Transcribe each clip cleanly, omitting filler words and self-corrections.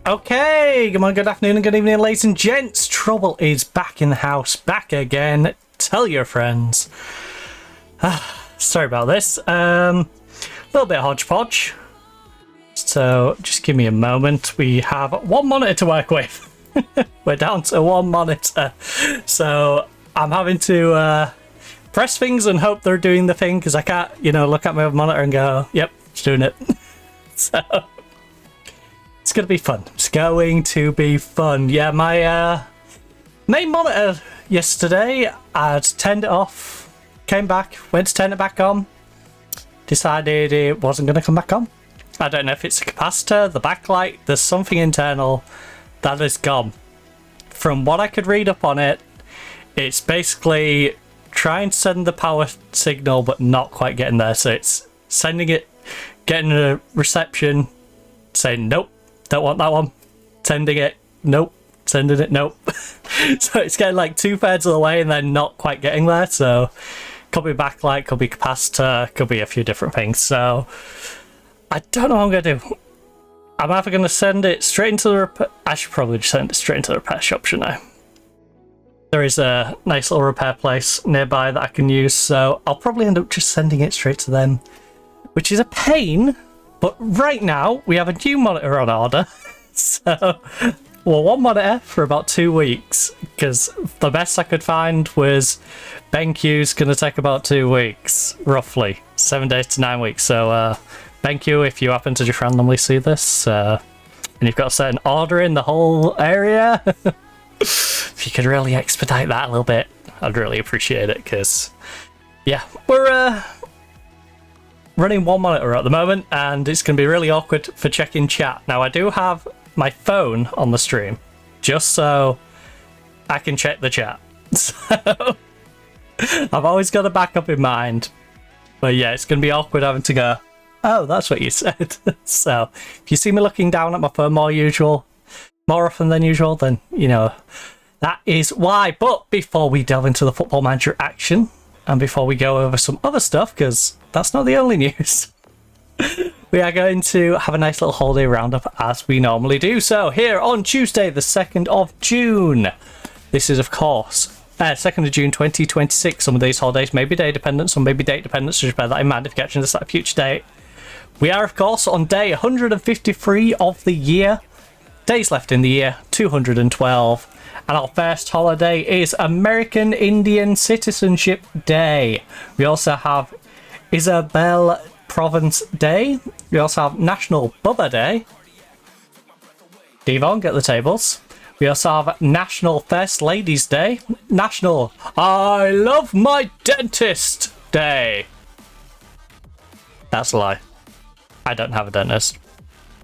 Okay, good morning, good afternoon, and good evening, ladies and gents. Trouble is back in the house, back again. Tell your friends. Sorry about this. A little bit hodgepodge. So just give me a moment. We have one monitor to work with. We're down to one monitor. So I'm having to press things and hope they're doing the thing, because I can't, look at my monitor and go, yep, it's doing it. So it's going to be fun. It's going to be fun. Yeah, my main monitor yesterday, I'd turned it off, came back, went to turn it back on, decided it wasn't going to come back on. I don't know if it's a capacitor, the backlight, there's something internal that is gone. From what I could read up on it, it's basically trying to send the power signal but not quite getting there. So it's sending it, getting a reception, saying nope, don't want that one, sending it, nope, sending it, nope. So it's getting like 2/3 of the way and then not quite getting there. So could be backlight, could be capacitor, could be a few different things. So I don't know what I'm going to do. I'm either going to send it straight into the repair... I should probably just send it straight into the repair shop, shouldn't I? There is a nice little repair place nearby that I can use, so I'll probably end up just sending it straight to them, which is a pain, but right now we have a new monitor on order. So, well, one monitor for about 2 weeks, because the best I could find was BenQ's going to take about 2 weeks, roughly. 7 days to 9 weeks, so... Thank you if you happen to just randomly see this, and you've got a certain order in the whole area. If you could really expedite that a little bit, I'd really appreciate it, because, yeah, we're running one monitor at the moment, and it's going to be really awkward for checking chat. Now, I do have my phone on the stream, just so I can check the chat. So, I've always got a backup in mind. But yeah, it's going to be awkward having to go, oh, that's what you said. So, if you see me looking down at my phone more often than usual, then, that is why. But before we delve into the Football Manager action, and before we go over some other stuff, because that's not the only news, we are going to have a nice little holiday roundup as we normally do. So, here on Tuesday, the 2nd of June, this is, of course, 2nd of June 2026. Some of these holidays may be day dependent, some may be date dependent, so just bear that in mind if you're catching this at a future date. We are, of course, on day 153 of the year. Days left in the year, 212. And our first holiday is American Indian Citizenship Day. We also have Isabel Province Day. We also have National Bubba Day. Devon, get the tables. We also have National First Ladies Day. National I Love My Dentist Day. That's a lie. I don't have a dentist.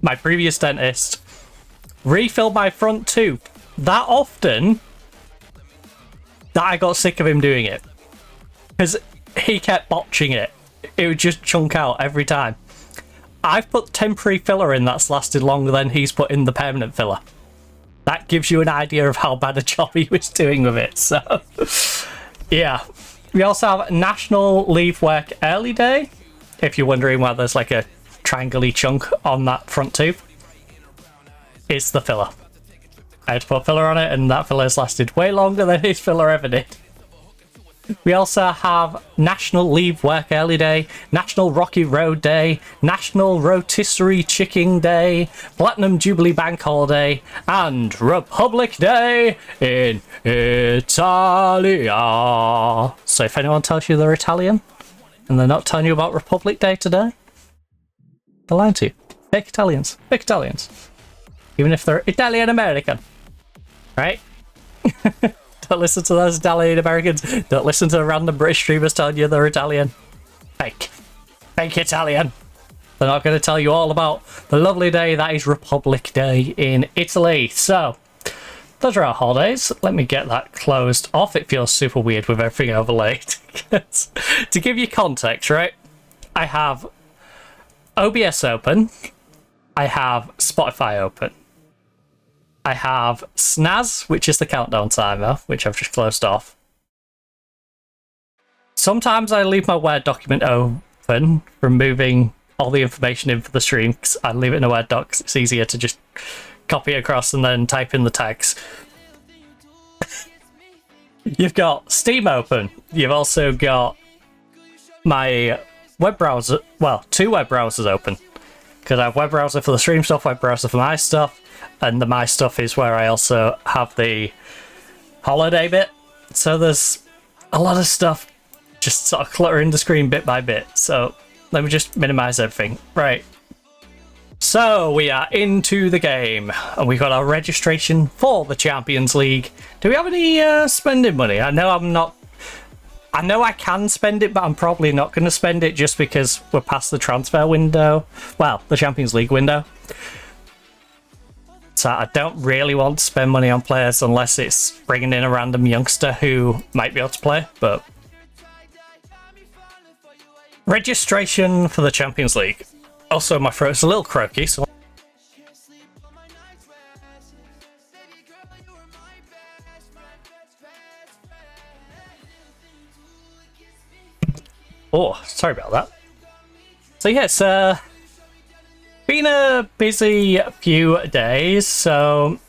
My previous dentist refilled my front tooth that often that I got sick of him doing it. Because he kept botching it. It would just chunk out every time. I've put temporary filler in that's lasted longer than he's put in the permanent filler. That gives you an idea of how bad a job he was doing with it. So, yeah. We also have National Leave Work Early Day. If you're wondering why there's like a triangle-y chunk on that front tooth, it's the filler. I had to put filler on it, and that filler has lasted way longer than his filler ever did. We also have National Leave Work Early Day, National Rocky Road Day, National Rotisserie Chicken Day, Platinum Jubilee Bank Holiday, and Republic Day in Italia. So if anyone tells you they're Italian, and they're not telling you about Republic Day today, they're lying to you. Fake Italians. Fake Italians. Even if they're Italian-American. Right? Don't listen to those Italian Americans. Don't listen to random British streamers telling you they're Italian. Fake. Fake Italian. They're not going to tell you all about the lovely day that is Republic Day in Italy. So, those are our holidays. Let me get that closed off. It feels super weird with everything overlaid. To give you context, right? I have OBS open. I have Spotify open. I have Snaz, which is the countdown timer, which I've just closed off. Sometimes I leave my Word document open, removing all the information in for the stream, because I leave it in a Word doc, 'cause it's easier to just copy it across and then type in the tags. You've got Steam open. You've also got my web browser, well, 2 web browsers open. Because I have web browser for the stream stuff, web browser for my stuff, and the my stuff is where I also have the holiday bit. So there's a lot of stuff just sort of cluttering the screen bit by bit. So let me just minimize everything. Right. So we are into the game, and we've got our registration for the Champions League. Do we have any spending money? I know I can spend it, but I'm probably not going to spend it just because we're past the transfer window. Well, the Champions League window. So I don't really want to spend money on players unless it's bringing in a random youngster who might be able to play, but... Registration for the Champions League. Also, my throat's a little croaky, so... Oh, sorry about that. So yes, been a busy few days. So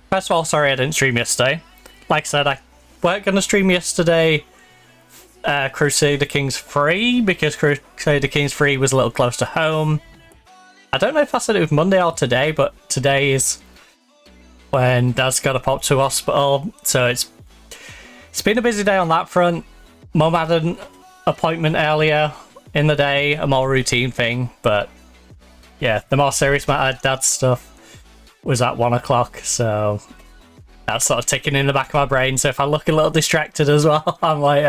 first of all, sorry I didn't stream yesterday. Like I said, I weren't going to stream yesterday Crusader Kings 3 because Crusader Kings 3 was a little close to home. I don't know if I said it was Monday or today, but today is when Dad's got to pop to hospital. So it's been a busy day on that front. Mum had an appointment earlier in the day, a more routine thing, but yeah, the more serious matter, Dad's stuff was at 1 o'clock, so that's sort of ticking in the back of my brain. So if I look a little distracted as well, I'm like,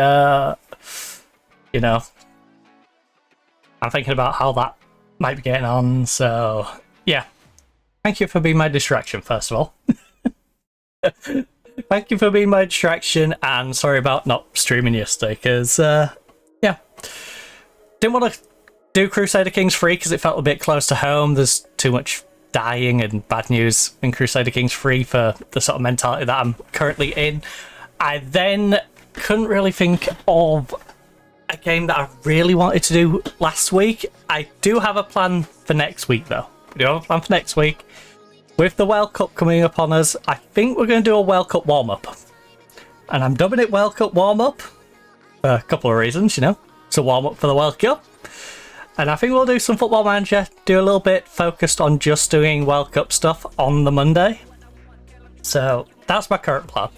you know, I'm thinking about how that might be getting on. So yeah, thank you for being my distraction, first of all. Thank you for being my distraction, and sorry about not streaming yesterday, because yeah, didn't want to do Crusader Kings 3 because it felt a bit close to home. There's too much dying and bad news in Crusader Kings 3 for the sort of mentality that I'm currently in. I then couldn't really think of a game that I really wanted to do last week. I do have a plan for next week, though. We do have a plan for next week. With the World Cup coming up on us, I think we're going to do a World Cup warm-up. And I'm dubbing it World Cup warm-up for a couple of reasons, you know. It's a warm-up for the World Cup. And I think we'll do some Football Manager, do a little bit focused on just doing World Cup stuff on the Monday. So that's my current plan.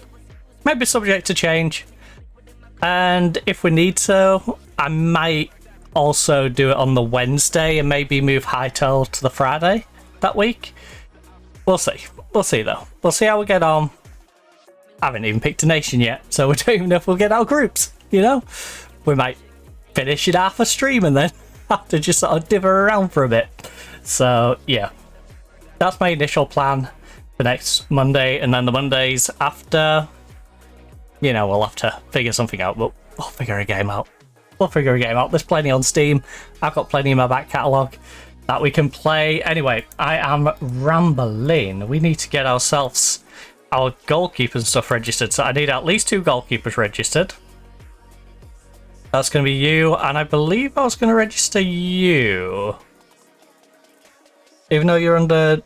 Maybe subject to change. And if we need to, I might also do it on the Wednesday and maybe move Hytale to the Friday that week. We'll see. We'll see, though. We'll see how we get on. I haven't even picked a nation yet, so we don't even know if we'll get our groups, you know? We might finish it half a stream and then have to just sort of dither around for a bit. So, yeah. That's my initial plan for next Monday, and then the Mondays after, you know, we'll have to figure something out, but we'll figure a game out. We'll figure a game out. There's plenty on Steam. I've got plenty in my back catalogue that we can play. Anyway, I am rambling. We need to get ourselves our goalkeepers and stuff registered. So I need at least 2 goalkeepers registered. That's going to be you, and I believe I was going to register you. Even though you're under...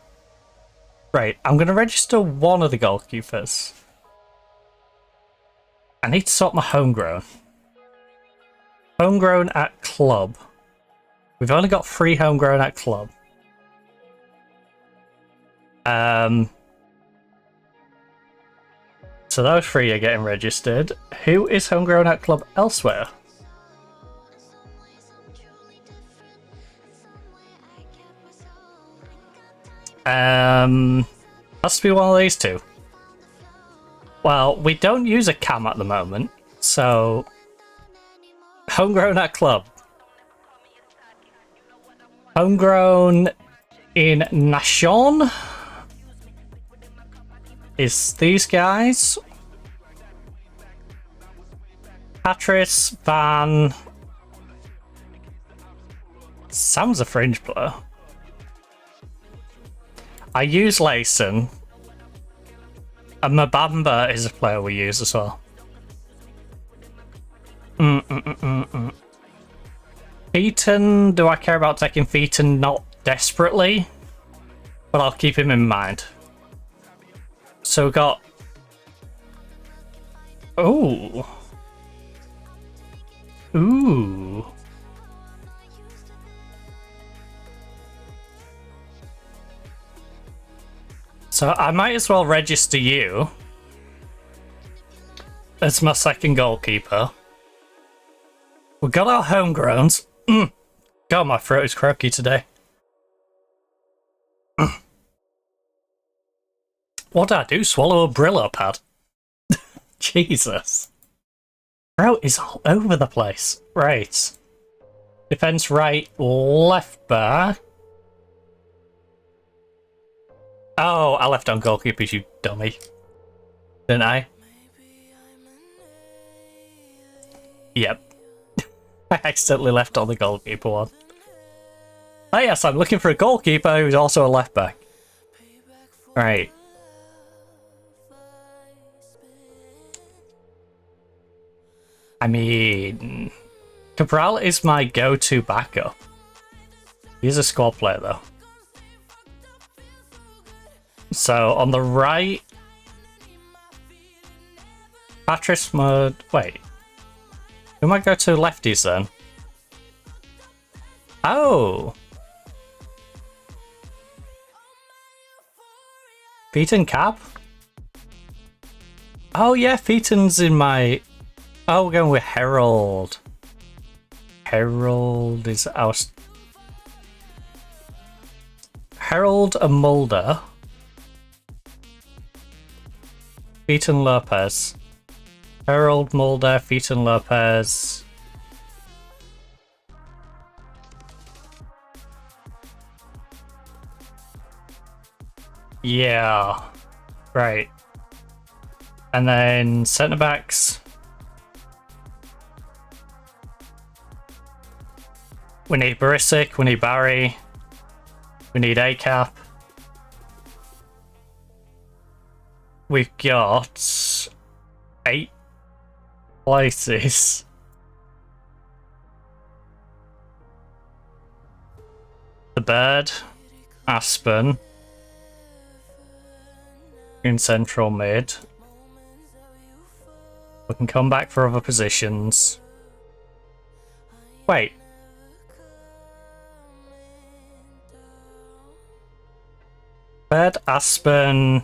Right, I'm going to register one of the goalkeepers. I need to sort my homegrown. Homegrown at club. We've only got 3 homegrown at club. So those 3 are getting registered. Who is homegrown at club elsewhere? Has to be one of these 2. Well, we don't use a cam at the moment, so homegrown at club. Homegrown in Nation is these guys. Patrice Van. Sam's a fringe player. I use Layson. And Mabamba is a player we use as well. Featon, do I care about taking Featon? Not desperately, but I'll keep him in mind. So we got... Ooh. Ooh. So I might as well register you as my second goalkeeper. We've got our homegrowns. God, my throat is croaky today. What did I do? Swallow a Brillo pad? Jesus. Throat is all over the place. Right. Defense right, left back. Oh, I left on goalkeepers, you dummy. Didn't I? Yep. I accidentally left on the goalkeeper one. Oh yes, I'm looking for a goalkeeper who's also a left back. Right. I mean, Cabral is my go-to backup. He's a squad player though. So on the right, Patrice Mud. Wait, who might go to lefties then? Oh, Featon Cab. Oh yeah, Featon's in my. Oh, we're going with Herald. Herald is our. Herald and Mulder. Featon Lopez. Herald, Mulder, Featon Lopez. Yeah. Right. And then centre backs. We need Barisic, we need Barry, we need ACAP. We've got 8 places. The Bird, Aspen, in central mid. We can come back for other positions. Wait. Bird, Aspen.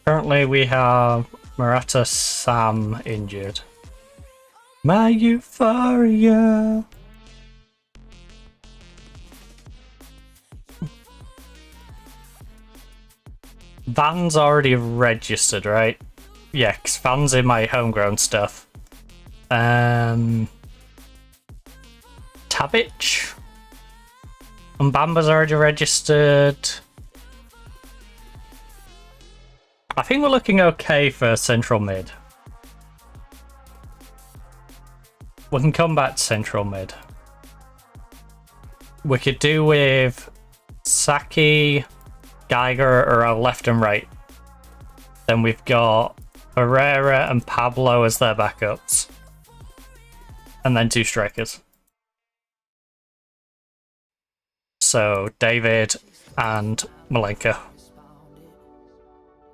Currently we have Murata Sam injured. My euphoria. Van's already registered, right? Yeah, because Van's in my homegrown stuff. Tavic? And Bamba's already registered. I think we're looking okay for central mid. We can come back to central mid. We could do with Saki, Geiger, or our left and right. Then we've got Herrera and Pablo as their backups. And then 2 strikers. So David and Malenko.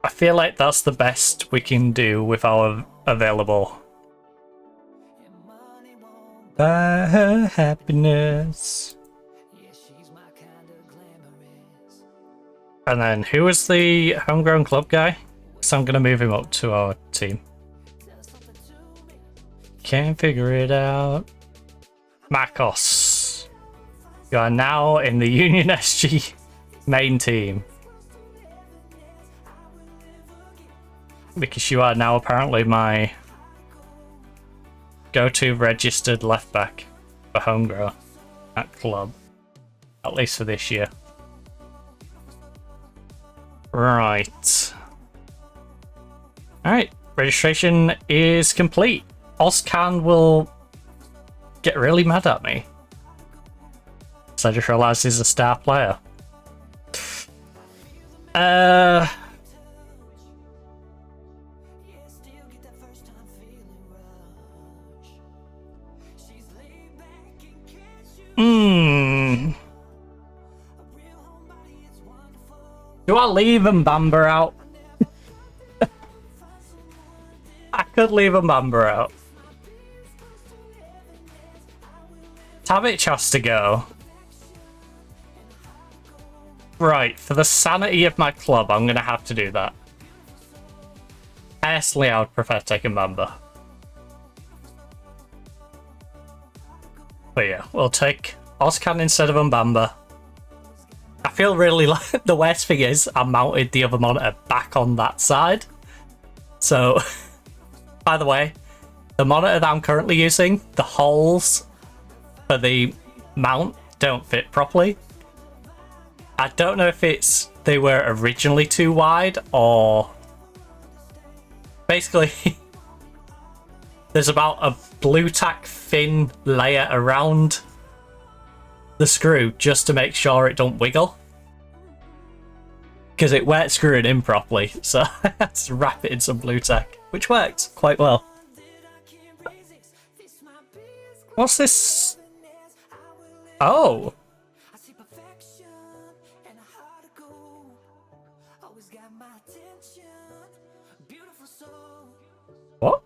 I feel like that's the best we can do with our available. By her happiness. And then who was the homegrown club guy? So I'm gonna move him up to our team. Can't figure it out. Marcos. You are now in the Union SG main team. Because you are now apparently my go-to registered left back for homegrown at club. At least for this year. Right. Alright, registration is complete. Oscan will get really mad at me. So I just realised he's a star player. Do I leave Mbamba out? I could leave Mbamba out. Tavic has to go. Right, for the sanity of my club, I'm going to have to do that. Personally, I would prefer taking Mbamba. But yeah, we'll take Ozcan instead of Mbamba. I feel really like the worst thing is I mounted the other monitor back on that side. So, by the way, the monitor that I'm currently using, the holes for the mount don't fit properly. I don't know if it's they were originally too wide or basically there's about a blue tack thin layer around the screw just to make sure it don't wiggle. Because it weren't screwing in properly, so I had to wrap it in some blue tack, which worked quite well. What's this? Oh! What?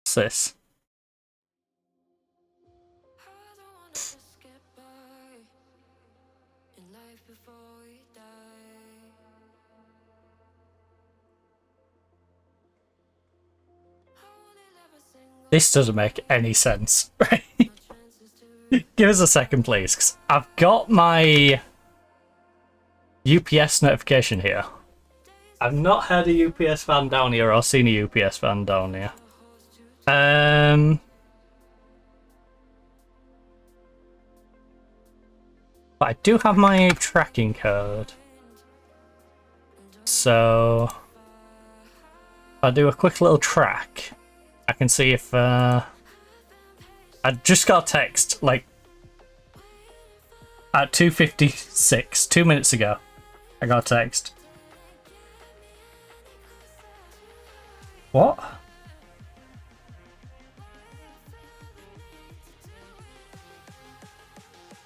What's this? This doesn't make any sense, right? Give us a second, please, 'cause I've got my UPS notification here. I've not heard a UPS van down here or seen a UPS van down here. But I do have my tracking code. So if I do a quick little track, I can see if I just got a text like at 2:56, 2 minutes ago. I got a text. What?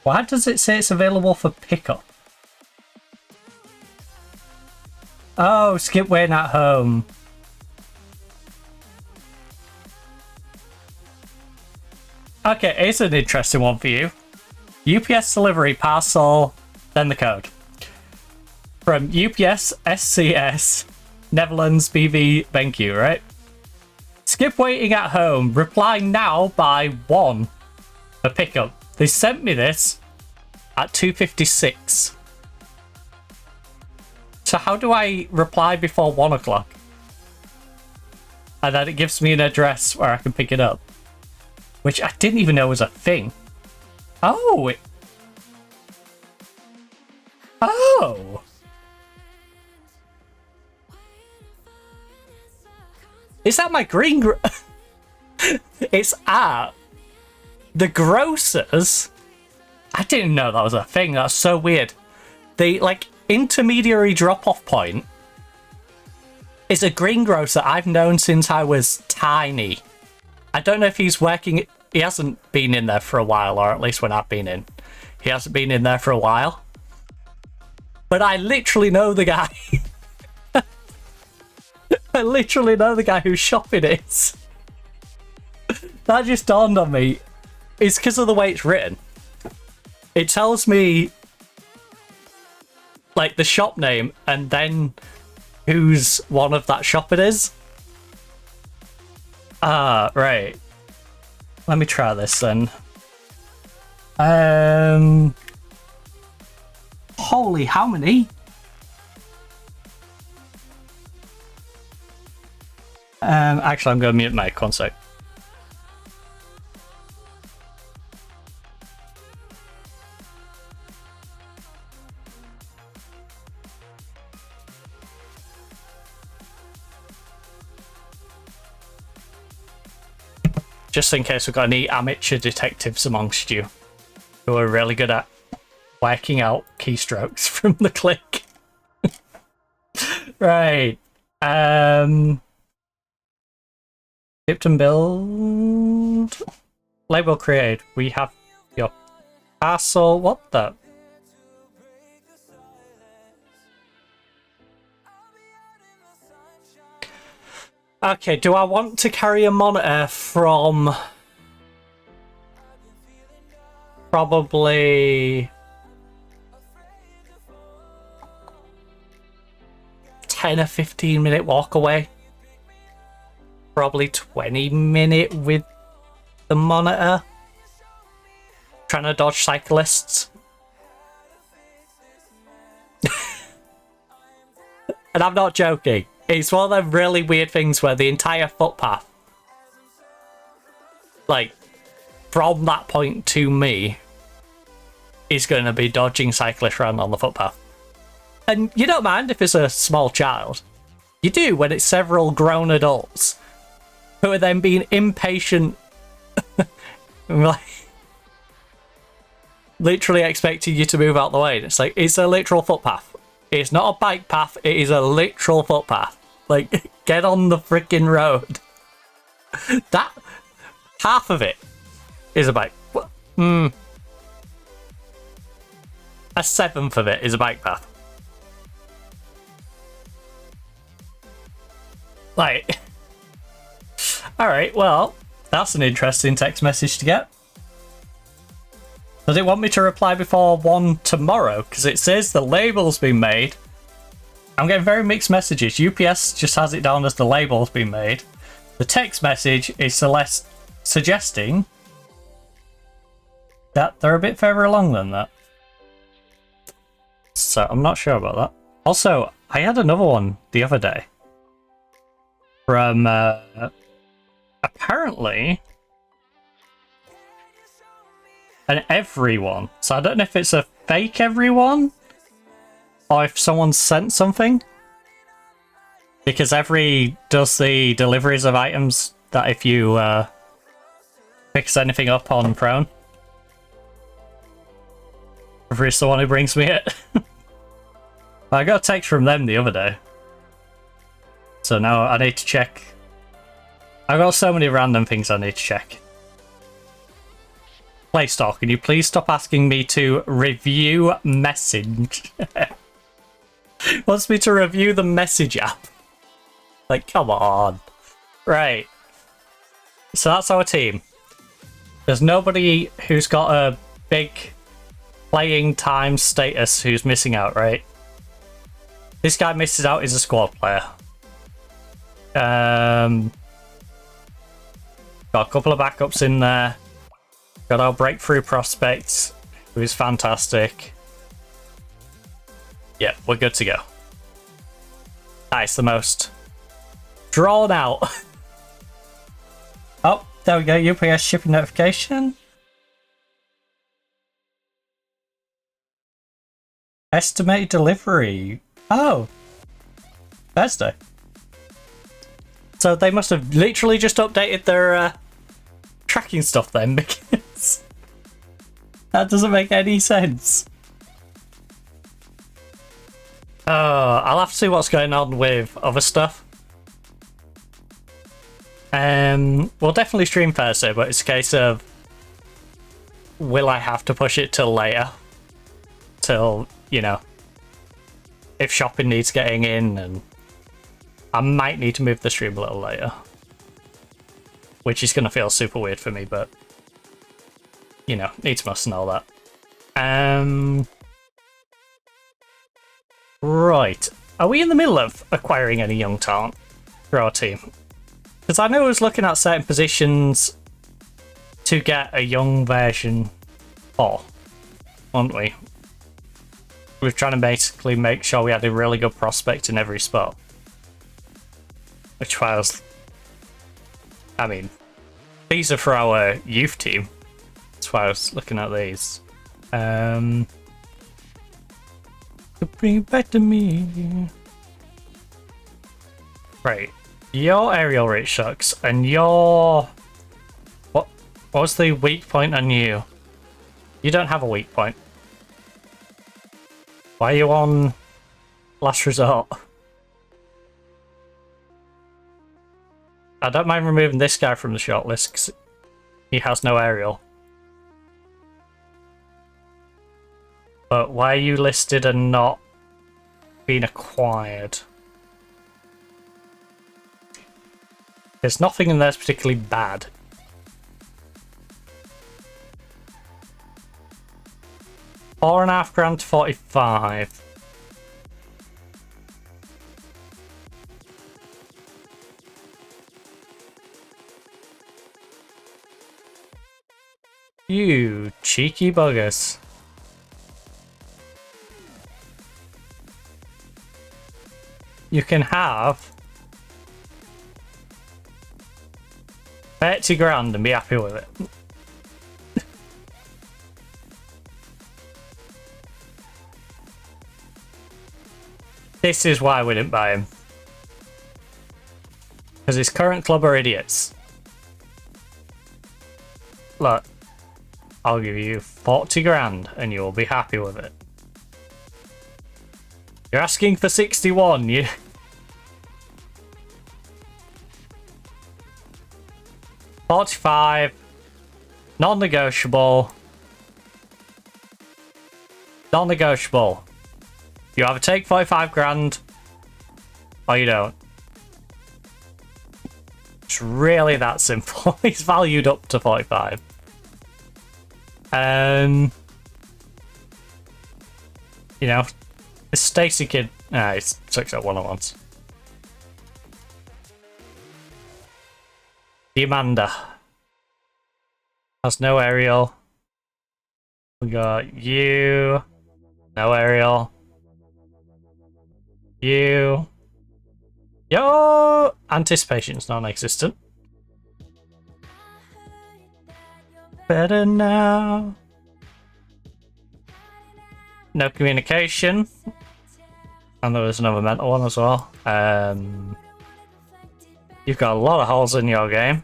Why does it say it's available for pickup? Oh, skip waiting at home. Okay, here's an interesting one for you. UPS delivery parcel, then the code. From UPS SCS Netherlands BV BenQ, right? Skip waiting at home. Reply now by 1 for pickup. They sent me this at 2:56. So how do I reply before 1 o'clock? And then it gives me an address where I can pick it up. Which I didn't even know was a thing. Oh! Oh! Is that my green It's at the grocers? I didn't know that was a thing. That's so weird. The, like, intermediary drop-off point is a greengrocer I've known since I was tiny. I don't know if he's working... He hasn't been in there for a while, or at least when I've been in. He hasn't been in there for a while. But I literally know the guy. I literally know the guy whose shop it is. That just dawned on me. It's because of the way it's written. It tells me, like, the shop name and then whose one of that shop it is. Ah, right. Let me try this then. Holy, how many? Actually, I'm going to mute my one sec. Just in case we've got any amateur detectives amongst you who are really good at working out keystrokes from the click. Right. Shipped and build. Label created. We have your Castle, what the? Okay, do I want to carry a monitor from probably 10 or 15-minute walk away? Probably 20-minute with the monitor. Trying to dodge cyclists. And I'm not joking. It's one of them really weird things where the entire footpath, like, from that point to me, is going to be dodging cyclists around on the footpath. And you don't mind if it's a small child. You do when it's several grown adults who are then being impatient, like, literally expecting you to move out the way. It's like, it's a literal footpath. It's not a bike path, it is a literal footpath. Like, get on the freaking road. That, half of it is a bike. A seventh of it is a bike path. Like, alright, well, that's an interesting text message to get. Does it want me to reply before 1 tomorrow? Because it says the label's been made. I'm getting very mixed messages. UPS just has it down as the label's been made. The text message is suggesting that they're a bit further along than that. So I'm not sure about that. Also, I had another one the other day from apparently an everyone. So I don't know if it's a fake everyone or if someone sent something. Because Every does the deliveries of items that if you fix anything up on Prone. Every's the one who brings me it. I got a text from them the other day. So now I need to check. I've got so many random things I need to check. Play Store, can you please stop asking me to review message? Wants me to review the message app. Like, come on. Right. So that's our team. There's nobody who's got a big playing time status who's missing out, right? This guy misses out, is a squad player. Got a couple of backups in there. Got our breakthrough prospect, who is fantastic. Yeah, we're good to go. That is the most drawn out. Oh, there we go. UPS shipping notification. Estimated delivery. Oh, Thursday. So they must have literally just updated their tracking stuff then, because that doesn't make any sense. I'll have to see what's going on with other stuff. We'll definitely stream Thursday, but it's a case of will I have to push it till later? Till, you know, if shopping needs getting in, and I might need to move the stream a little later. Which is going to feel super weird for me, but, you know, needs must and all that. Right. Are we in the middle of acquiring any young talent for our team? Because I know I was looking at certain positions to get a young version for, weren't we? We were trying to basically make sure we had a really good prospect in every spot. Which was... I mean, these are for our youth team. That's why I was looking at these. To bring it back to me. Right. Your aerial rate sucks, and your... What's the weak point on you? You don't have a weak point. Why are you on last resort? I don't mind removing this guy from the shortlist because he has no aerial. But why are you listed and not being acquired? There's nothing in there that's particularly bad. £4.5 to 45. You cheeky buggers. You can have 30 grand and be happy with it. This is why we didn't buy him. Because his current club are idiots. Look, I'll give you 40 grand and you'll be happy with it. You're asking for 61, you... $45, non-negotiable. Non-negotiable. You either take 45 grand or you don't. It's really that simple. He's valued up to 45. You know, this Stacy kid, he's 6 at 1 at once. The Amanda has no aerial. We got you, no aerial. You, your anticipation's non-existent. Better now. No communication. And there was another mental one as well. You've got a lot of holes in your game.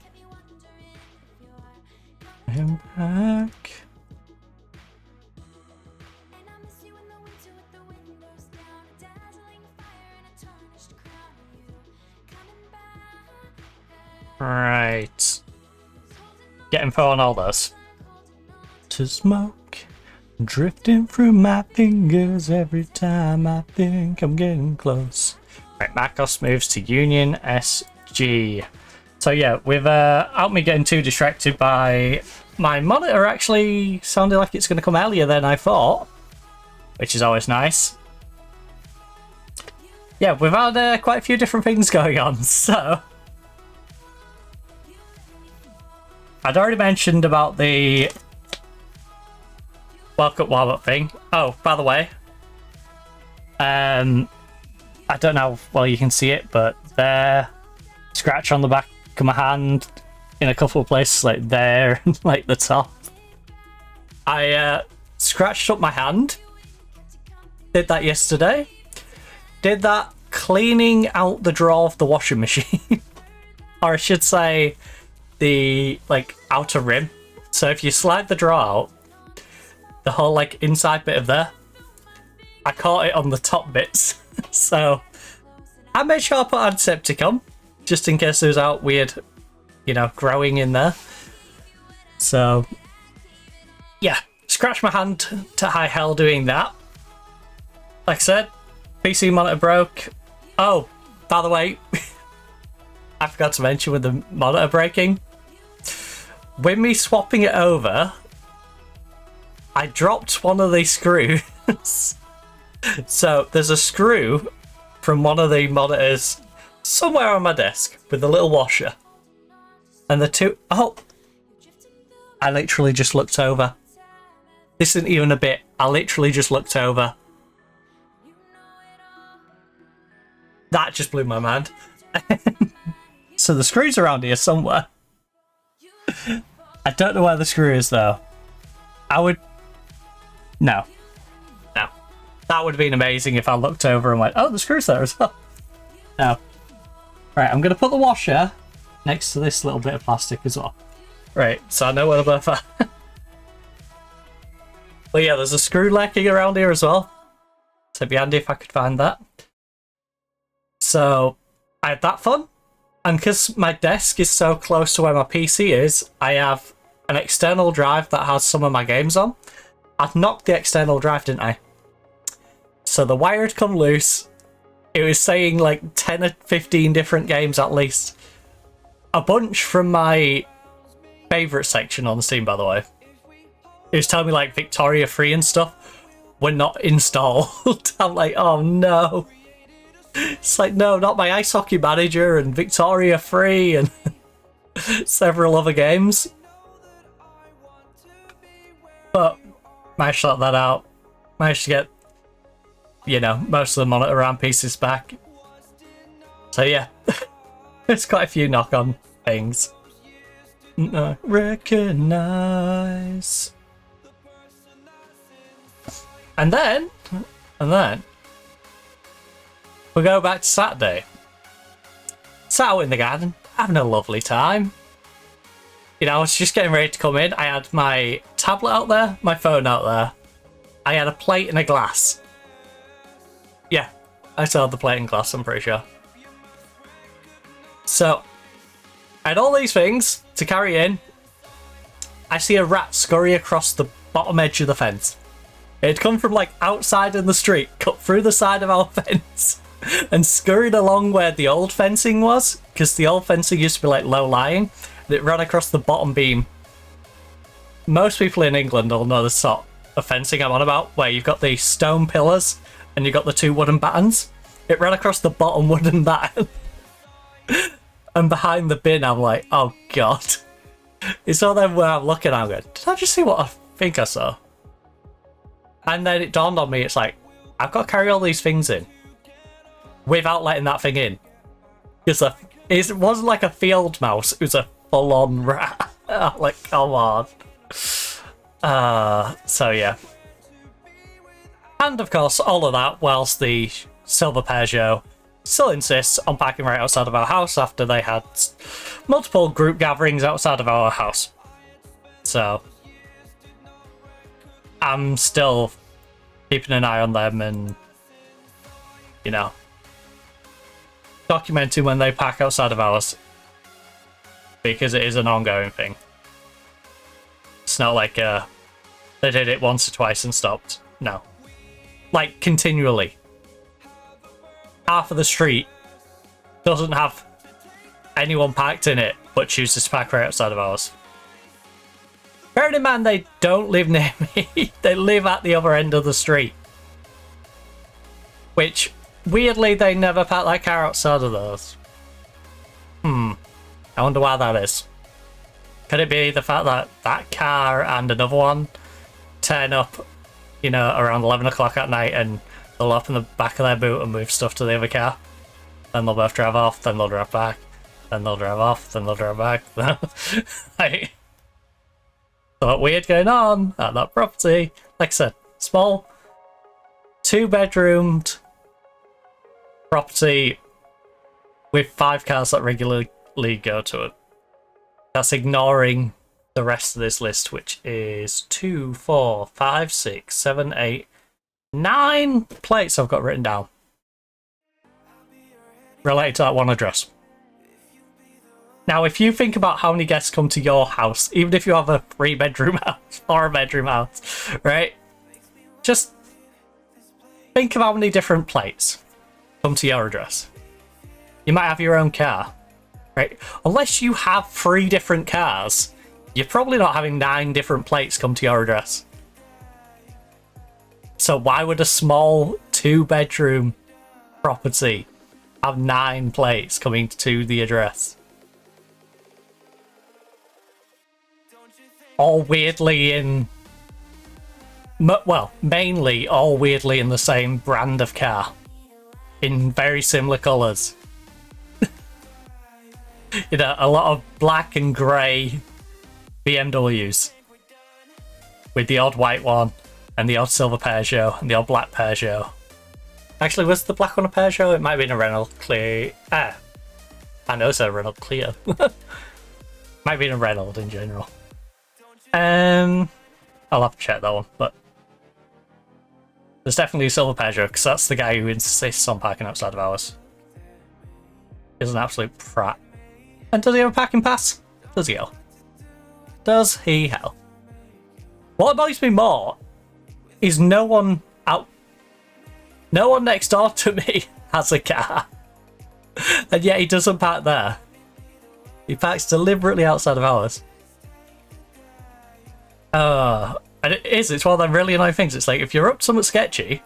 Impact. Right. Get info on all those. To smoke, drifting through my fingers every time I think I'm getting close. Right, Marcos moves to Union SG. So yeah, without me getting too distracted by my monitor actually sounding like it's going to come earlier than I thought, which is always nice. Yeah, we've had quite a few different things going on, so... I'd already mentioned about the World Cup warm-up thing. Oh, by the way, I don't know if well you can see it, but there, scratch on the back of my hand in a couple of places, like there, like the top. I scratched up my hand. Did that yesterday. Did that cleaning out the drawer of the washing machine, or I should say, the like outer rim. So if you slide the drawer out, the whole like inside bit of there, I caught it on the top bits. So I made sure I put antiseptic on just in case there was out weird, you know, growing in there. So yeah, scratched my hand to high hell doing that. Like I said, PC monitor broke. Oh, by the way, I forgot to mention with the monitor breaking, with me swapping it over, I dropped one of these screws. So there's a screw from one of the monitors somewhere on my desk with a little washer. And the two... Oh! I literally just looked over. This isn't even a bit. I literally just looked over. That just blew my mind. So the screw's around here somewhere. I don't know where the screw is though. I would... No. No. That would have been amazing if I looked over and went, oh, the screw's there as well. No. Right, I'm going to put the washer next to this little bit of plastic as well. Right, so I know where they're both at. But yeah, there's a screw lurking around here as well. So it'd be handy if I could find that. So I had that fun. And because my desk is so close to where my PC is, I have an external drive that has some of my games on. I'd knocked the external drive, didn't I? So the wire had come loose. It was saying like 10 or 15 different games at least. A bunch from my favourite section on Steam, by the way. It was telling me like Victoria Free and stuff were not installed. I'm like, oh no. It's like, no, not my Ice Hockey Manager and Victoria Free and several other games. But managed to sort that out. Managed to get, you know, most of the monitor RAM pieces back. So yeah, there's quite a few knock-on things. Recognize. And then we go back to Saturday. Sat out in the garden, having a lovely time. You know, I was just getting ready to come in. I had my tablet out there, my phone out there. I had a plate and a glass. Yeah, I still had the plate and glass, I'm pretty sure. So, I had all these things to carry in. I see a rat scurry across the bottom edge of the fence. It had come from like outside in the street, cut through the side of our fence, and scurried along where the old fencing was, because the old fencing used to be like low-lying, and it ran across the bottom beam. Most people in England will know the sort of fencing I'm on about, where you've got the stone pillars and you've got the two wooden battens. It ran across the bottom wooden batten. And behind the bin, I'm like, oh god. It's all then where I'm looking, I'm going, did I just see what I think I saw? And then it dawned on me, it's like, I've got to carry all these things in without letting that thing in. Because it wasn't like a field mouse, it was a full-on rat. Like, come on. So yeah. And of course, all of that whilst the Silver Peugeot still insists on parking right outside of our house after they had multiple group gatherings outside of our house. So I'm still keeping an eye on them and, you know, documenting when they park outside of ours, because it is an ongoing thing. It's not like they did it once or twice and stopped. No. Like, continually. Half of the street doesn't have anyone parked in it, but chooses to park right outside of ours. Bearing in mind, they don't live near me. They live at the other end of the street. Which, weirdly, they never park that car outside of those. I wonder why that is. Could it be the fact that that car and another one turn up, you know, around 11 o'clock at night and they'll open the back of their boot and move stuff to the other car? Then they'll both drive off, then they'll drive back, then they'll drive off, then they'll drive back. Like, something weird going on at that property. Like I said, small, 2-bedroomed property with 5 cars that regularly go to it. That's ignoring the rest of this list, which is 2, 4, 5, 6, 7, 8, 9 plates I've got written down related to that one address. Now, if you think about how many guests come to your house, even if you have a 3-bedroom house or a bedroom house, right? Just think of how many different plates come to your address. You might have your own car, right? Unless you have 3 different cars, you're probably not having 9 different plates come to your address. So why would a small 2-bedroom property have 9 plates coming to the address? All weirdly in... well, mainly all weirdly in the same brand of car. In very similar colours. You know, a lot of black and grey BMWs. With the odd white one, and the odd silver Peugeot, and the odd black Peugeot. Actually, was the black one a Peugeot? It might have been a Renault Clio. I know it's a Renault Clio. Might have been a Renault in general. I'll have to check that one, but there's definitely a silver Peugeot, because that's the guy who insists on parking outside of ours. He's an absolute prat. And does he have a parking pass? Does he hell? Does he hell? What annoys me more is no one out. No one next door to me has a car. And yet he doesn't park there. He parks deliberately outside of ours. And it's one of them really annoying things. It's like, if you're up to something sketchy,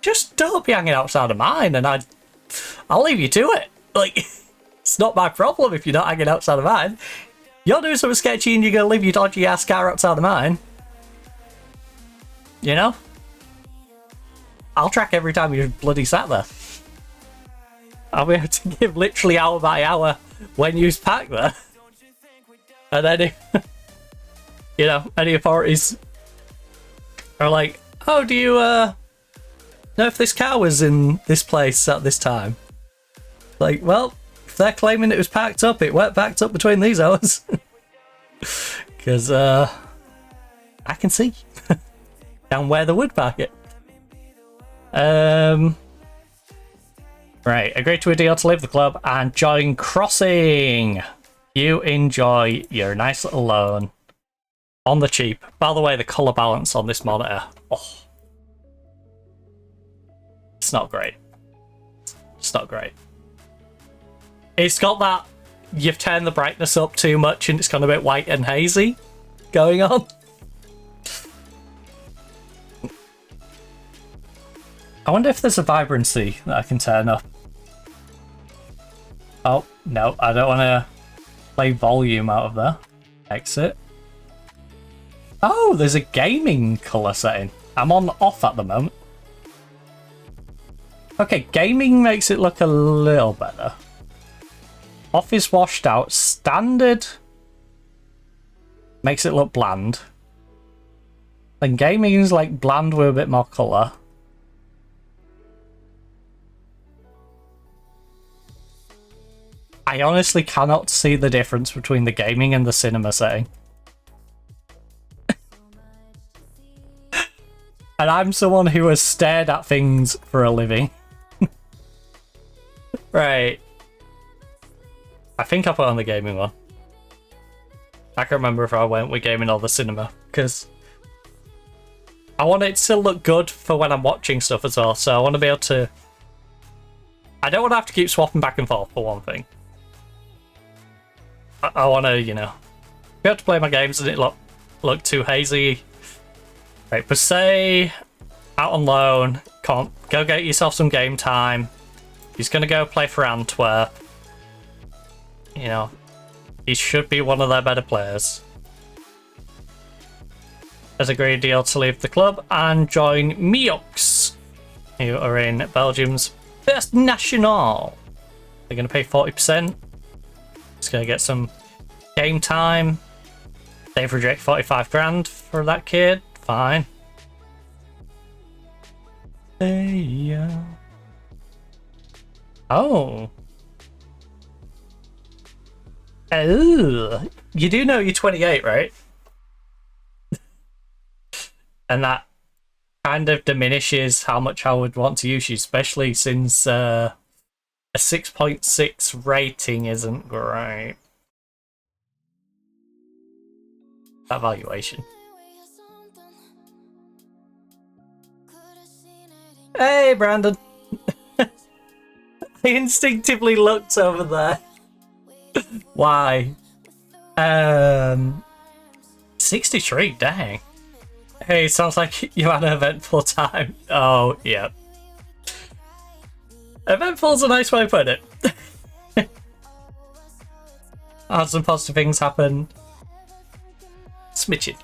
just don't be hanging outside of mine, and I'll leave you to it. Like, it's not my problem if you're not hanging outside of mine. You're doing something sketchy and you're going to leave your dodgy ass car outside of mine. You know? I'll track every time you're bloody sat there. I'll be able to give literally hour by hour when you park there. And then, you know, any authorities are like, oh, do you know if this car was in this place at this time? Like, well, if they're claiming it was packed up, it weren't packed up between these hours. Because I can see down where they would park it. Right, agree to a deal to leave the club and join Crossing. You enjoy your nice little loan on the cheap. By the way, the colour balance on this monitor, oh, it's not great. It's not great. It's got that, you've turned the brightness up too much and it's gone a bit white and hazy going on. I wonder if there's a vibrancy that I can turn up. Oh, no, I don't want to play volume out of there. Exit. Oh, there's a gaming colour setting. I'm on off at the moment. Okay, gaming makes it look a little better. Off is washed out. Standard makes it look bland. And gaming is like bland with a bit more colour. I honestly cannot see the difference between the gaming and the cinema setting. And I'm someone who has stared at things for a living. Right. I think I put on the gaming one. I can't remember if I went with gaming or the cinema, because I want it to look good for when I'm watching stuff as well, so I want to be able to... I don't want to have to keep swapping back and forth, for one thing. I want to, you know, be able to play my games and it look too hazy. Right, per se, out on loan, can't go get yourself some game time. He's going to go play for Antwerp. You know, he should be one of their better players. Has agreed a deal to leave the club and join Miox, who are in Belgium's First National. They're going to pay 40%. Just going to get some game time. They've rejected 45 grand for that kid. Fine. Yeah. Oh. Oh. You do know you're 28, right? And that kind of diminishes how much I would want to use you, especially since a 6.6 rating isn't great. That valuation. Hey, Brandon. I instinctively looked over there. Why? 63, dang. Hey, sounds like you had an eventful time. Oh, yeah. Eventful's a nice way to put it. Had some positive things happen. Smidgen.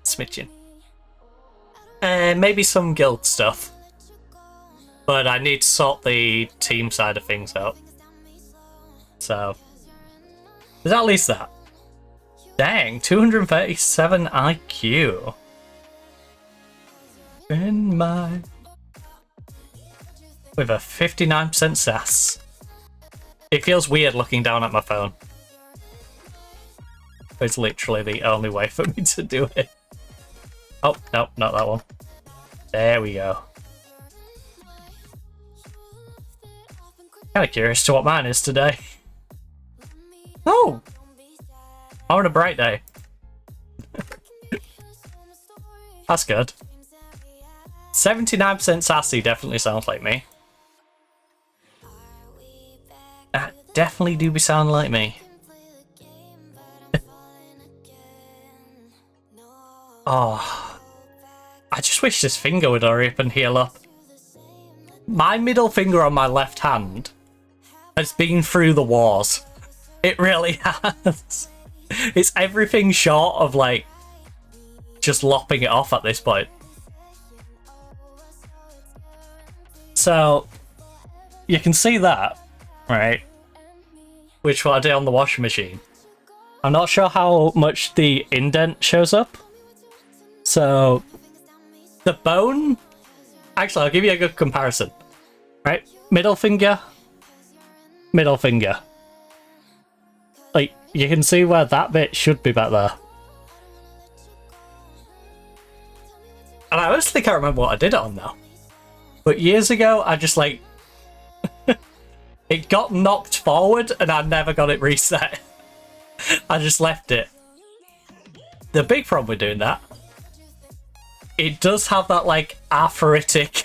Smidgen. Maybe some guild stuff. But I need to sort the team side of things out. So, there's at least that. Dang, 237 IQ. In my... With a 59% sass. It feels weird looking down at my phone. It's literally the only way for me to do it. Oh, no, not that one. There we go. Kind of curious to what mine is today. Oh! On a bright day. That's good. 79% sassy definitely sounds like me. That definitely do be sounding like me. Oh, I just wish this finger would hurry up and heal up. My middle finger on my left hand has been through the wars. It really has. It's everything short of like just lopping it off at this point. So you can see that, right? Which what I did on the washing machine. I'm not sure how much the indent shows up. So the bone, actually I'll give you a good comparison, right? Middle finger, middle finger. Like, you can see where that bit should be back there. And I honestly can't remember what I did it on now. But years ago, I just like... it got knocked forward and I never got it reset. I just left it. The big problem with doing that, it does have that like arthritic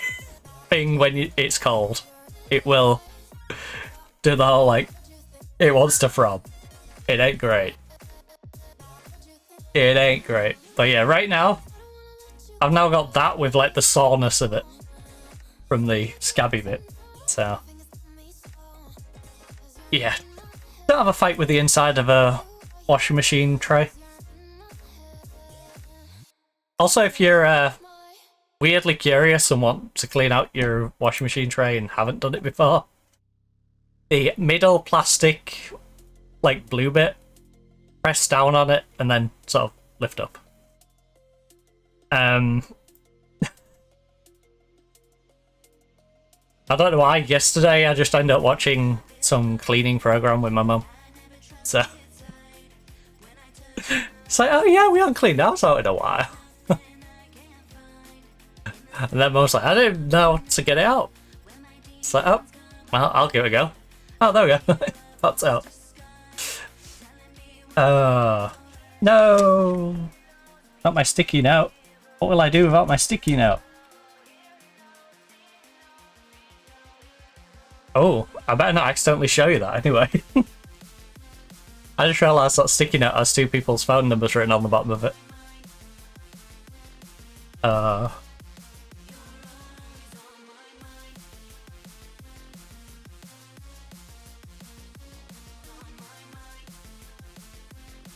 thing when it's cold. It will do the whole like, it wants to throb. It ain't great. It ain't great. But yeah, right now, I've now got that with like the soreness of it from the scabby bit. So yeah, don't have a fight with the inside of a washing machine tray. Also, if you're weirdly curious and want to clean out your washing machine tray and haven't done it before, the middle plastic like blue bit, press down on it and then sort of lift up. I don't know why, yesterday I just ended up watching some cleaning program with my mum. So it's like, oh yeah, we haven't cleaned ours out in a while. And then Mum's like, I didn't know to get it out. It's like, oh, well, I'll give it a go. Oh, there we go. Pops out. No! Not my sticky note. What will I do without my sticky note? Oh, I better not accidentally show you that anyway. I just realised that sticky note has two people's phone numbers written on the bottom of it.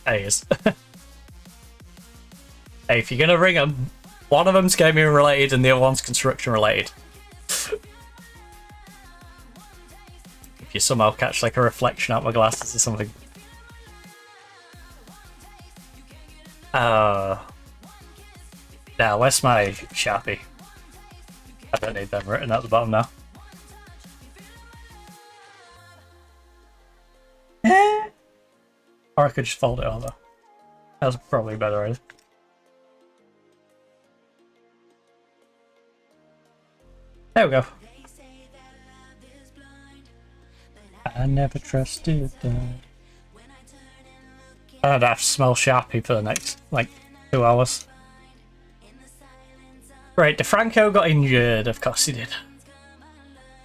Hey, hey, if you're gonna ring them, one of them's gaming related and the other one's construction related. If you somehow catch like a reflection out my glasses or something. Now, where's my Sharpie? I don't need them written at the bottom now. Or I could just fold it over. That's probably better idea. There we go. I never trusted that. I'd have to smell Sharpie for the next, like, 2 hours. Right, DeFranco got injured. Of course he did.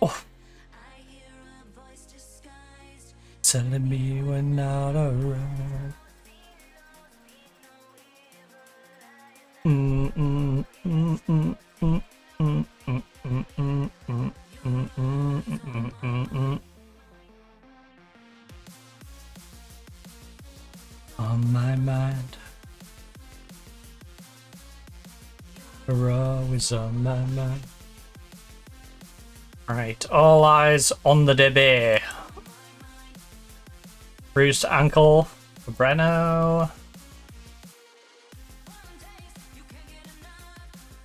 Oh. Telling me we're not around. On my mind, you're always on my mind. Right, all eyes on the DB. Bruised ankle for Breno.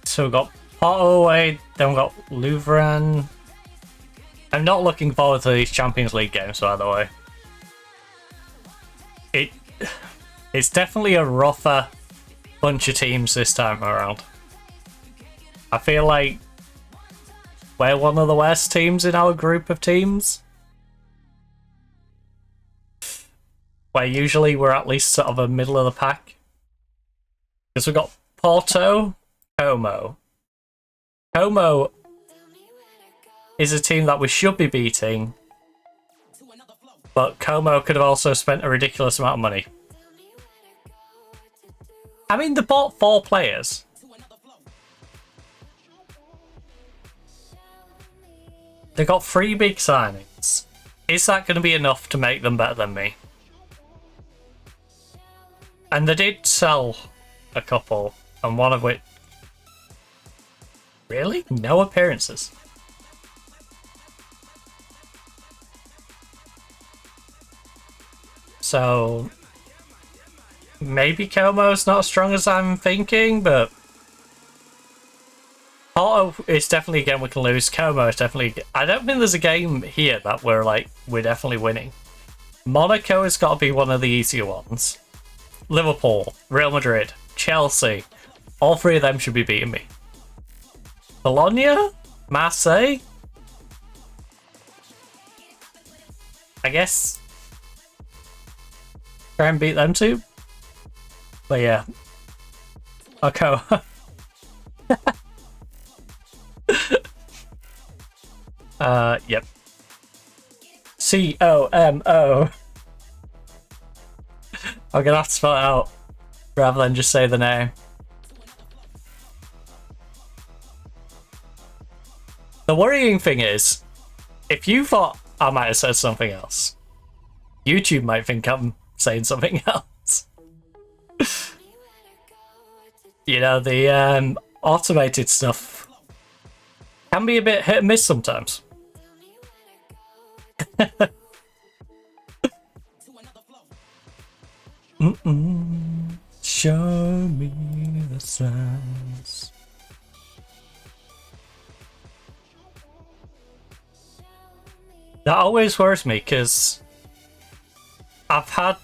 So we've got Porto away, then we've got Louvain. I'm not looking forward to these Champions League games, by the way. It's definitely a rougher bunch of teams this time around. I feel like we're one of the worst teams in our group of teams. Where usually we're at least sort of a middle of the pack. Because we've got Porto, Como, Como is a team that we should be beating, but Como could have also spent a ridiculous amount of money. I mean, they bought 4 players. They got 3 big signings. Is that going to be enough to make them better than me? And they did sell a couple, and one of which... Really? No appearances. So... maybe Como's not as strong as I'm thinking, but... Porto is definitely a game we can lose. Como is definitely... I don't think there's a game here that we're definitely winning. Monaco has got to be one of the easier ones. Liverpool, Real Madrid, Chelsea. All 3 of them should be beating me. Bologna? Marseille? I guess... try and beat them too? But yeah. Okay. Yep. C-O-M-O. I'm gonna have to spell it out rather than just say the name. The worrying thing is, if you thought I might have said something else, YouTube might think I'm saying something else. You know, the automated stuff can be a bit hit and miss sometimes. Show me the signs. That always worries me because I've had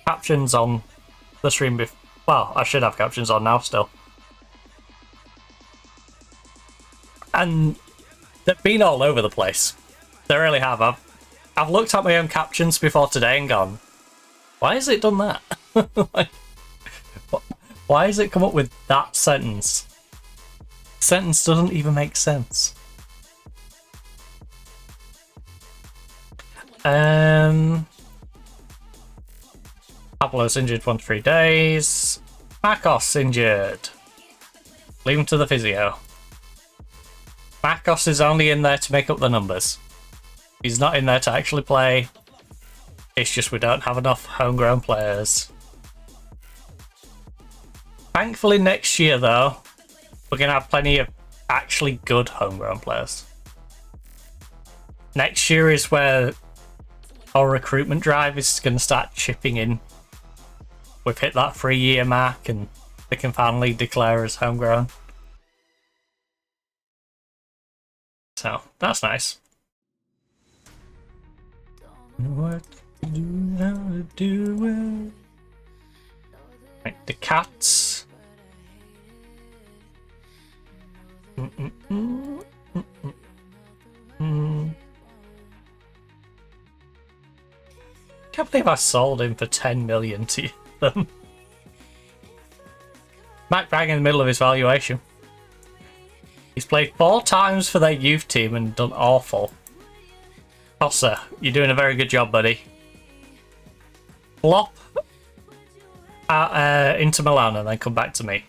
captions on the stream before. Well, I should have captions on now still. And they've been all over the place. They really have. I've looked at my own captions before today and gone, why has it done that? Like, why has it come up with that sentence? The sentence doesn't even make sense. Pablo's injured 1 to 3 days. Marcos injured. Leave him to the physio. Marcos is only in there to make up the numbers. He's not in there to actually play. It's just we don't have enough homegrown players. Thankfully next year though, we're going to have plenty of actually good homegrown players. Next year is where our recruitment drive is going to start chipping in. We've hit that 3-year mark and they can finally declare as homegrown. So, that's nice. What to do, how to do it. Right, the cats. Can't believe I sold him for 10 million to them. Mac bang in the middle of his valuation. He's played 4 times for their youth team and done awful. Cossa, you're doing a very good job, buddy. Flop into Milan and then come back to me.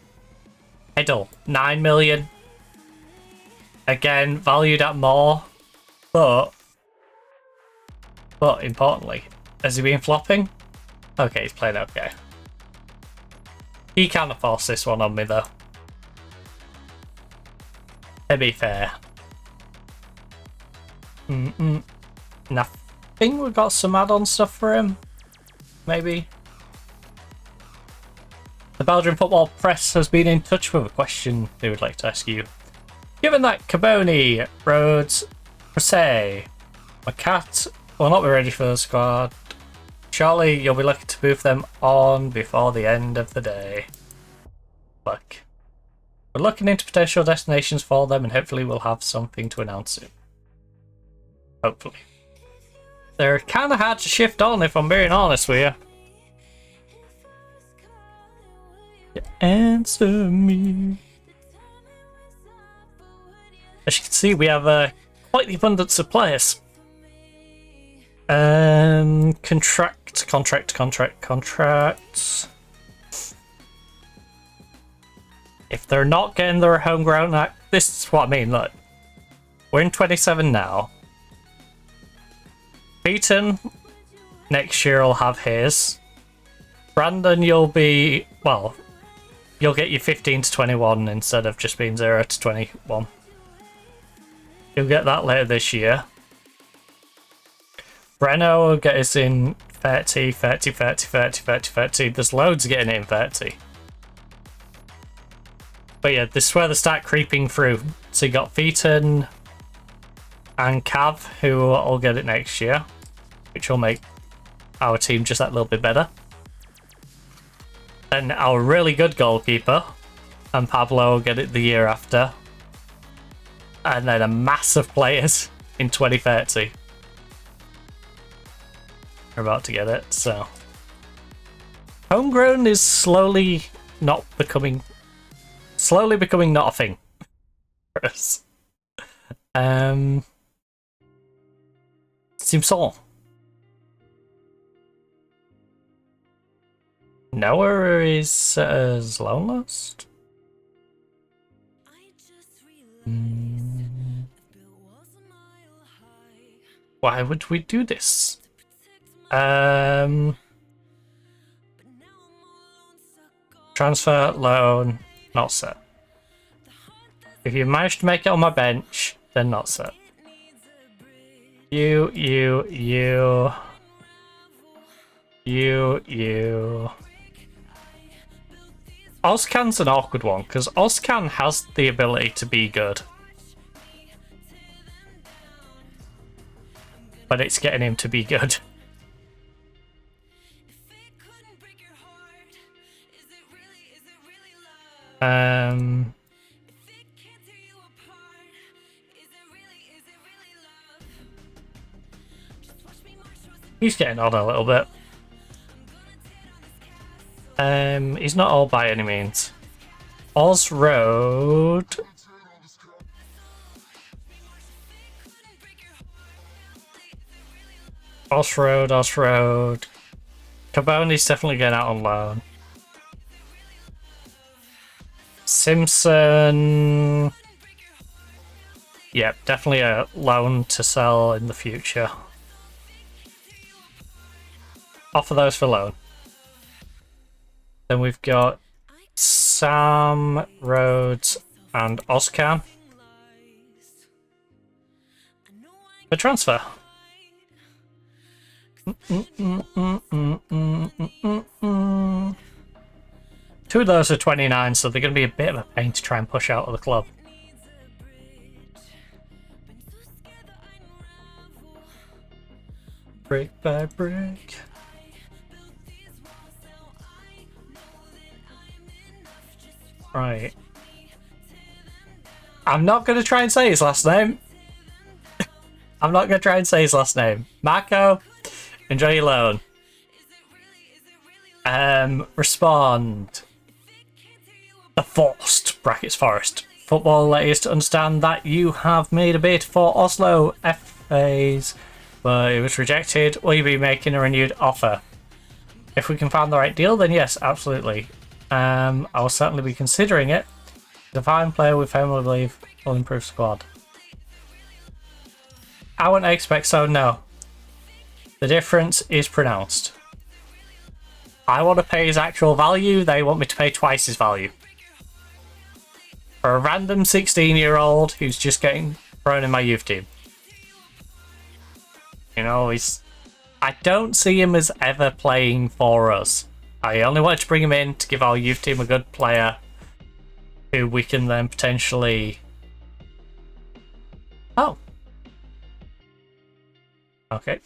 Edel, 9 million. Again, valued at more, but importantly, has he been flopping? Okay, he's playing okay. He can't force this one on me though. To be fair. And I think we've got some add-on stuff for him. Maybe. The Belgian football press has been in touch with a question they would like to ask you. Given that Caboni, Rhodes, Presse, McCat will not be ready for the squad, surely you'll be lucky to move them on before the end of the day. Look. We're looking into potential destinations for them and hopefully we'll have something to announce soon. Hopefully. They're kind of hard to shift on if I'm being honest with you. Answer me. As you can see, we have quite the abundance of players. Contract. If they're not getting their homegrown, this is what I mean. Look, we're in 27 now. Beaton next year will have his. Brandon, you'll be, well, you'll get your 15 to 21 instead of just being 0 to 21. You'll get that later this year. Breno will get us in 30, 30, 30, 30, 30, 30. There's loads getting it in 30. But yeah, this is where they start creeping through. So you got Featon and Cav, who will all get it next year, which will make our team just that little bit better. Then our really good goalkeeper and Pablo will get it the year after. And then a mass of players in 2030 are about to get it, so. Homegrown is slowly becoming not a thing for us. Seems so. Noah is as loan lost. Why would we do this? Transfer, loan, not set. If you manage to make it on my bench, then not set. You. Ozcan's an awkward one, because Ozcan has the ability to be good. But it's getting him to be good. He's getting on a little bit. He's not old by any means. Osroad. Osroad. Carboni's definitely getting out on loan. Simpson. Yep, definitely a loan to sell in the future. Offer those for loan. Then we've got Sam, Rhodes, and Ozcan. For transfer. Two of those are 29, so they're going to be a bit of a pain to try and push out of the club. Brick by brick. Right. I'm not going to try and say his last name. I'm not going to try and say his last name. Marco, enjoy your loan. Respond. The Forced, brackets Forest. Football let us to understand that you have made a bid for Oslo FAs, but it was rejected. Will you be making a renewed offer? If we can find the right deal, then yes, absolutely. I will certainly be considering it. The fine player with whom I believe will improve squad. I wouldn't expect so, no. The difference is pronounced. I want to pay his actual value, they want me to pay twice his value. For a random 16-year-old who's just getting thrown in my youth team. You know, I don't see him as ever playing for us. I only wanted to bring him in to give our youth team a good player who we can then potentially... Oh. Okay.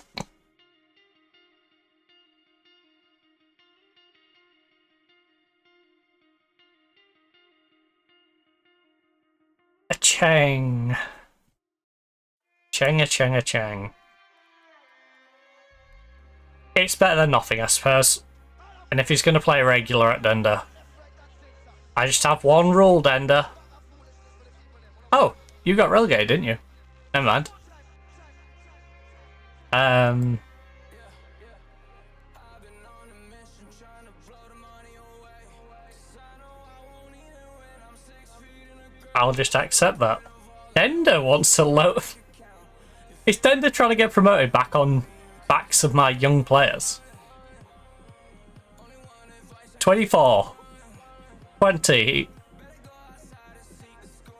A Chang. Chang. It's better than nothing, I suppose. And if he's going to play regular at Dender, I just have one rule, Dender. Oh, you got relegated, didn't you? Never mind. I'll just accept that. Dender wants to load. Is Dender trying to get promoted back on backs of my young players? 24. 20.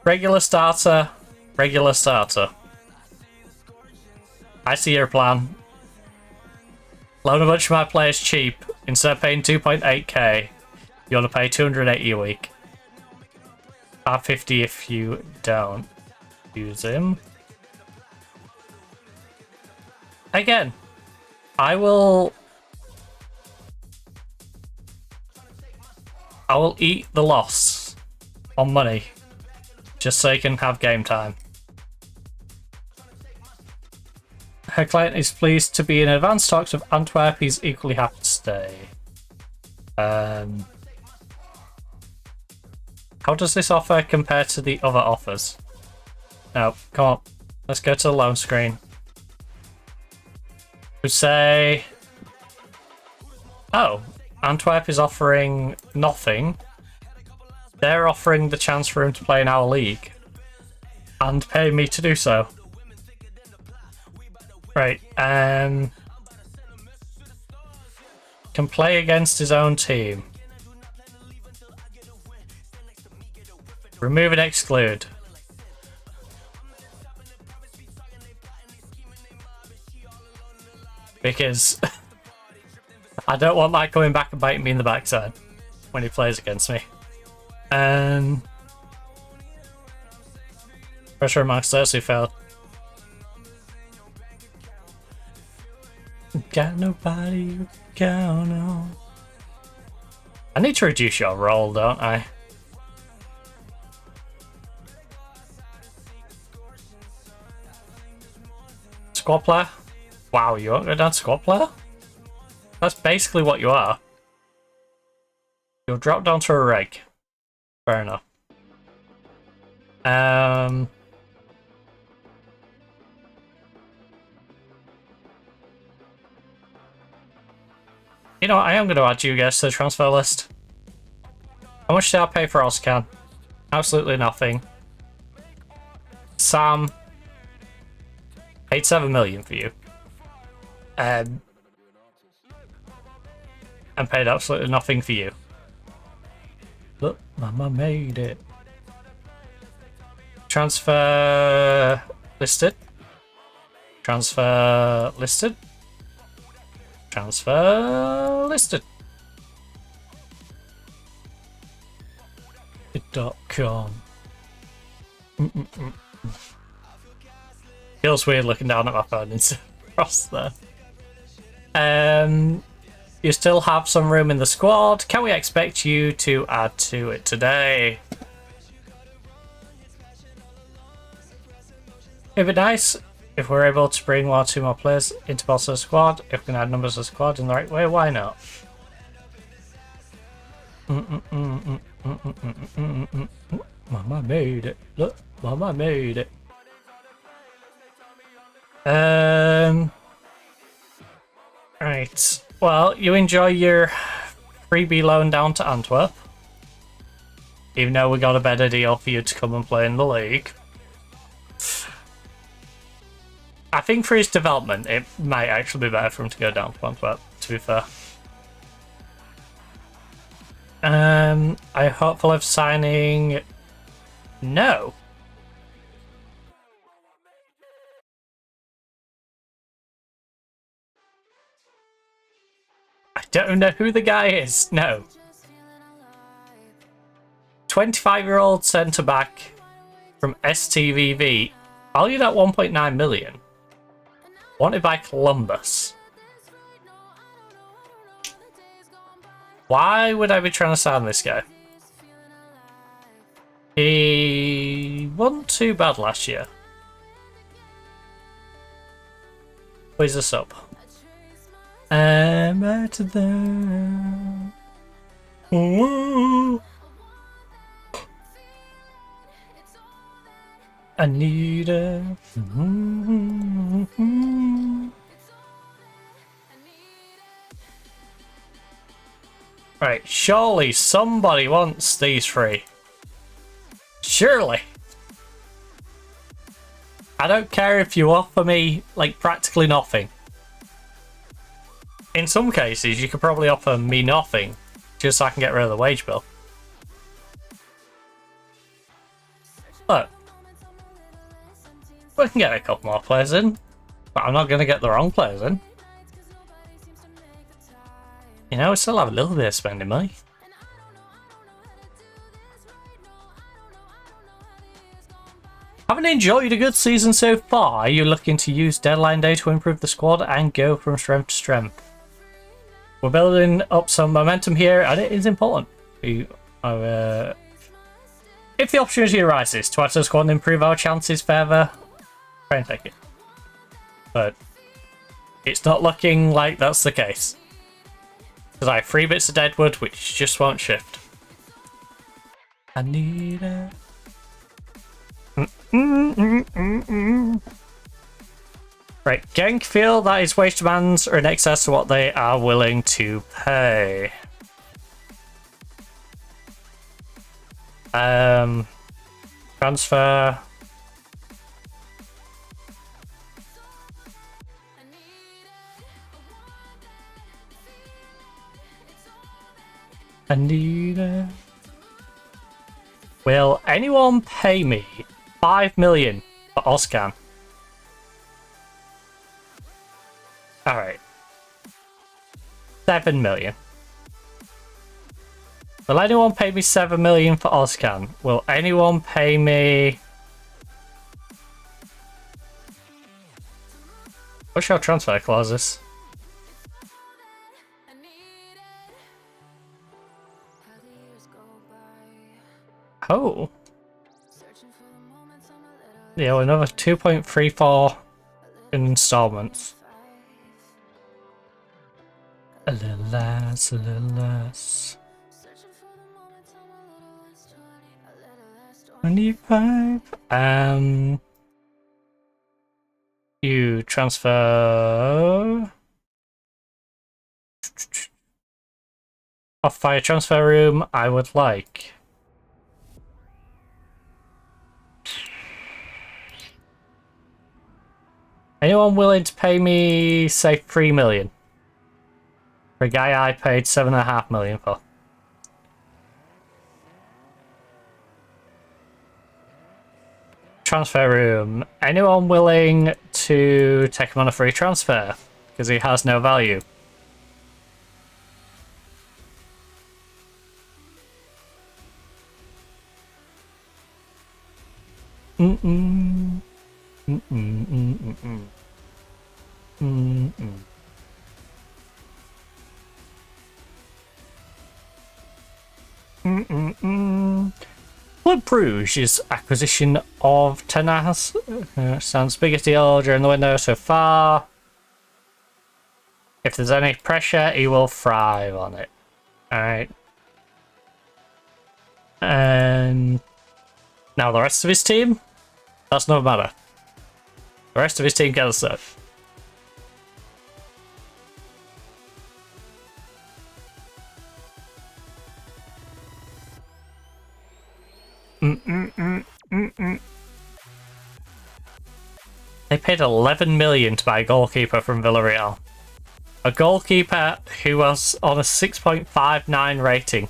Regular starter. Regular starter. I see your plan. Loan a bunch of my players cheap. Instead of paying 2.8k, you want to pay 280 a week. 50 if you don't use him. Again, I will eat the loss on money just so you can have game time. Her client is pleased to be in advanced talks with Antwerp. He's equally happy to stay. How does this offer compare to the other offers? No, come on. Let's go to the loan screen. We say... Oh, Antwerp is offering nothing. They're offering the chance for him to play in our league. And pay me to do so. Right, can play against his own team. Remove and exclude. Because I don't want that coming back and biting me in the backside when he plays against me. Pressure amongst those who failed. Got nobody you count on. I need to reduce your roll, don't I? Squad player? Wow, you won't go down squad player? That's basically what you are. You'll drop down to a reg. Fair enough. You know what, I am going to add you guys to the transfer list. How much did I pay for Oscan? Absolutely nothing. Sam. Paid 7 million for you. And paid absolutely nothing for you. Look, Mama made it. Transfer listed. Transfer listed. Transfer listed. .com. Feels weird looking down at my phone and across there. You still have some room in the squad. Can we expect you to add to it today? It'd be nice if we're able to bring 1 or 2 more players into Barcelona's squad. If we can add numbers of the squad in the right way, why not? Mama made it. Look, Mama made it. Right. Well, you enjoy your freebie loan down to Antwerp. Even though we got a better deal for you to come and play in the league. I think for his development, it might actually be better for him to go down to Antwerp, to be fair. Are you hopeful of signing? No. I don't know who the guy is. No. 25-year-old centre-back from STVV, valued at 1.9 million. Wanted by Columbus. Why would I be trying to sign this guy? He wasn't too bad last year. Where's this up? I'm at the... Ooh. I need a... Right, surely somebody wants these free. Surely. I don't care if you offer me, like, practically nothing. In some cases, you could probably offer me nothing, just so I can get rid of the wage bill. Look. We can get a couple more players in, but I'm not going to get the wrong players in. You know, I still have a little bit of spending money. Having enjoyed a good season so far, are you looking to use deadline day to improve the squad and go from strength to strength? We're building up some momentum here, and it is important. If the opportunity arises to add to the squad and improve our chances further, try and take it. But it's not looking like that's the case. Because I have 3 bits of deadwood, which just won't shift. I need a... Right, Genk feel that his wage demands are in excess of what they are willing to pay. Transfer. I need a... Will anyone pay me 5 million for Oscan? Alright. 7 million. Will anyone pay me 7 million for Oscan? Will anyone pay me... What's your transfer clauses? Oh. Yeah, another 2.34 in installments. A little less, a little less. 25. You transfer off fire transfer room. I would like. Anyone willing to pay me, say, 3 million? For a guy I paid 7.5 million for. Transfer room. Anyone willing to take him on a free transfer? Because he has no value. Mm-mm. Club Bruges' acquisition of Tenas sounds biggest deal during the window so far. If there's any pressure, he will thrive on it. Alright. And now the rest of his team? That's no matter. The rest of his team gets stuff. They paid 11 million to buy a goalkeeper from Villarreal. A goalkeeper who was on a 6.59 rating.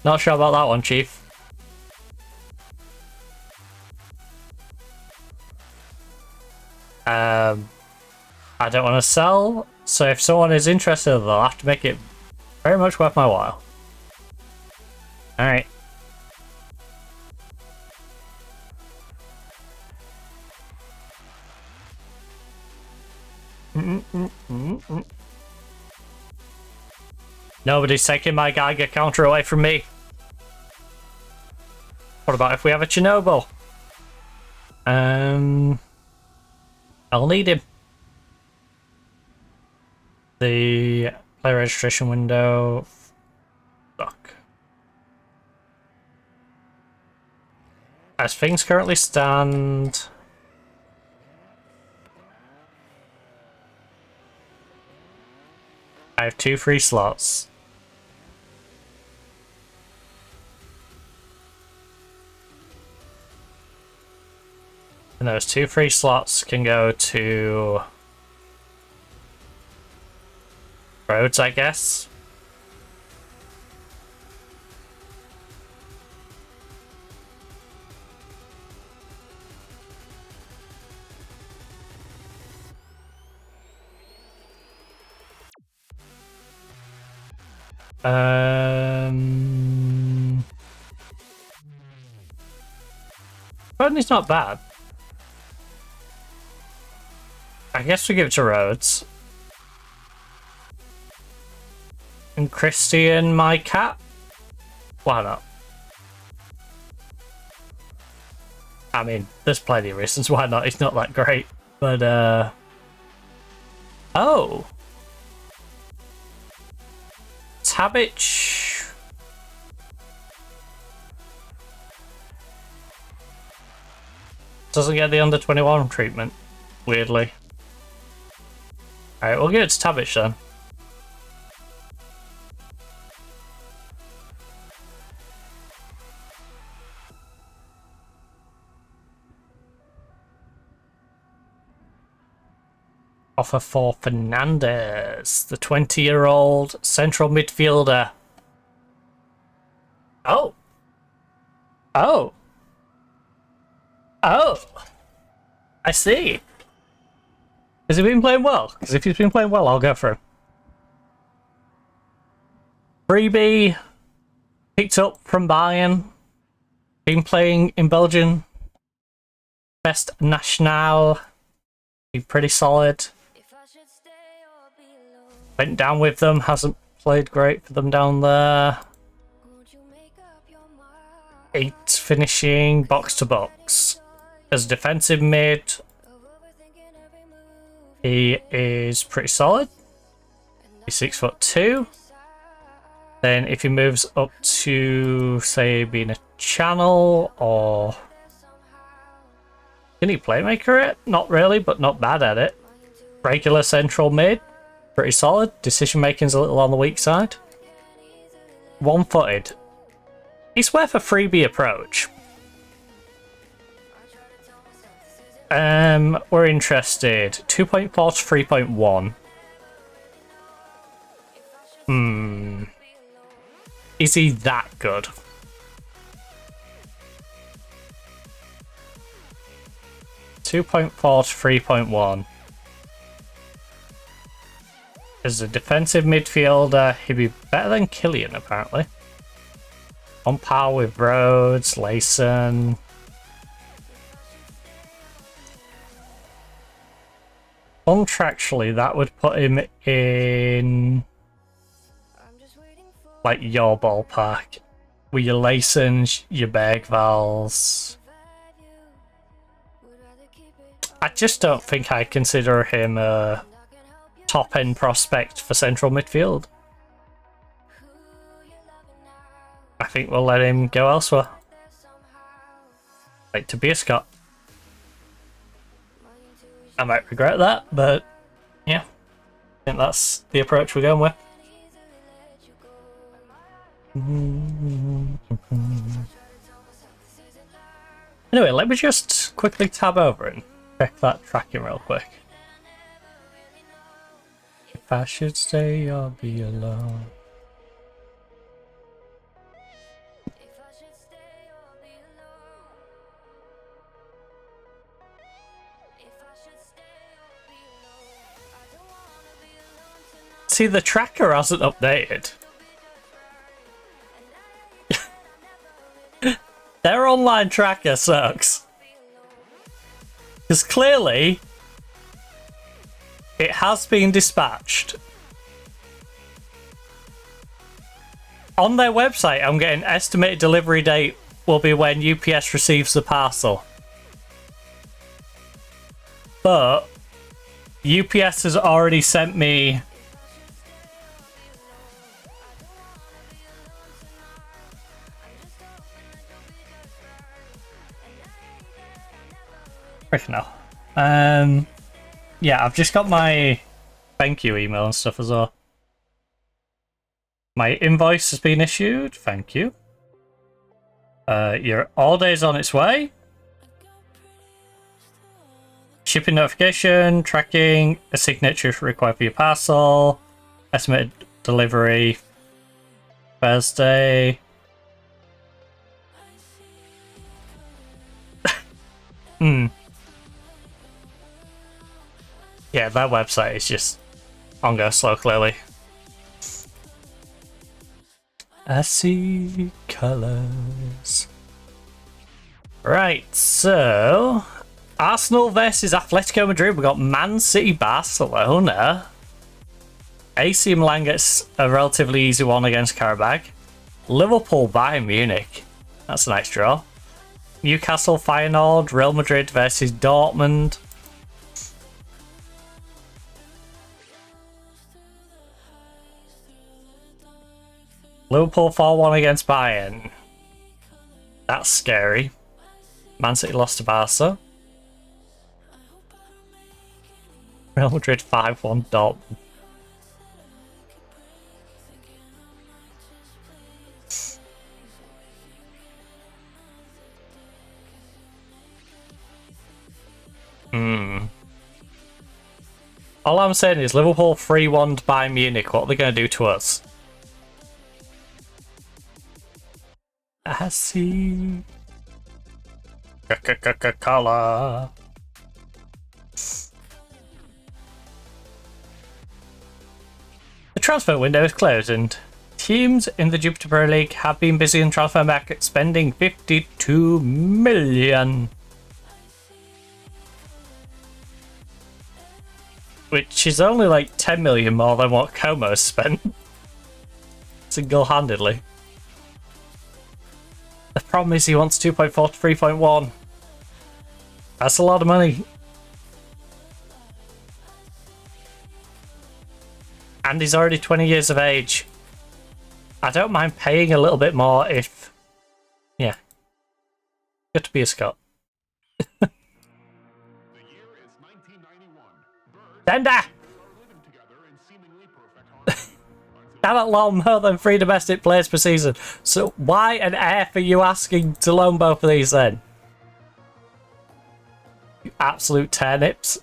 Not sure about that one, Chief. I don't want to sell, so if someone is interested, they'll have to make it very much worth my while. Alright. Nobody's taking my Geiger counter away from me. What about if we have a Chernobyl? I'll need him. The player registration window. Fuck. as things currently stand, I have 2 free slots. And those 2 free slots can go to roads, I guess. Rodney's not bad. I guess we give it to Rhodes. And Christian, my cat? Why not? I mean, there's plenty of reasons why not. He's not that great. But, oh! Tabbich. Doesn't get the under 21 treatment, weirdly. Alright, we'll give it to Tabbich then. Offer for Fernandez, the 20-year-old central midfielder. Oh. Oh. Oh. I see. Has he been playing well? Because if he's been playing well, I'll go for him. Freebie. Picked up from Bayern. Been playing in Belgian. Best National. Been pretty solid. Went down with them. Hasn't played great for them down there. 8 finishing box to box. As defensive mid, he is pretty solid. He's 6'2". Then if he moves up to, say, being a channel or... Can he playmaker it? Not really, but not bad at it. Regular central mid, pretty solid. Decision making's a little on the weak side. One-footed. He's worth a freebie approach. We're interested. 2.4 to 3.1. Is he that good? .4 to 3.1. As a defensive midfielder, he'd be better than Killian, apparently. On par with Rhodes, Layson. Contractually, that would put him in like your ballpark. With your Laysons, your Bergvalls. I just don't think I consider him a top-end prospect for central midfield. I think we'll let him go elsewhere. Like Tobias Scott. I might regret that, but yeah. I think that's the approach we're going with. Anyway, let me just quickly tab over and check that tracking real quick. If I should stay or be alone. See, the tracker hasn't updated. Their online tracker sucks. Because clearly, it has been dispatched. On their website, I'm getting estimated delivery date will be when UPS receives the parcel. But UPS has already sent me Freaking hell. Yeah, I've just got my thank you email and stuff as well. My invoice has been issued. Thank you. Your order's on its way. Shipping notification, tracking, a signature required for your parcel, estimated delivery Thursday. Yeah, that website is just on go slow, clearly. I see colours. Right, so Arsenal versus Atletico Madrid. We've got Man City, Barcelona. AC Milan gets a relatively easy one against Karabakh. Liverpool, Bayern Munich. That's a nice draw. Newcastle, Feyenoord. Real Madrid versus Dortmund. Liverpool 4-1 against Bayern. That's scary. Man City lost to Barca. Real Madrid 5-1 Dortmund. All I'm saying is Liverpool 3-1 by Munich. What are they going to do to us? I see. Color. The transfer window is closed and teams in the Jupiter Pro League have been busy in transfer market spending 52 million. Which is only like 10 million more than what Como spent. Single-handedly. The problem is he wants 2.4 to 3.1. That's a lot of money. And he's already 20 years of age. I don't mind paying a little bit more if... Yeah. Good to be a Scot. Tender! Damn it, Lom, more than 3 domestic players per season. So why on earth are you asking to loan both of these then? You absolute turnips.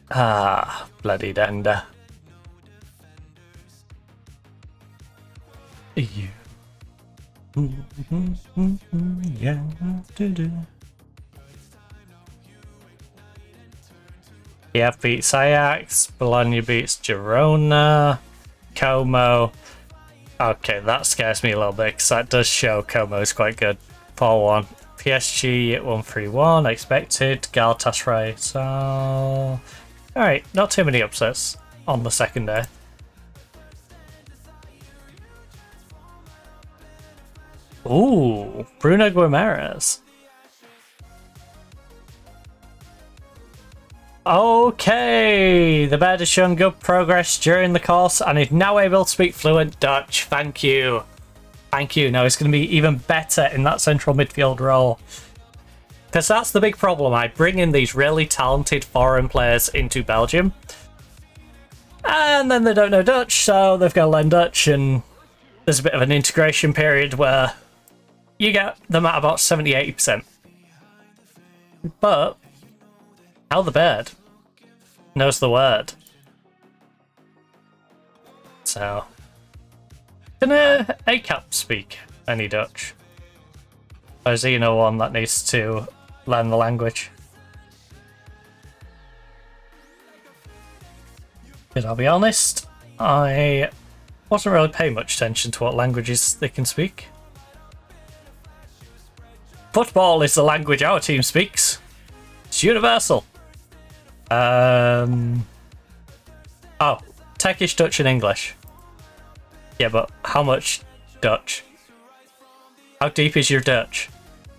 Ah, bloody Dender. You. Yeah, Kiev beats Ajax, Bologna beats Girona, Como. Okay, that scares me a little bit because that does show Como is quite good. 4-1. PSG at 1-3-1, expected. Galatasaray. So, alright, not too many upsets on the second day. Ooh, Bruno Guimaraes. Okay, the bird has shown good progress during the course and is now able to speak fluent Dutch. Thank you. Thank you. Now it's going to be even better in that central midfield role. Because that's the big problem. I bring in these really talented foreign players into Belgium. And then they don't know Dutch, so they've got to learn Dutch. And there's a bit of an integration period where you get them at about 70-80%. But how the bird knows the word. So, can ACAP speak any Dutch? Or is he no one that needs to learn the language? Because I'll be honest, I wasn't really paying much attention to what languages they can speak. Football is the language our team speaks. It's universal. Oh, Turkish, Dutch, and English. Yeah, but how much Dutch? How deep is your Dutch?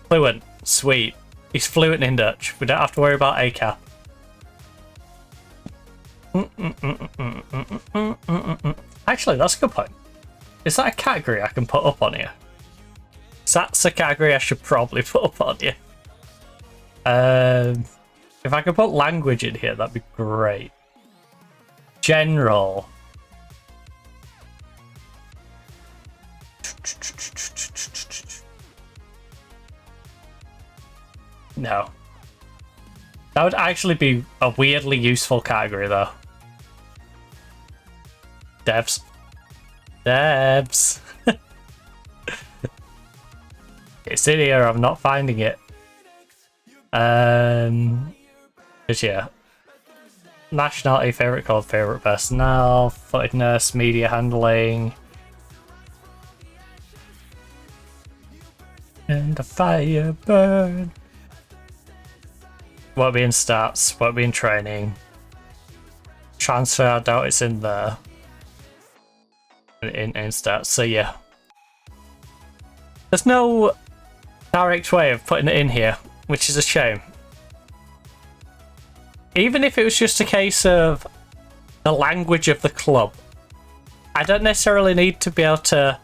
Fluent. Sweet. He's fluent in Dutch. We don't have to worry about ACAP. Actually, that's a good point. Is that a category I can put up on here? That's a category I should probably put up on you. If I could put language in here, that'd be great. General. No. That would actually be a weirdly useful category, though. Devs. Devs. It's in here, I'm not finding it. But yeah. Nationality, favourite club, favourite personnel, footedness, media handling. And the fire burn. Won't be in stats, won't be in training. Transfer, I doubt it's in there. In stats, so yeah. There's no direct way of putting it in here, which is a shame. Even if it was just a case of the language of the club, I don't necessarily need to be able to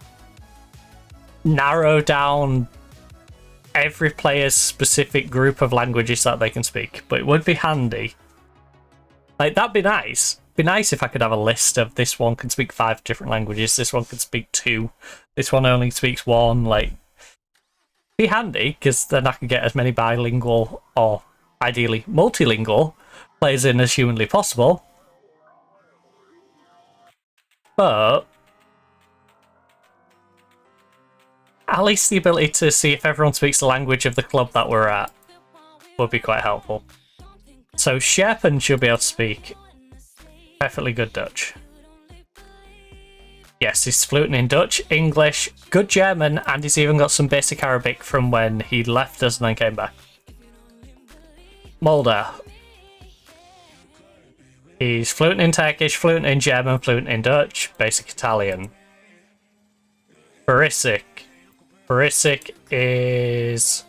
narrow down every player's specific group of languages that they can speak, but it would be handy. Like, that'd be nice. It'd be nice if I could have a list of this one can speak 5 different languages, this one can speak 2, this one only speaks 1, like... Be handy, because then I can get as many bilingual, or ideally multilingual, players in as humanly possible. But at least the ability to see if everyone speaks the language of the club that we're at would be quite helpful. So Sherpen should be able to speak perfectly good Dutch. Yes, he's fluent in Dutch, English, good German, and he's even got some basic Arabic from when he left us and then came back. Mulder. He's fluent in Turkish, fluent in German, fluent in Dutch, basic Italian. Barisic. Barisic is...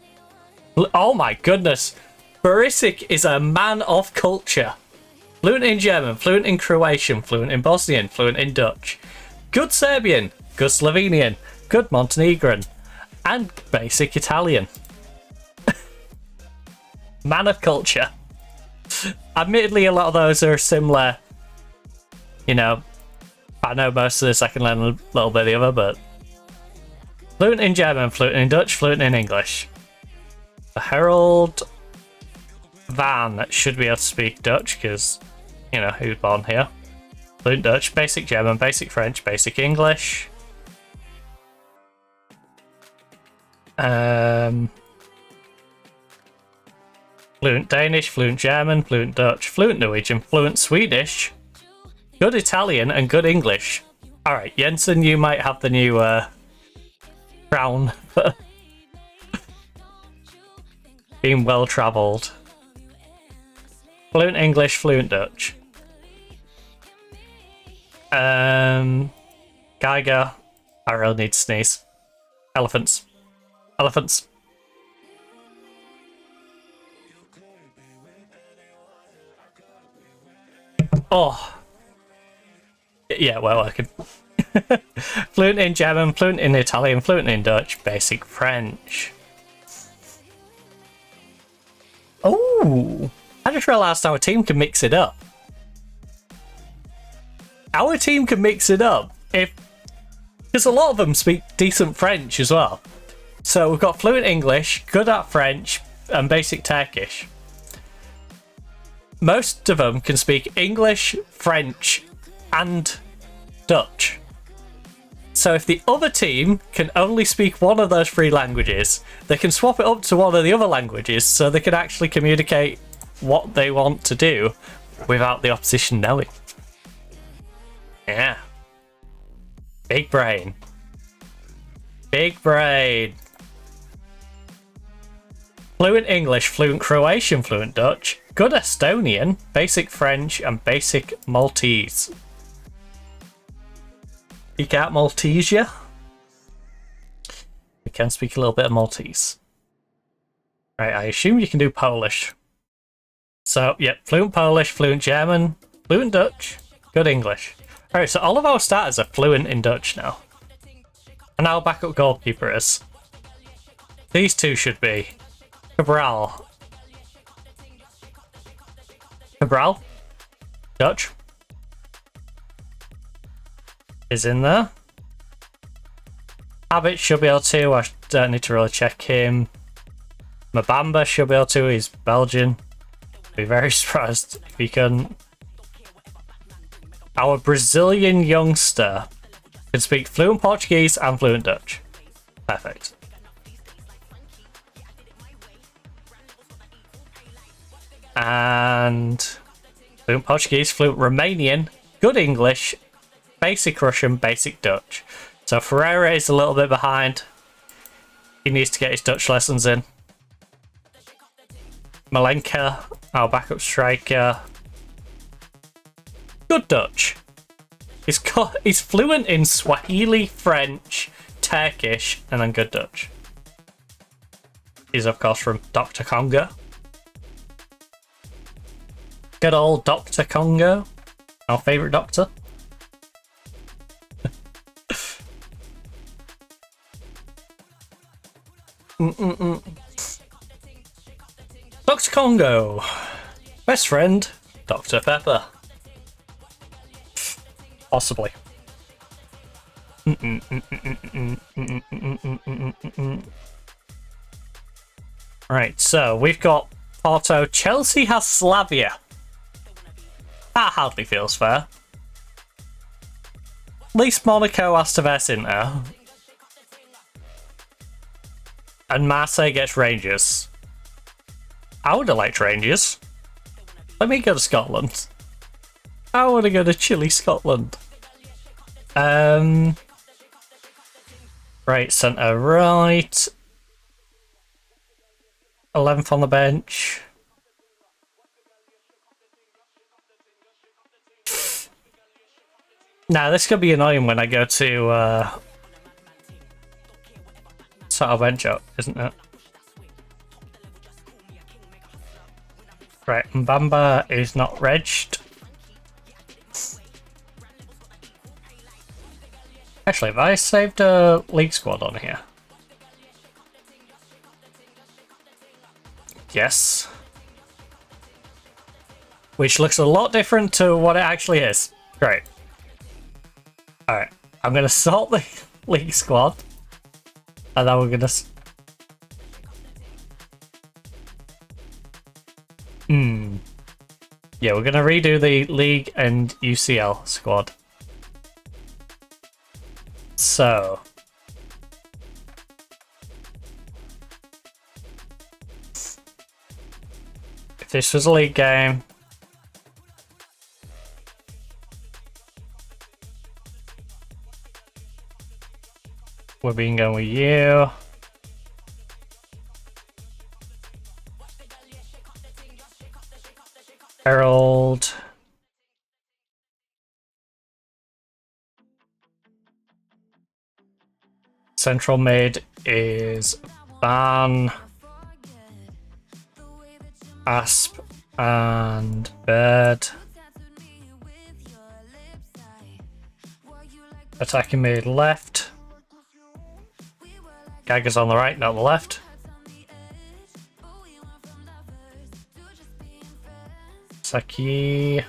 Oh my goodness! Barisic is a man of culture. Fluent in German, fluent in Croatian, fluent in Bosnian, fluent in Dutch. Good Serbian, good Slovenian, good Montenegrin, and basic Italian. Man of culture. Admittedly, a lot of those are similar. You know, I know most of this, I can learn a little bit of the other, but... Fluent in German, fluent in Dutch, fluent in English. The Harold Van should be able to speak Dutch, because, you know, he was born here. Fluent Dutch, basic German, basic French, basic English. Fluent Danish, fluent German, fluent Dutch, fluent Norwegian, fluent Swedish, good Italian, and good English. Alright, Jensen, you might have the new crown for being well travelled. Fluent English, fluent Dutch. Geiger. I really need to sneeze. Elephants. Elephants. Oh. Yeah, well working. Fluent in German, fluent in Italian, fluent in Dutch, basic French. Oh, I just realised our team can mix it up. Our team can mix it up because a lot of them speak decent French as well. So we've got fluent English, good at French, and basic Turkish. Most of them can speak English, French, and Dutch. So if the other team can only speak one of those 3 languages, they can swap it up to one of the other languages so they can actually communicate what they want to do without the opposition knowing. Yeah. Big brain. Big brain. Fluent English, fluent Croatian, fluent Dutch, good Estonian, basic French, and basic Maltese. You got Maltese, yeah? We can speak a little bit of Maltese. Right, I assume you can do Polish. So, yeah, fluent Polish, fluent German, fluent Dutch, good English. Alright, so all of our starters are fluent in Dutch now. And our backup goalkeeper is. These two should be. Cabral. Cabral? Dutch. Is in there. Habit should be able to. I don't need to really check him. Mabamba should be able to. He's Belgian. Be very surprised if he couldn't. Our Brazilian youngster can speak fluent Portuguese and fluent Dutch. Perfect. And fluent Portuguese, fluent Romanian, good English, basic Russian, basic Dutch. So Ferreira is a little bit behind. He needs to get his Dutch lessons in. Malenka, our backup striker. Good Dutch. He's fluent in Swahili, French, Turkish, and then good Dutch. He's of course from Dr. Congo. Good old Dr. Congo. Our favourite doctor. Dr. Congo. Best friend, Dr. Pepper. Possibly. Right, so we've got Porto. Chelsea has Slavia. That hardly feels fair. At least Monaco has to verse Inter. And Marseille gets Rangers. I would have liked Rangers. Let me go to Scotland. I want to go to chilly Scotland. Right, centre right. 11th on the bench. Now this could be annoying when I go to sort of bench up, isn't it? Right, Mbamba is not regged. Actually, have I saved a league squad on here? Yes. Which looks a lot different to what it actually is. Great. Alright, I'm going to sort the league squad. And then we're going to... Yeah, we're going to redo the league and UCL squad. So... if this was a league game... we're being going with you. Harold. Central mid is Van, Asp, and Bird. Attacking mid left. Gaga's on the right, not the left. Saki.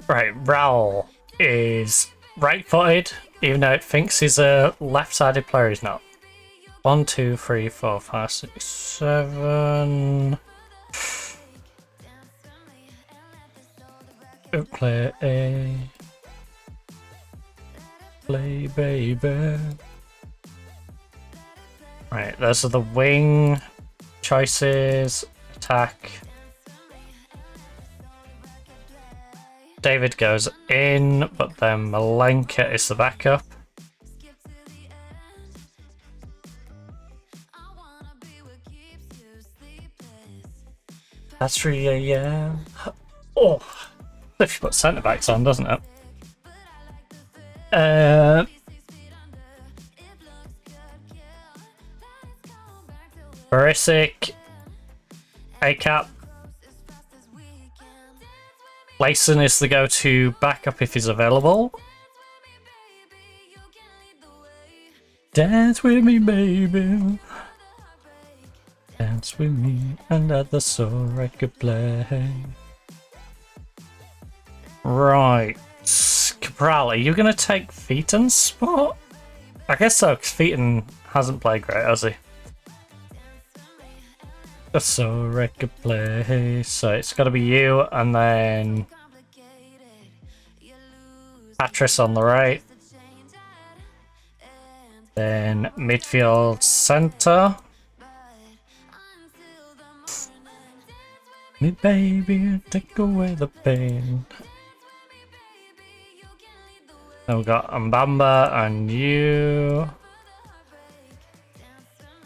Right, Raul is right-footed, even though it thinks he's a left-sided player. He's not. 1, 2, 3, 4, 5, 6, 7. Play A. Play baby. Right, those are the wing choices. Attack. David goes in, but then Malenka is the backup. That's 3 AM. Oh, if you put centre backs on, doesn't it? Barisic, A-Cap. Layson is the go-to backup if he's available. Dance with me, baby. Dance with me, and at the soul I could play. Right. Cabral, are you going to take Featon's spot? I guess so, because Featon hasn't played great, has he? So I could play. So it's got to be you, and then Patris on the right. Then midfield centre. Me baby, take away the pain. Then we've got Mbamba and you.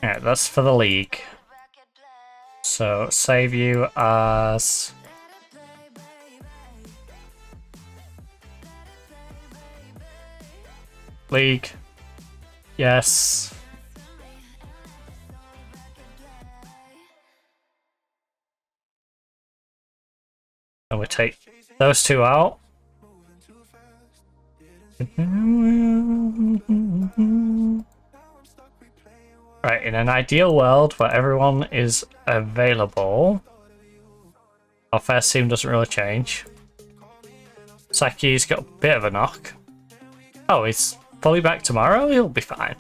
Yeah, that's for the league. So save you as league. Yes. And we take those two out. Right, in an ideal world where everyone is available, our first team doesn't really change. Saki's got a bit of a knock. Oh, he's fully back tomorrow? He'll be fine.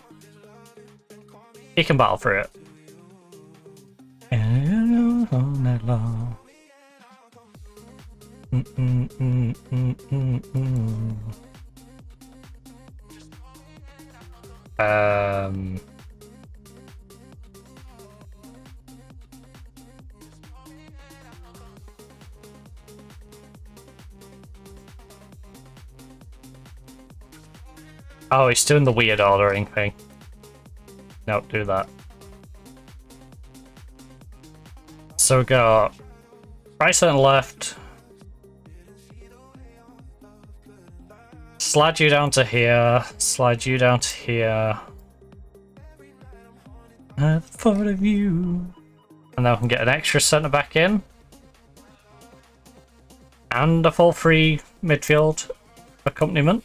He can battle through it. All night long. Oh, he's doing the weird ordering thing. No, do that. So we got right, center, left. Slide you down to here. Slide you down to here. I've thought of you. And now we can get an extra centre back in. And a full free midfield accompaniment.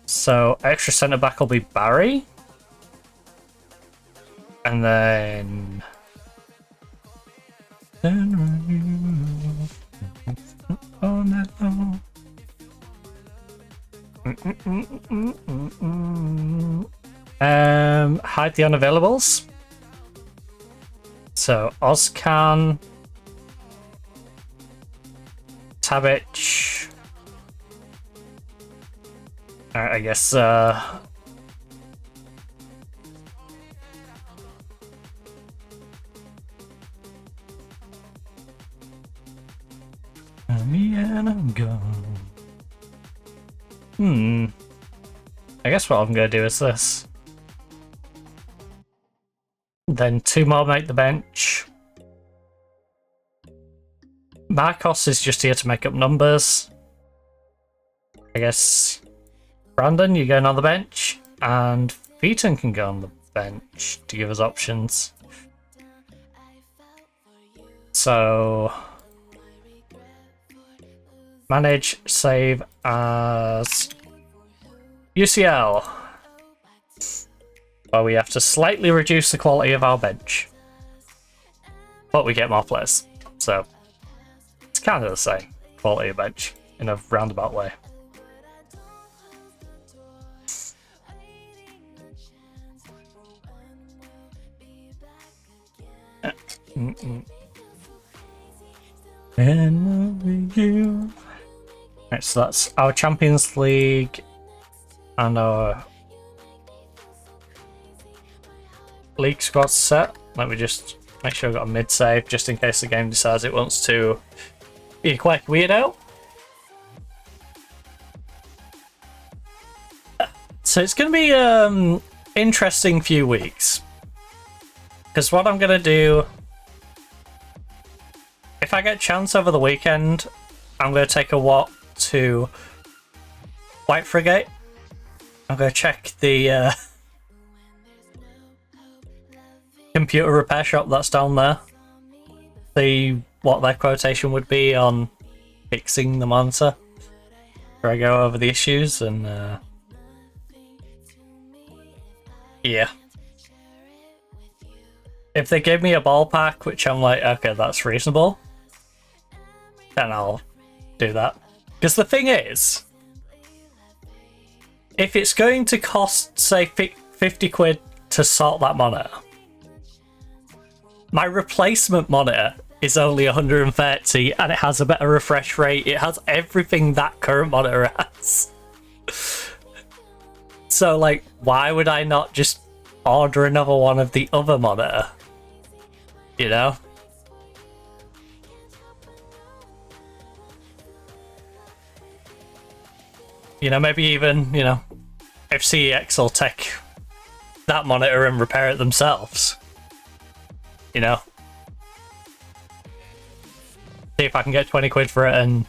So extra centre back will be Barry. And then all night long. Hide the unavailables. So Ozcan, Tabic. I guess me and I'm gone. I guess what I'm gonna do is this. Then two more make the bench. Marcos is just here to make up numbers. I guess Brandon, you're going on the bench, and Featon can go on the bench to give us options. So manage, save as UCL. Well, we have to slightly reduce the quality of our bench, but we get more players, so it's kind of the same quality of bench in a roundabout way. And you. Right, so that's our Champions League and our league squad set. Let me just make sure I've got a mid save just in case the game decides it wants to be a quick weirdo. So it's going to be interesting few weeks, because what I'm going to do, if I get a chance over the weekend, I'm going to take a walk to White Frigate. I'm going to check the computer repair shop that's down there. See what their quotation would be on fixing the monitor. Before I go over the issues, and Yeah. If they give me a ball pack, which I'm like, okay, that's reasonable, then I'll do that. Because the thing is, if it's going to cost, say, 50 quid to sort that monitor, my replacement monitor is only 130 and it has a better refresh rate. It has everything that current monitor has. So, like, why would I not just order another one of the other monitor? You know? You know, maybe even, you know, if CEX will take that monitor and repair it themselves. You know? See if I can get 20 quid for it and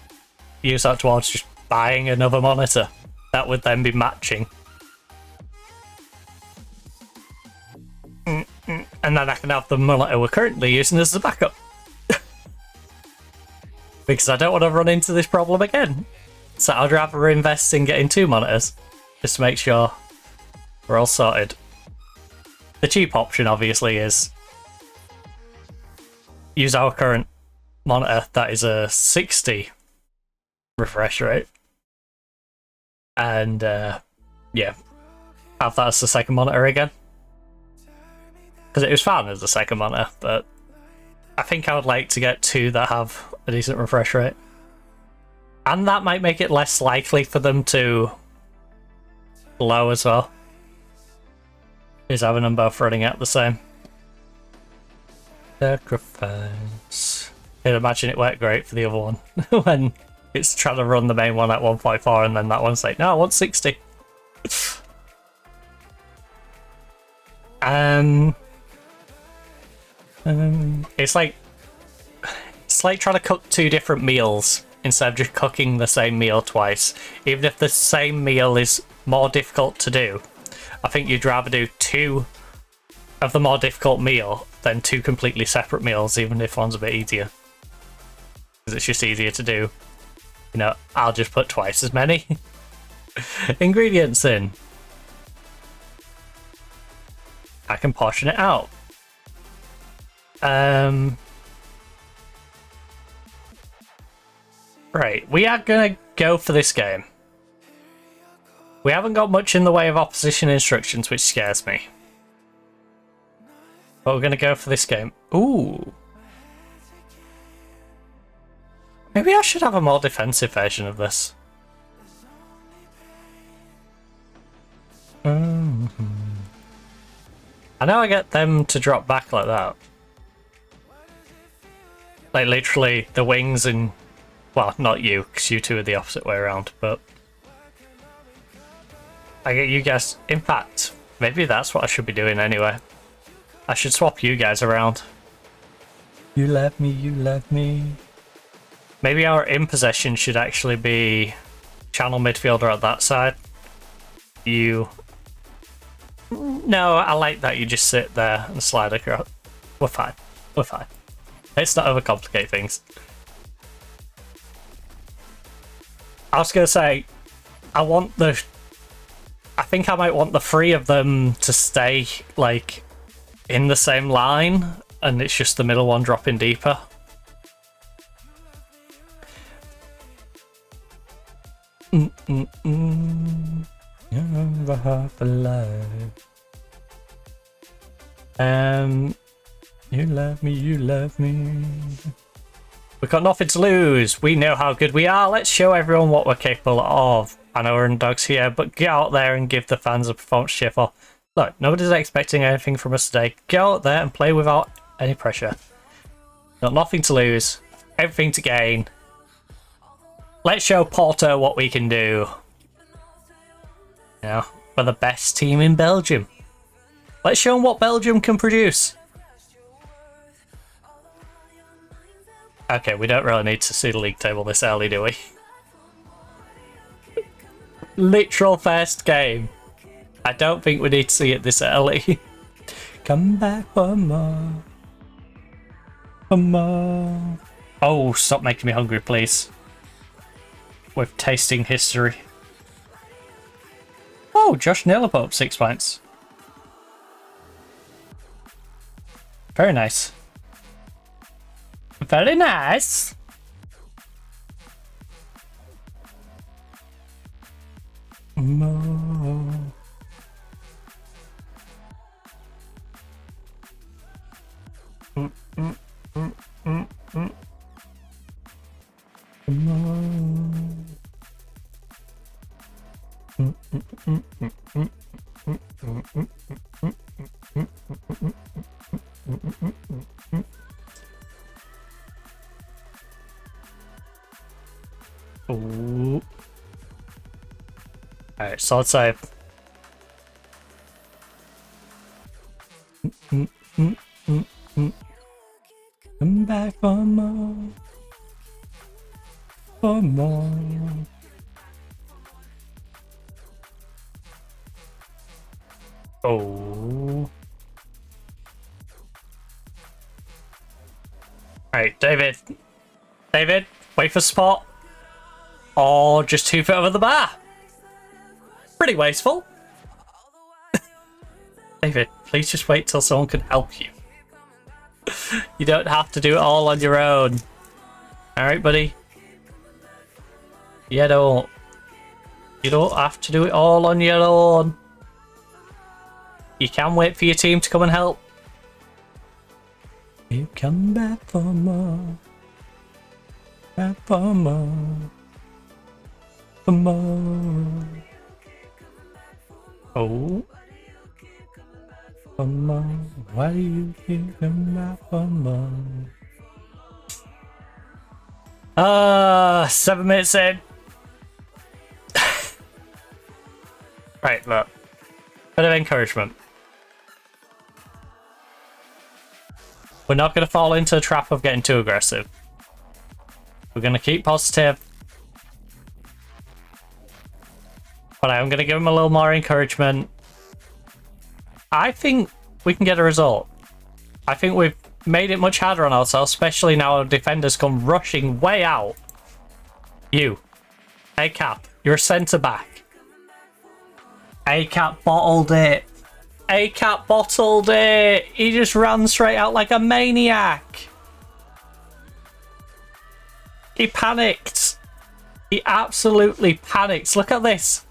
use that towards just buying another monitor. That would then be matching. And then I can have the monitor we're currently using as a backup. Because I don't want to run into this problem again. So I'd rather invest in getting 2 monitors. Just to make sure we're all sorted. The cheap option, obviously, is use our current monitor that is a 60 refresh rate. And, yeah, have that as the second monitor again. Because it was fine as the second monitor, but I think I would like to get 2 that have a decent refresh rate. And that might make it less likely for them to blow as well. Is having them both running out the same. Sacrifice. I'd imagine it worked great for the other one. When it's trying to run the main one at 1.4 and then that one's like, no, I want 60. It's like trying to cook 2 different meals instead of just cooking the same meal twice. Even if the same meal is more difficult to do, I think you'd rather do 2 of the more difficult meal than 2 completely separate meals, even if one's a bit easier. Because it's just easier to do. You know, I'll just put twice as many ingredients in. I can portion it out. Right, we are gonna go for this game. We haven't got much in the way of opposition instructions, which scares me. But we're gonna go for this game. Ooh. Maybe I should have a more defensive version of this. I know I get them to drop back like that. Like literally the wings and... Well, not you, because you 2 are the opposite way around, but... I get you guys... In fact, maybe that's what I should be doing anyway. I should swap you guys around. You love me, you love me. Maybe our in possession should actually be channel midfielder at that side. You... No, I like that you just sit there and slide across. We're fine. We're fine. Let's not overcomplicate things. I was going to say, I think I might want the 3 of them to stay, like, in the same line, and it's just the middle one dropping deeper. You're half alive. You love me, you love me. We've got nothing to lose. We know how good we are. Let's show everyone what we're capable of. I know we're underdogs here, but get out there and give the fans a performance cheer for. Look, nobody's expecting anything from us today. Get out there and play without any pressure. Got nothing to lose, everything to gain. Let's show Porto what we can do. You know, we're the best team in Belgium. Let's show them what Belgium can produce. Okay, we don't really need to see the league table this early, do we? Literal first game. I don't think we need to see it this early. Come back for more. For more. Oh, stop making me hungry, please. With tasting history. Oh, Josh Naylor put up 6 points. Very nice. Very nice. More. Ooh. Alright, so let's say come back for more. For more. Oh. Alright, David. David, wait for spot. Or just 2 feet over the bar. Pretty wasteful. David, please just wait till someone can help you. You don't have to do it all on your own. Alright, buddy? You don't have to do it all on your own. You can wait for your team to come and help. You come back for more. Back for more. For more. Oh. For more. Why do you keep coming back for more? 7 minutes in. Right, look. Bit of encouragement. We're not going to fall into the trap of getting too aggressive. We're going to keep positive. But I'm going to give him a little more encouragement. I think we can get a result. I think we've made it much harder on ourselves, especially now our defenders come rushing way out. You. A-Cap, you're a centre-back. A-Cap bottled it. A-Cap bottled it. He just ran straight out like a maniac. He panicked. He absolutely panicked. Look at this.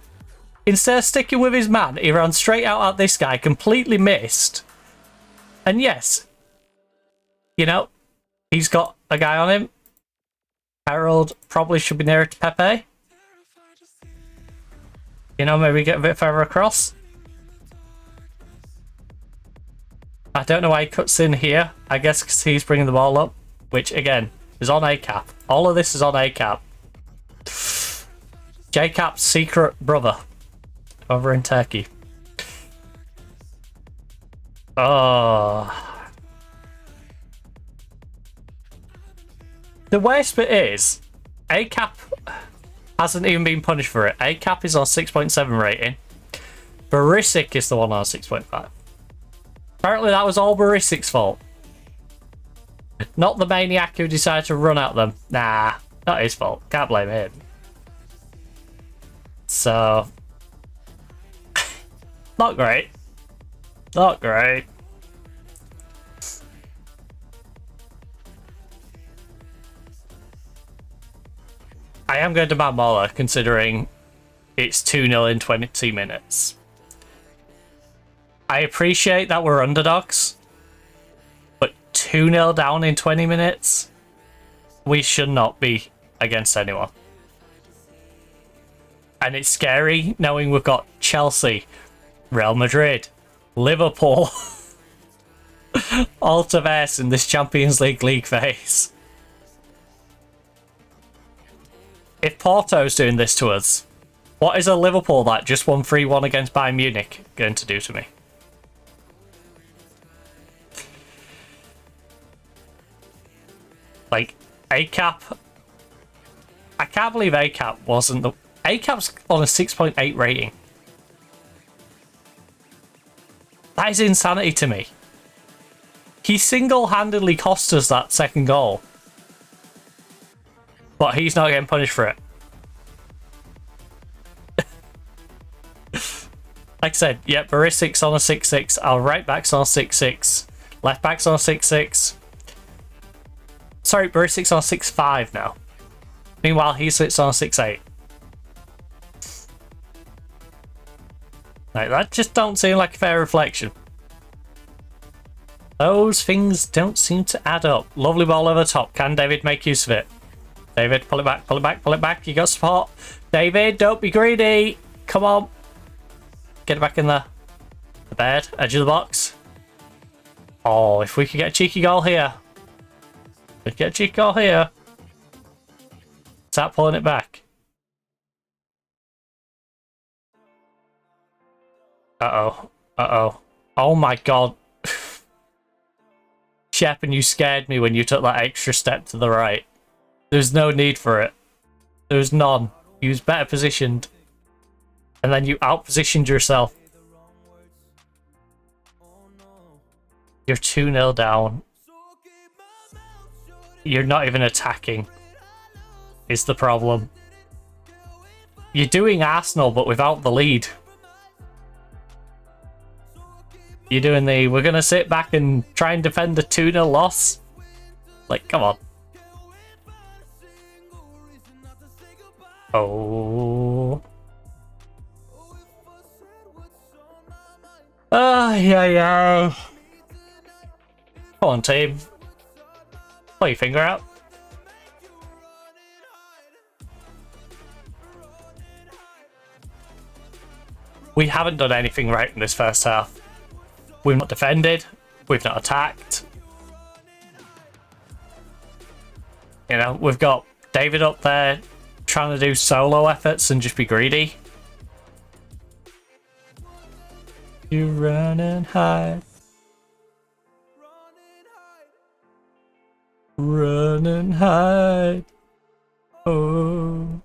Instead of sticking with his man, he ran straight out at this guy, completely missed. And yes, you know, he's got a guy on him. Harold probably should be nearer to Pepe. You know, maybe get a bit further across. I don't know why he cuts in here. I guess because he's bringing the ball up, which again is on A-Cap. All of this is on A-Cap. J-Cap's secret brother over in Turkey. Oh. The worst bit is A-Cap hasn't even been punished for it. A-Cap is on 6.7 rating. Barisic is the one on 6.5. Apparently that was all Barisic's fault. Not the maniac who decided to run at them. Nah, not his fault. Can't blame him. So... not great. Not great. I am going to demand more, considering it's 2-0 in 20 minutes. I appreciate that we're underdogs, but 2-0 down in 20 minutes? We should not be against anyone. And it's scary knowing we've got Chelsea, Real Madrid, Liverpool, all to verse in this Champions League phase. If Porto's doing this to us, what is a Liverpool that just won 3-1 against Bayern Munich going to do to me? Like, A-Cap... I can't believe A-Cap wasn't the... A-Cap's on a 6.8 rating. That is insanity to me. He single-handedly cost us that second goal. But he's not getting punished for it. Like I said, yeah, Barisic's on a 6.6. Our right back's on a 6.6. Left back's on 6-6. Sorry, Barisic's on 6-5 now. Meanwhile, he sits on 6-8. Like, that just don't seem like a fair reflection. Those things don't seem to add up. Lovely ball over the top. Can David make use of it? David, pull it back, pull it back, pull it back. You got support. David, don't be greedy. Come on. Get it back in there. The bed, edge of the box. Oh, if we could get a cheeky goal here. We could get a cheeky goal here. Start pulling it back. Uh-oh. Uh-oh. Oh my god. Shepard, you scared me when you took that extra step to the right. There's no need for it. There was none. You was better positioned. And then you out-positioned yourself. You're 2-0 down. You're not even attacking. Is the problem. You're doing Arsenal, but without the lead. You're doing the, we're going to sit back and try and defend the 2-0 loss. Like, come on. Oh. Yeah. Come on, team. Pull your finger out. We haven't done anything right in this first half. We've not defended. We've not attacked. You know, we've got David up there trying to do solo efforts and just be greedy. You run and hide. Run and hide. Oh.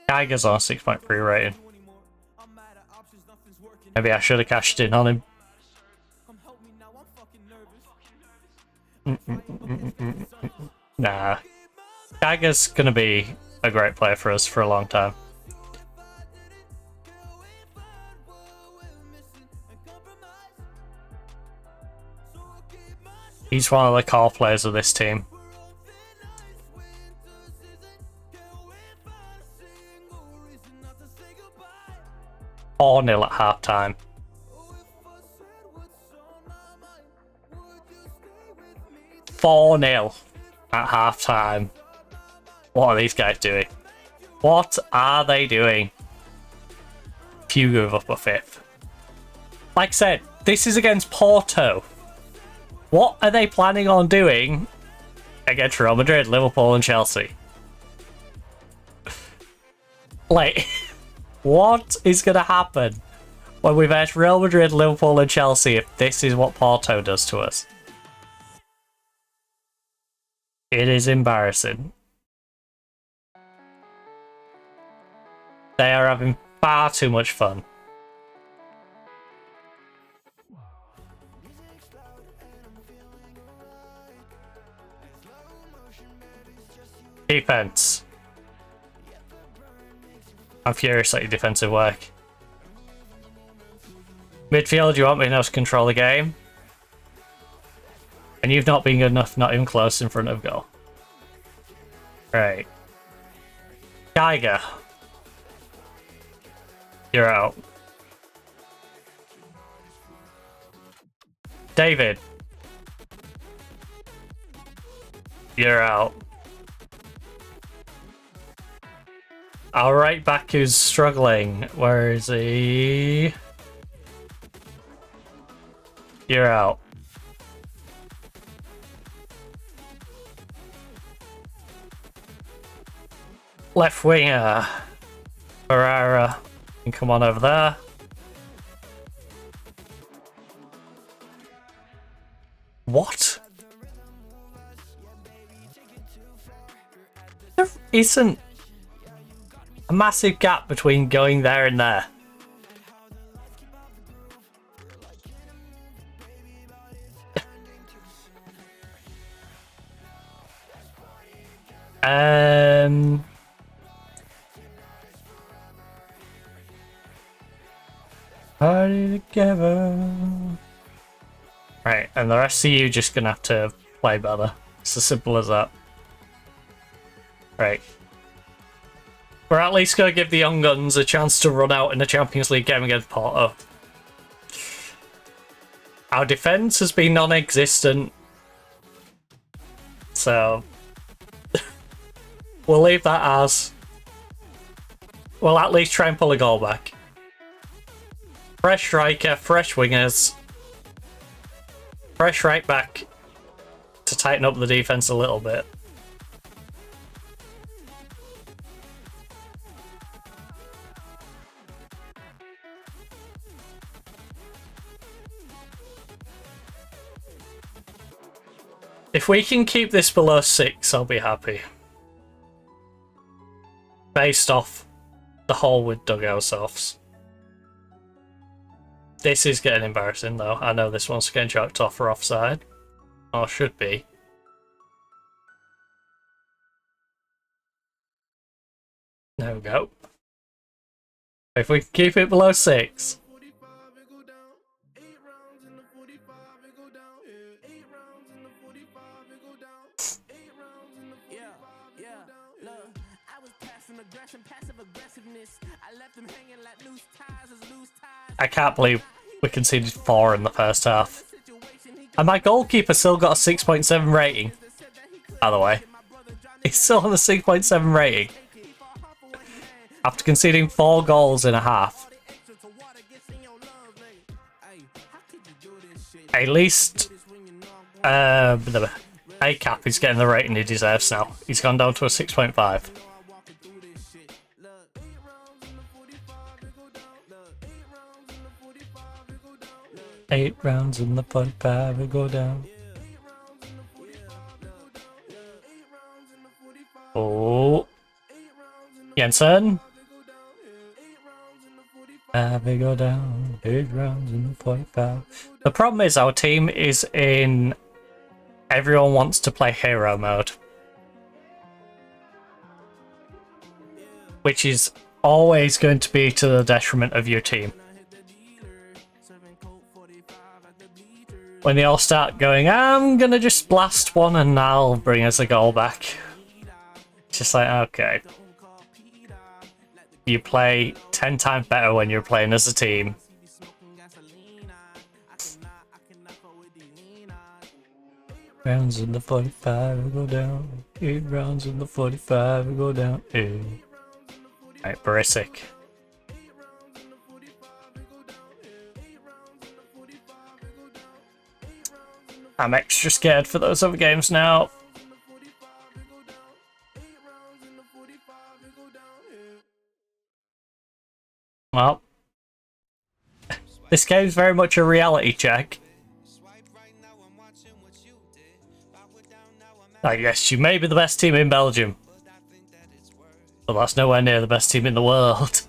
Geiger's on a 6.3 rating. Maybe I should have cashed in on him. Nah. Geiger's gonna be a great player for us for a long time. He's one of the core players of this team. Or 4-0 at half time. "4-0 at half time. What are these guys doing? What are they doing? Few give up a fifth. Like I said, this is against Porto. What are they planning on doing against Real Madrid, Liverpool and Chelsea? Like, what is going to happen when we face Real Madrid, Liverpool and Chelsea if this is what Porto does to us? It is embarrassing. They are having far too much fun. Defense. I'm furious at your defensive work. Midfield, you want me now to control the game? And you've not been good enough, not even close in front of goal. Right. Geiger. You're out. David. You're out. Our right back who's struggling. Where is he? You're out. Left winger. Ferrara. You can come on over there. What? There isn't a massive gap between going there and there. Party together. Right, and the rest of you just gonna have to play better. It's as simple as that. Right. We're at least gonna give the young guns a chance to run out in the Champions League game against Porto. Our defence has been non-existent. So we'll leave that as. We'll at least try and pull a goal back. Fresh striker, fresh wingers. Fresh right back to tighten up the defence a little bit. If we can keep this below 6, I'll be happy. Based off the hole with dugout offs. This is getting embarrassing though. I know this one's getting chucked off for offside. Or should be. There we go. If we can keep it below 6. I can't believe we conceded 4 in the first half. And my goalkeeper still got a 6.7 rating. By the way. He's still on the 6.7 rating. After conceding 4 goals in a half. At least A-Cap is getting the rating he deserves now. He's gone down to a 6.5. Eight rounds in the 45, we go down. Oh. Jensen. We go down. 8 rounds in the 45. The problem is our team is in... Everyone wants to play hero mode. Which is always going to be to the detriment of your team. When they all start going, I'm gonna just blast one and I'll bring us a goal back. It's just like, okay. You play 10 times better when you're playing as a team. Rounds in the 45, we go down. 8 rounds in the 45, we go down. Right, Barisic. I'm extra scared for those other games now. Well, this game's very much a reality check. I guess you may be the best team in Belgium, but that's nowhere near the best team in the world.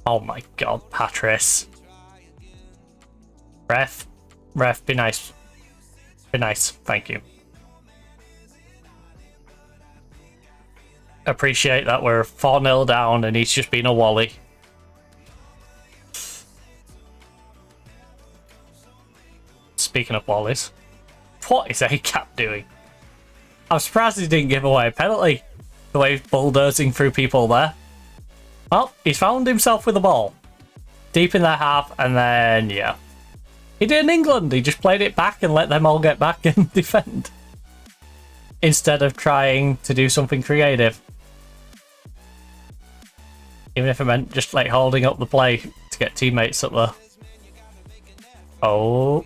Oh my god, Patrice. Ref, be nice. Be nice, thank you. Appreciate that we're 4-0 down and he's just been a wally. Speaking of wallies, what is A-Cap doing? I'm surprised he didn't give away a penalty. The way he's bulldozing through people there. Well, he's found himself with the ball. Deep in their half and then, yeah. He did in England, he just played it back and let them all get back and defend. Instead of trying to do something creative. Even if it meant just like holding up the play to get teammates up there. Oh.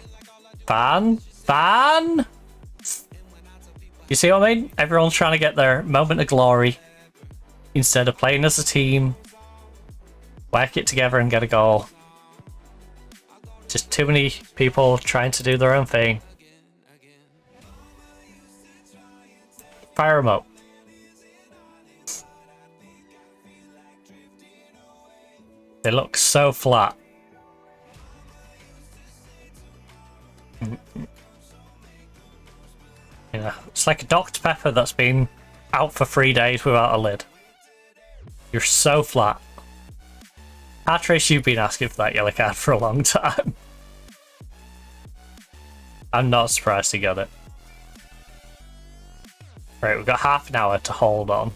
Fan? You see what I mean? Everyone's trying to get their moment of glory. Instead of playing as a team. Work it together and get a goal. Just too many people trying to do their own thing. Fire them up. They look so flat. Yeah, it's like a Dr. Pepper that's been out for 3 days without a lid. You're so flat. Patrice, you've been asking for that yellow card for a long time. I'm not surprised he got it. Right, we've got half an hour to hold on.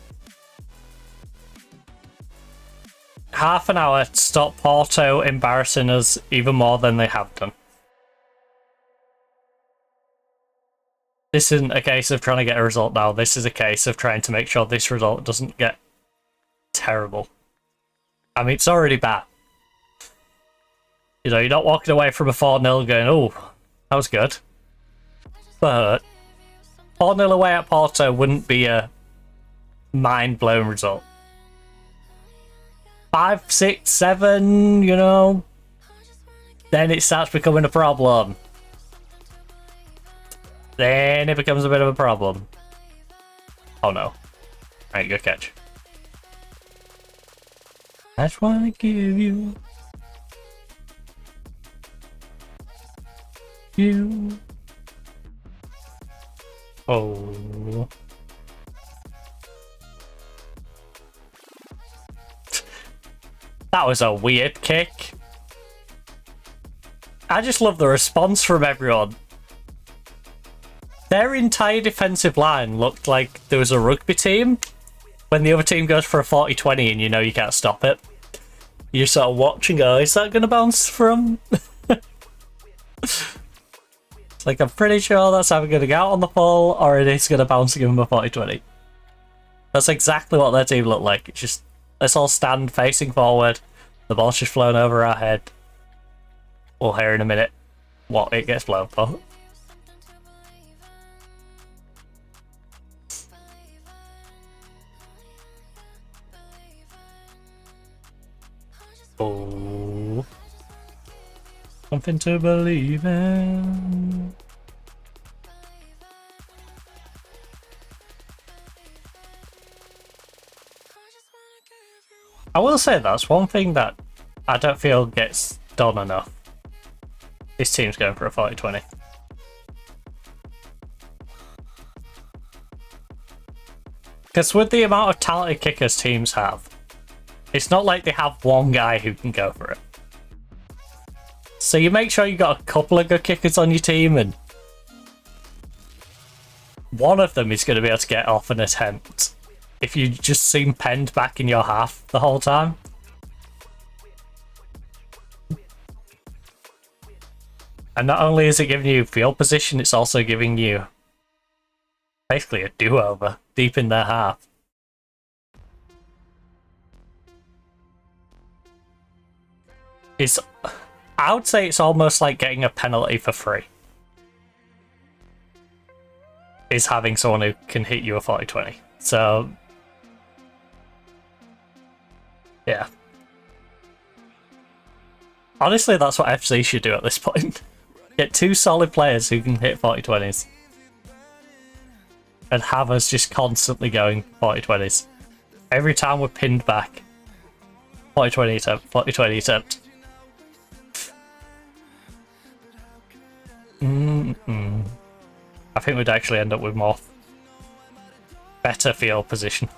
Half an hour to stop Porto embarrassing us even more than they have done. This isn't a case of trying to get a result now. This is a case of trying to make sure this result doesn't get terrible. I mean, it's already bad. You know, you're not walking away from a 4-0 going, oh, that was good. But 4-0 away at Porto wouldn't be a mind-blowing result. 5, 6, 7, you know, then it starts becoming a problem. Then it becomes a bit of a problem. Oh no. Alright, good catch. I just wanna give you. Oh. That was a weird kick. I just love the response from everyone. Their entire defensive line looked like there was a rugby team. When the other team goes for a 40-20 and you know you can't stop it. You're sort of watching, oh, is that going to bounce from? It's like, I'm pretty sure that's either going to get out on the full or it is going to bounce and give them a 40-20. That's exactly what their team looked like. It's just, let's all stand facing forward. The ball's just flown over our head. We'll hear in a minute what it gets blown for. Oh, something to believe in. I will say that's one thing that I don't feel gets done enough. This team's going for a 40-20. Because with the amount of talented kickers teams have, it's not like they have one guy who can go for it. So you make sure you got a couple of good kickers on your team and one of them is going to be able to get off an attempt. If you just seem penned back in your half the whole time. And not only is it giving you field position, it's also giving you basically a do-over deep in their half. I would say it's almost like getting a penalty for free. Is having someone who can hit you a 40-20. So, yeah. Honestly, that's what FC should do at this point. Get two solid players who can hit 40-20s. And have us just constantly going 40-20s. Every time we're pinned back. 40-20 attempt, 40-20 attempt. I think we'd actually end up with more better field position.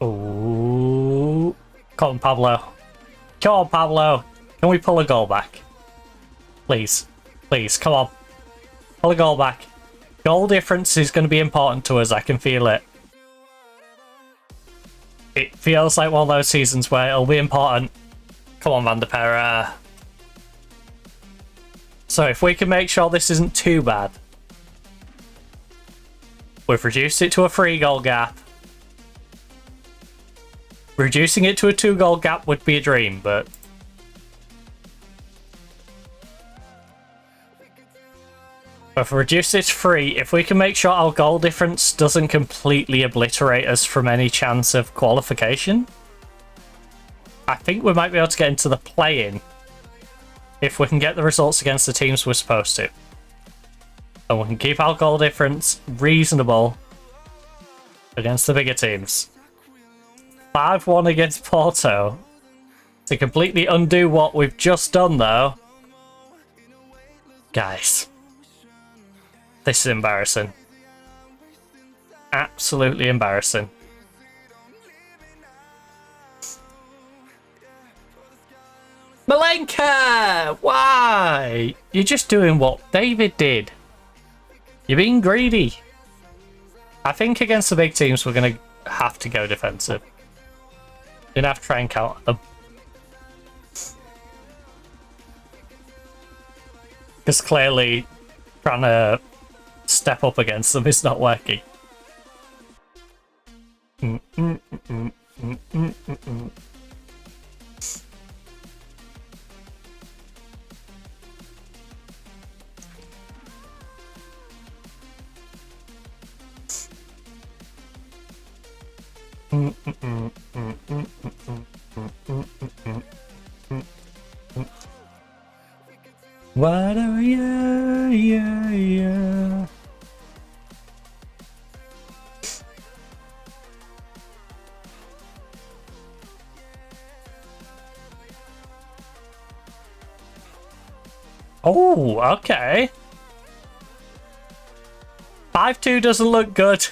Oh, come on, Pablo. Come on, Pablo. Can we pull a goal back? Please. Please, come on. Pull a goal back. Goal difference is going to be important to us. I can feel it. It feels like one of those seasons where it'll be important. Come on, Van der Perre. So if we can make sure this isn't too bad. We've reduced it to a 3-goal gap. Reducing it to a 2-goal gap would be a dream, but... If we reduce it to 3, if we can make sure our goal difference doesn't completely obliterate us from any chance of qualification, I think we might be able to get into the play-in if we can get the results against the teams we're supposed to. And we can keep our goal difference reasonable against the bigger teams. 5-1 against Porto. To completely undo what we've just done, though. Guys. This is embarrassing. Absolutely embarrassing. Malenka! Why? You're just doing what David did. You're being greedy. I think against the big teams, we're going to have to go defensive. You're going to have to try and counter them. Because clearly, trying to step up against them is not working. What are you? Yeah. Oh, okay. 5-2 doesn't look good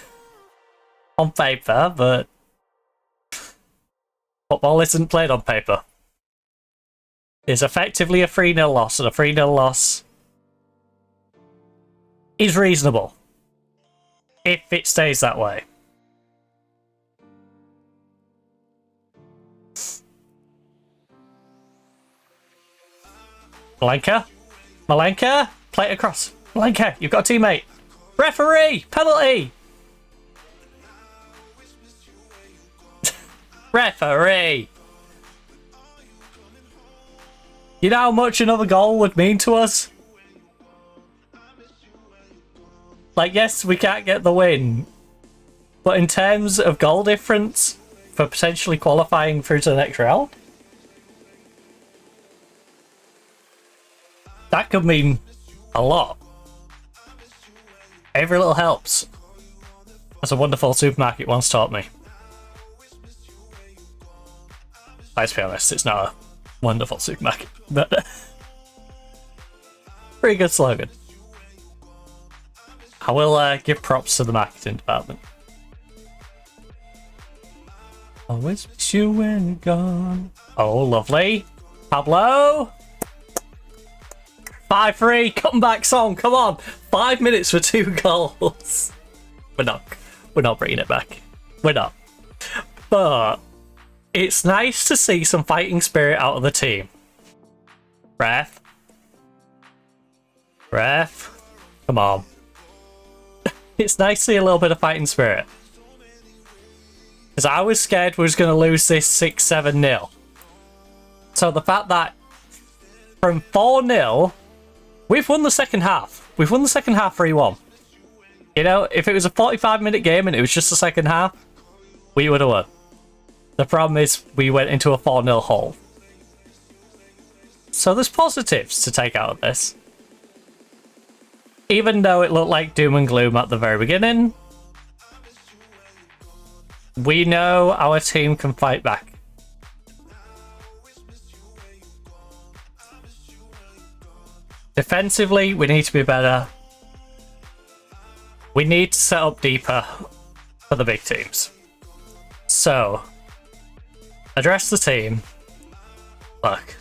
on paper, but football isn't played on paper. It's effectively a 3-0 loss, and a 3-0 loss is reasonable if it stays that way. Malenka, play it across. Malenka, you've got a teammate. Referee, penalty. Referee. You know how much another goal would mean to us? Like, yes, we can't get the win, but in terms of goal difference for potentially qualifying through to the next round, that could mean a lot. Every little helps, as a wonderful supermarket once taught me. Let's be honest, it's not a wonderful supermarket, but pretty good slogan. I will give props to the marketing department. Always miss you when you're gone. Oh, lovely. Pablo. 5-3, comeback song, come on. 5 minutes for 2 goals. We're not bringing it back. We're not. But it's nice to see some fighting spirit out of the team. Ref, come on. It's nice to see a little bit of fighting spirit. Because I was scared we was going to lose this 6-7-0. So the fact that from 4-0, we've won the second half. We've won the second half 3-1. You know, if it was a 45-minute game and it was just the second half, we would have won. The problem is we went into a 4-0 hole. So there's positives to take out of this. Even though it looked like doom and gloom at the very beginning, we know our team can fight back. Defensively, we need to be better. We need to set up deeper for the big teams. So, address the team. Look,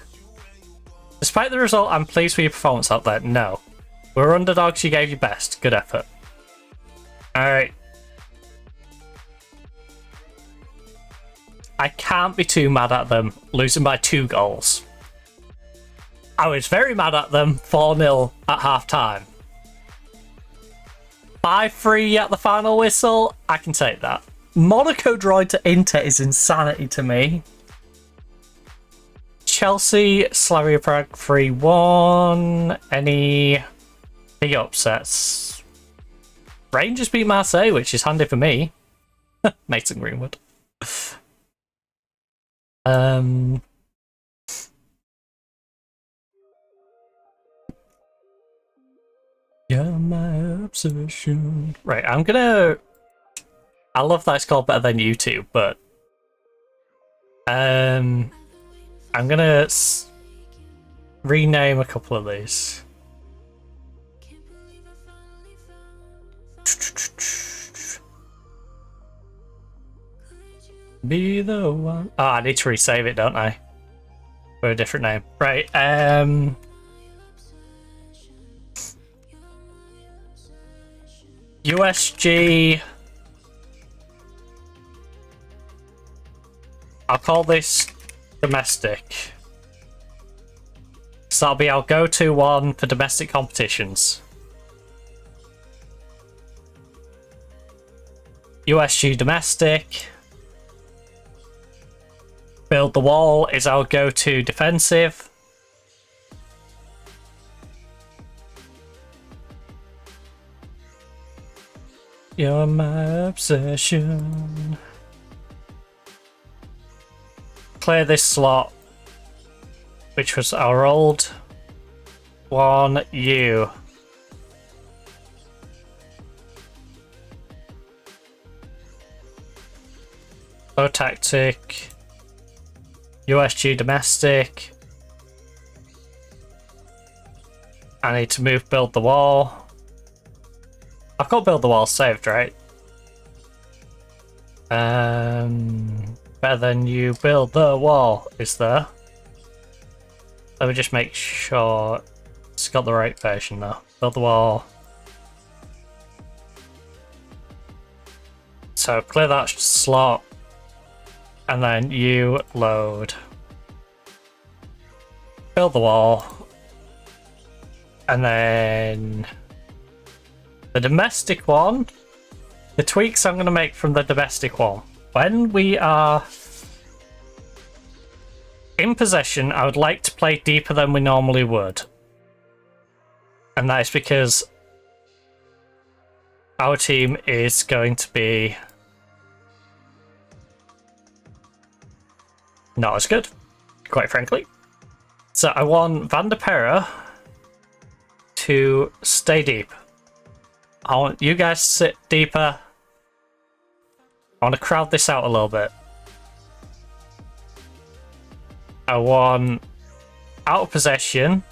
despite the result, I'm pleased with your performance out there. No. We're underdogs, you gave your best. Good effort. Alright. I can't be too mad at them losing by 2 goals. I was very mad at them 4-0 at half-time. 5-3 at the final whistle, I can take that. Monaco drawing to Inter is insanity to me. Chelsea, Slavia Prague 3-1. Any big upsets? Rangers beat Marseille, which is handy for me. Mason Greenwood. Yeah, my obsession. Right, I love that it's called Better Than YouTube, but I'm gonna rename a couple of these. Be the one. Oh, I need to resave it, don't I? For a different name. Right, USG. I'll call this domestic. So that'll be our go-to one for domestic competitions. USG domestic. Build the wall is our go-to defensive. You're my obsession. Clear this slot, which was our old one. U. Low tactic. USG domestic. I need to move build the wall. I've got build the wall saved, right? Better than you build the wall is there. Let me just make sure it's got the right version though. Build the wall. So clear that slot. And then you load. Build the wall. And then the domestic one. The tweaks I'm going to make from the domestic one. When we are in possession, I would like to play deeper than we normally would. And that is because our team is going to be not as good, quite frankly. So I want Van der Perre to stay deep. I want you guys to sit deeper. I want to crowd this out a little bit. I want out of possession.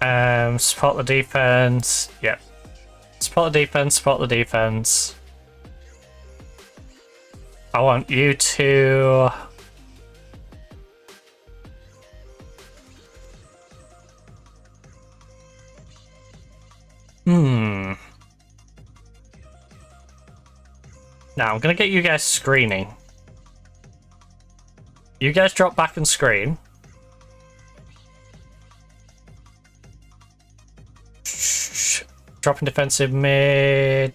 Support the defense. Yep. Support the defense, support the defense. I want you to Now, I'm going to get you guys screening. You guys drop back and screen. Dropping defensive mid.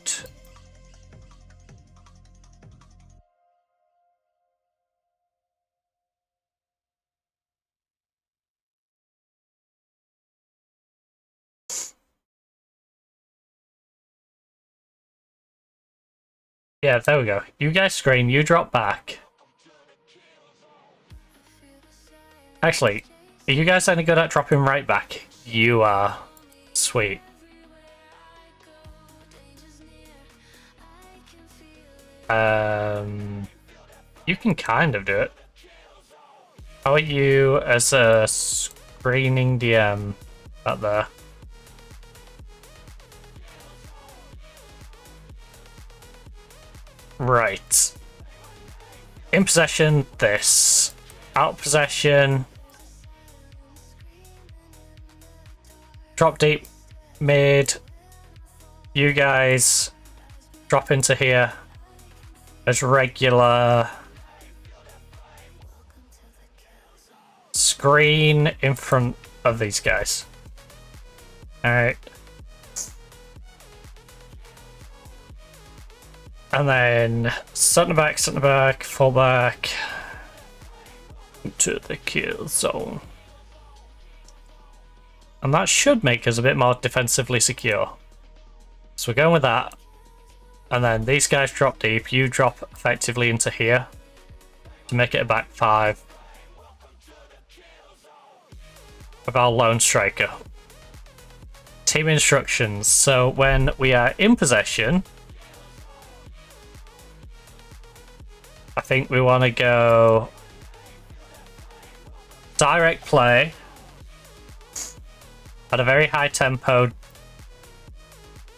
Yeah, there we go. You guys screen, you drop back. Actually, are you guys any good at dropping right back? You are. Sweet. You can kind of do it. How are you as a screening DM out there? Right. In possession, this. Out of possession. Drop deep, mid. You guys drop into here as regular. Screen in front of these guys. Alright. And then centre back, full back to the kill zone. And that should make us a bit more defensively secure. So we're going with that. And then these guys drop deep, you drop effectively into here to make it a back five of our lone striker. Team instructions. So when we are in possession, I think we want to go direct play at a very high tempo,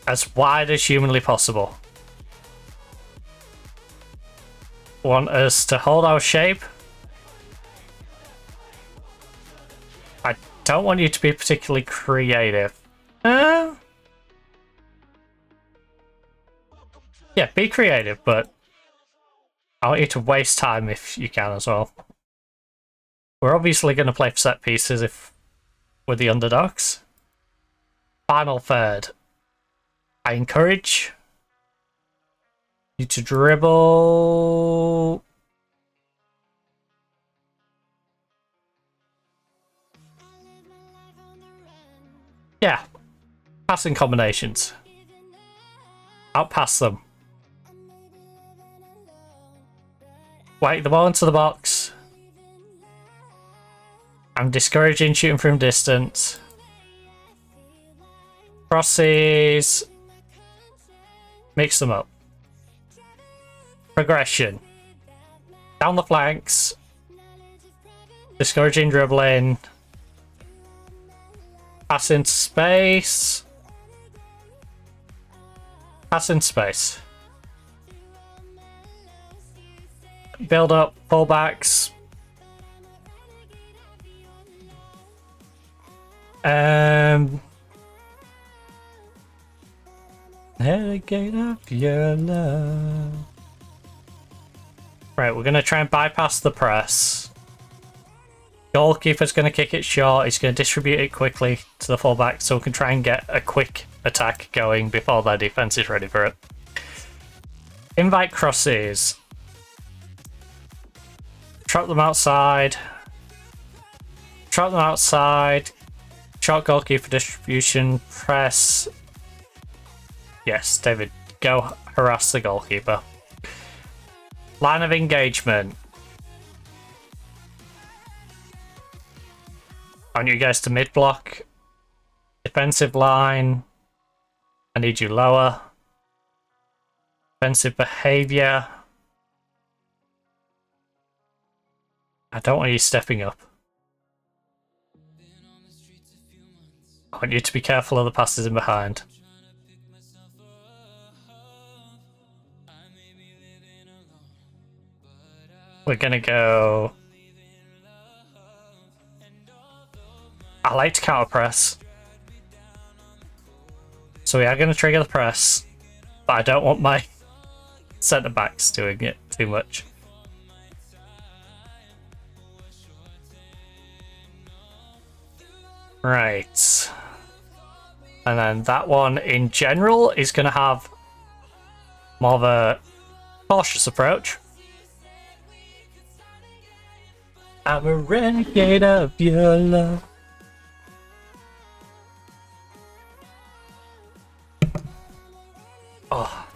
as wide as humanly possible. want us to hold our shape. I don't want you to be particularly creative. Yeah, be creative, but I want you to waste time if you can as well. We're obviously going to play for set pieces if we're the underdogs. Final third. I encourage you to dribble. Yeah. Passing combinations. Outpass them. Wait the ball into the box. I'm discouraging shooting from distance. Crosses. Mix them up. Progression. Down the flanks. Discouraging dribbling. Pass into space. Pass into space. Build up, fullbacks. Renegade of your love. Right, we're gonna try and bypass the press. Goalkeeper's gonna kick it short. He's gonna distribute it quickly to the fullback so we can try and get a quick attack going before their defense is ready for it. Invite crosses. Trap them outside. Trap them outside. Short goalkeeper distribution. Press. Yes, David, go harass the goalkeeper. Line of engagement. I want you guys to mid block. Defensive line. I need you lower. Defensive behavior. I don't want you stepping up. I want you to be careful of the passes in behind. We're gonna go... I like to counter press. So we are going to trigger the press, but I don't want my centre backs doing it too much. Right. And then that one in general is going to have more of a cautious approach. I'm a renegade of your love. Oh.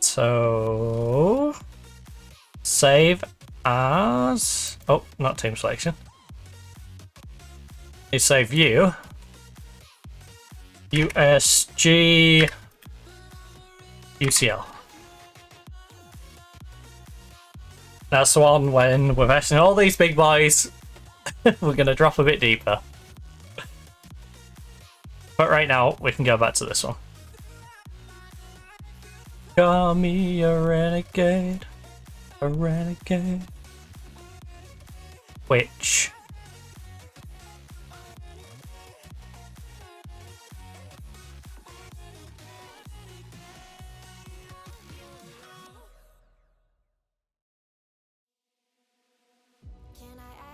So save as not team selection. You save you. USG UCL. That's the one when we're versing all these big boys. We're gonna drop a bit deeper. But right now, we can go back to this one. Call me a renegade. A renegade. Which...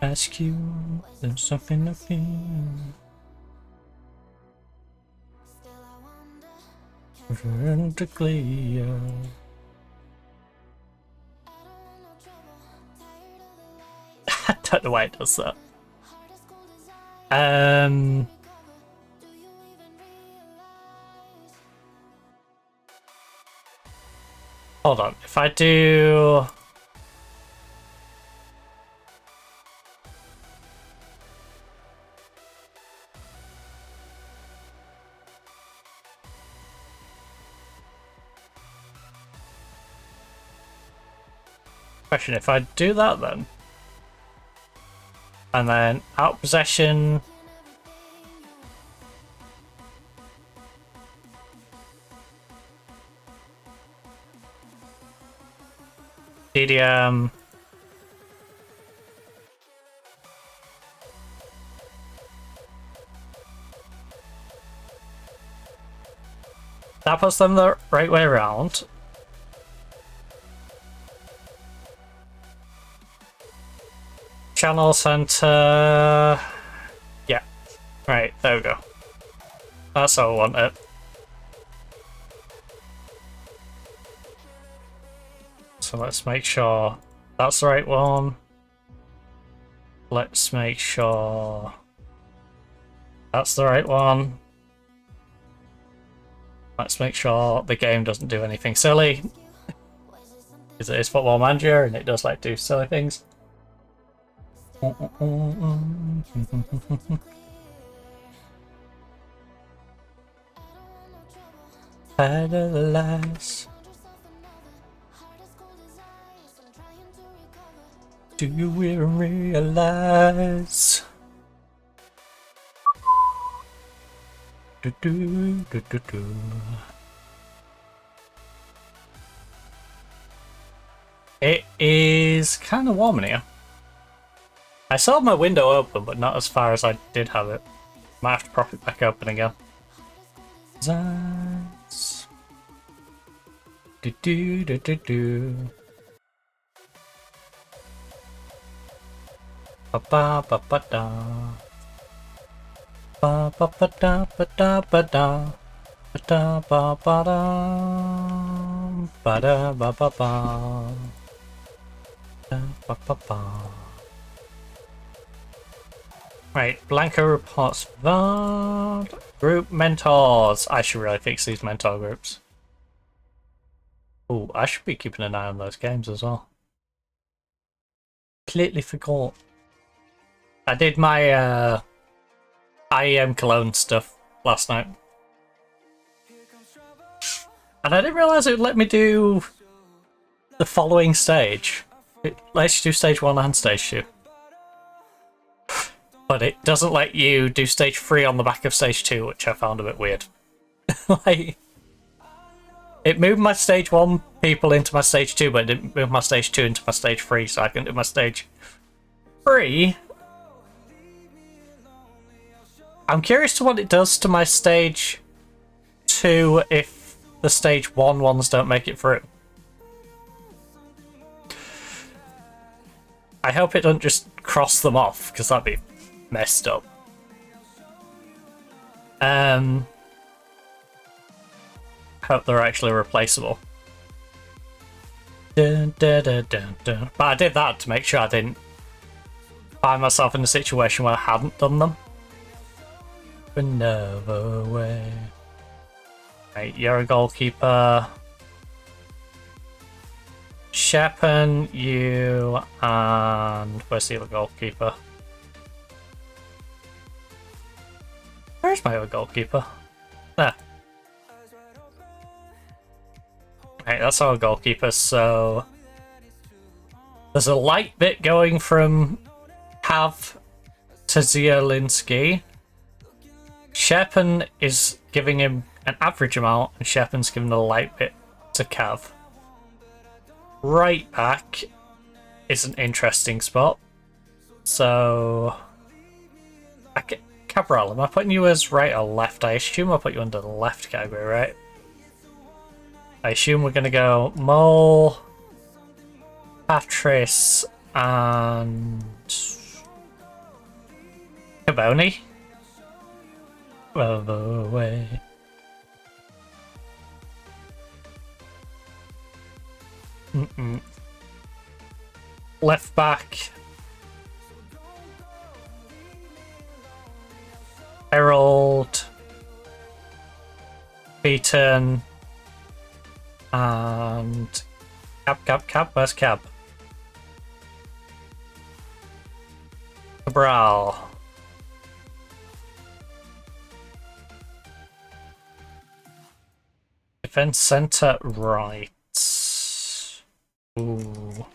ask you, there's something to feel. Vertically, I don't know why it does that. Hold on, if I do... Question, if I do that then, and then out possession, DDM. That puts them the right way around. Channel center. Yeah. Right, there we go. That's how I want it. So let's make sure that's the right one. Let's make sure that's the right one. Let's make sure the game doesn't do anything silly. Because it is Football Manager and it does like do silly things. Paralyzed. Do you even realize? Do, do, do, do, do. It is kind of warm in here. I saw my window open, but not as far as I did have it. Might have to prop it back open again. Zines. Do do do do do. Ba ba ba ba da. Ba ba ba da ba da ba da. Ba da ba ba da. Ba da ba ba ba. Da ba ba ba. Right, Blanco reports VOD. Group mentors. I should really fix these mentor groups. Oh, I should be keeping an eye on those games as well. Completely forgot. I did my IEM Cologne stuff last night. And I didn't realise it would let me do the following stage. It lets you do stage 1 and stage 2. But it doesn't let you do stage 3 on the back of stage 2, which I found a bit weird. Like, it moved my stage 1 people into my stage 2, but it didn't move my stage 2 into my stage 3, so I can do my stage 3. I'm curious to what it does to my stage 2 if the stage 1 ones don't make it through. I hope it doesn't just cross them off, because that'd be messed up. Hope they're actually replaceable. Dun, dun, dun, dun, dun. But I did that to make sure I didn't find myself in a situation where I hadn't done them. Another way. Right, you're a goalkeeper. Shepen, you, and where's the other goalkeeper? Where's my other goalkeeper? There. Right, that's our goalkeeper, so there's a light bit going from Cav to Zielinski. Shepen is giving him an average amount, and Shepen's giving a light bit to Cav. Right back is an interesting spot. So, Cabral, am I putting you as right or left? I assume I'll put you under the left category, right? I assume we're going to go Mole, Patrice, and Caboni. Away. Left back. Herald. Beaton. And Cab. Where's Cab? Cabral. Defense center right. Ooh.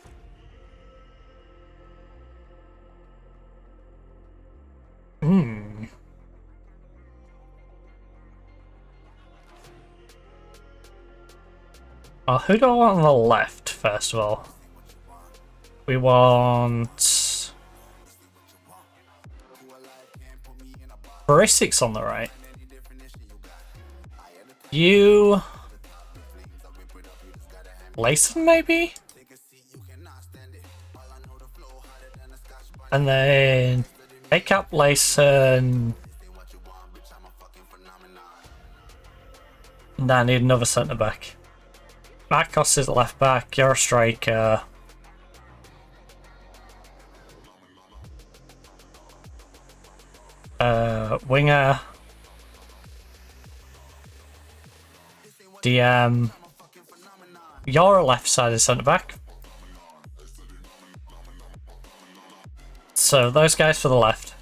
Oh, who do I want on the left, first of all? we want Baristic's on the right. You Layson maybe? And then A-Cap, Layson. And I need another centre back. Marcos is left back, you're a striker. Winger. DM. You're a left-sided centre back. So those guys for the left.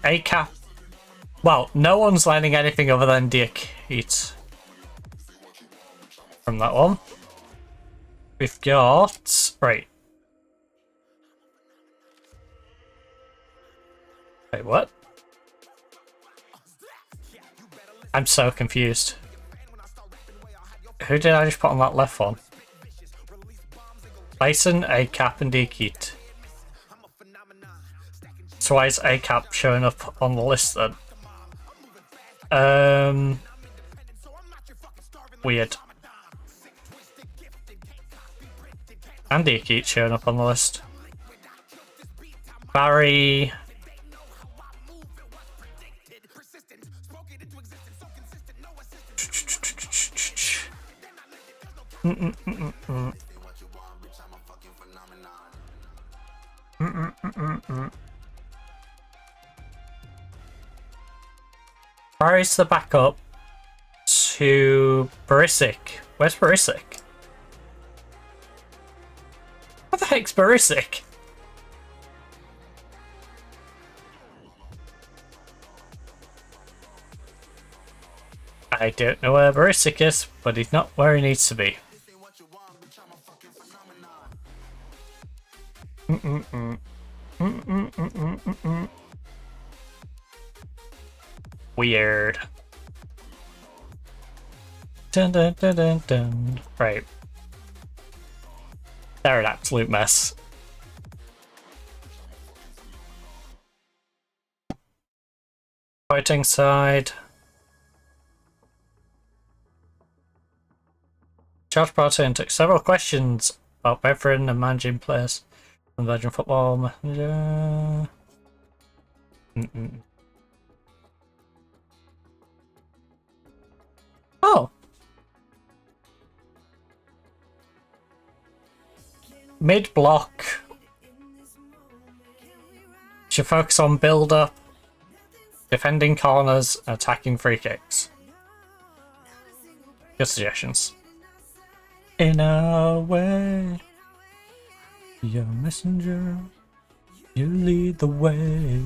A-Cap. Well, no one's landing anything other than Diakite from that one. We've got... Right. Wait, what? I'm so confused. Who did I just put on that left one? Layson, A-Cap, and Diakite. So why is A-Cap showing up on the list then? Weird. And Diakite showing up on the list. Barry. Barry's the backup to Barisic. Where's Barisic? What the heck's Barisic? I don't know where Barisic is, but he's not where he needs to be. Weird. Dun, dun, dun, dun, dun. Right. They're an absolute mess. Fighting side. Charles Barton took several questions about Beveren and managing players from Belgian football manager. Oh. Mid block. Should focus on build up, defending corners, and attacking free kicks. Good suggestions. In our way, you're a messenger, you lead the way.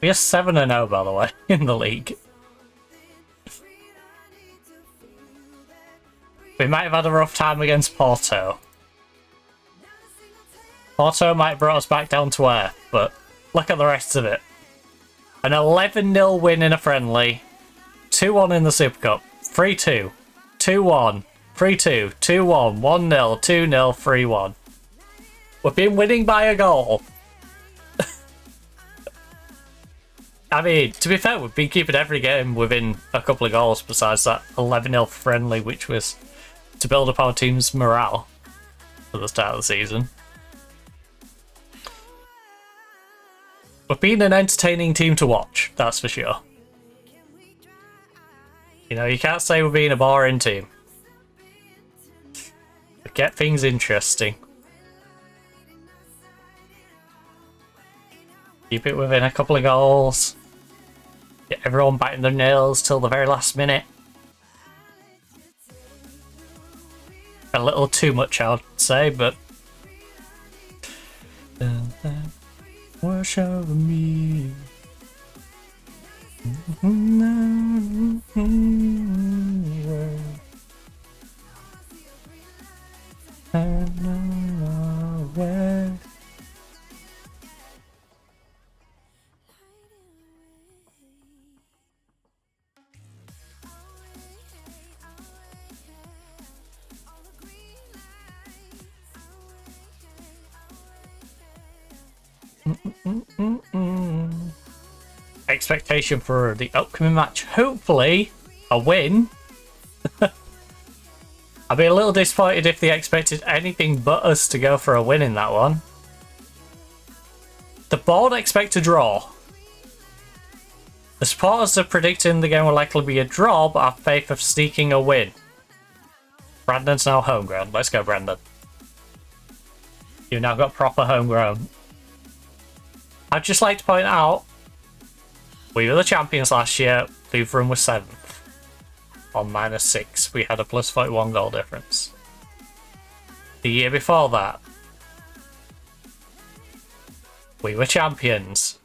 We are 7-0 by the way in the league. We might have had a rough time against Porto. Porto might have brought us back down to earth, but look at the rest of it. An 11-0 win in a friendly, 2-1 in the Super Cup, 3-2, 2-1, 3-2, 2-1, 1-0, 2-0, 3-1. We've been winning by a goal. I mean, to be fair, we've been keeping every game within a couple of goals besides that 11-0 friendly, which was to build up our team's morale for the start of the season. We've been an entertaining team to watch, that's for sure. You know, you can't say we're being a boring team. We get things interesting. Keep it within a couple of goals. Get everyone biting their nails till the very last minute. A little too much, I would say, but... Wash over me. Expectation for the upcoming match. Hopefully, a win. I'd be a little disappointed if they expected anything but us to go for a win in that one. The board expect a draw. The supporters are predicting the game will likely be a draw, but have faith of sneaking a win. Brandon's now homegrown. Let's go, Brandon. You've now got proper homegrown. I'd just like to point out, we were the champions last year. Lutheran was 7th. On -6, we had a plus 41 goal difference. The year before that, we were champions.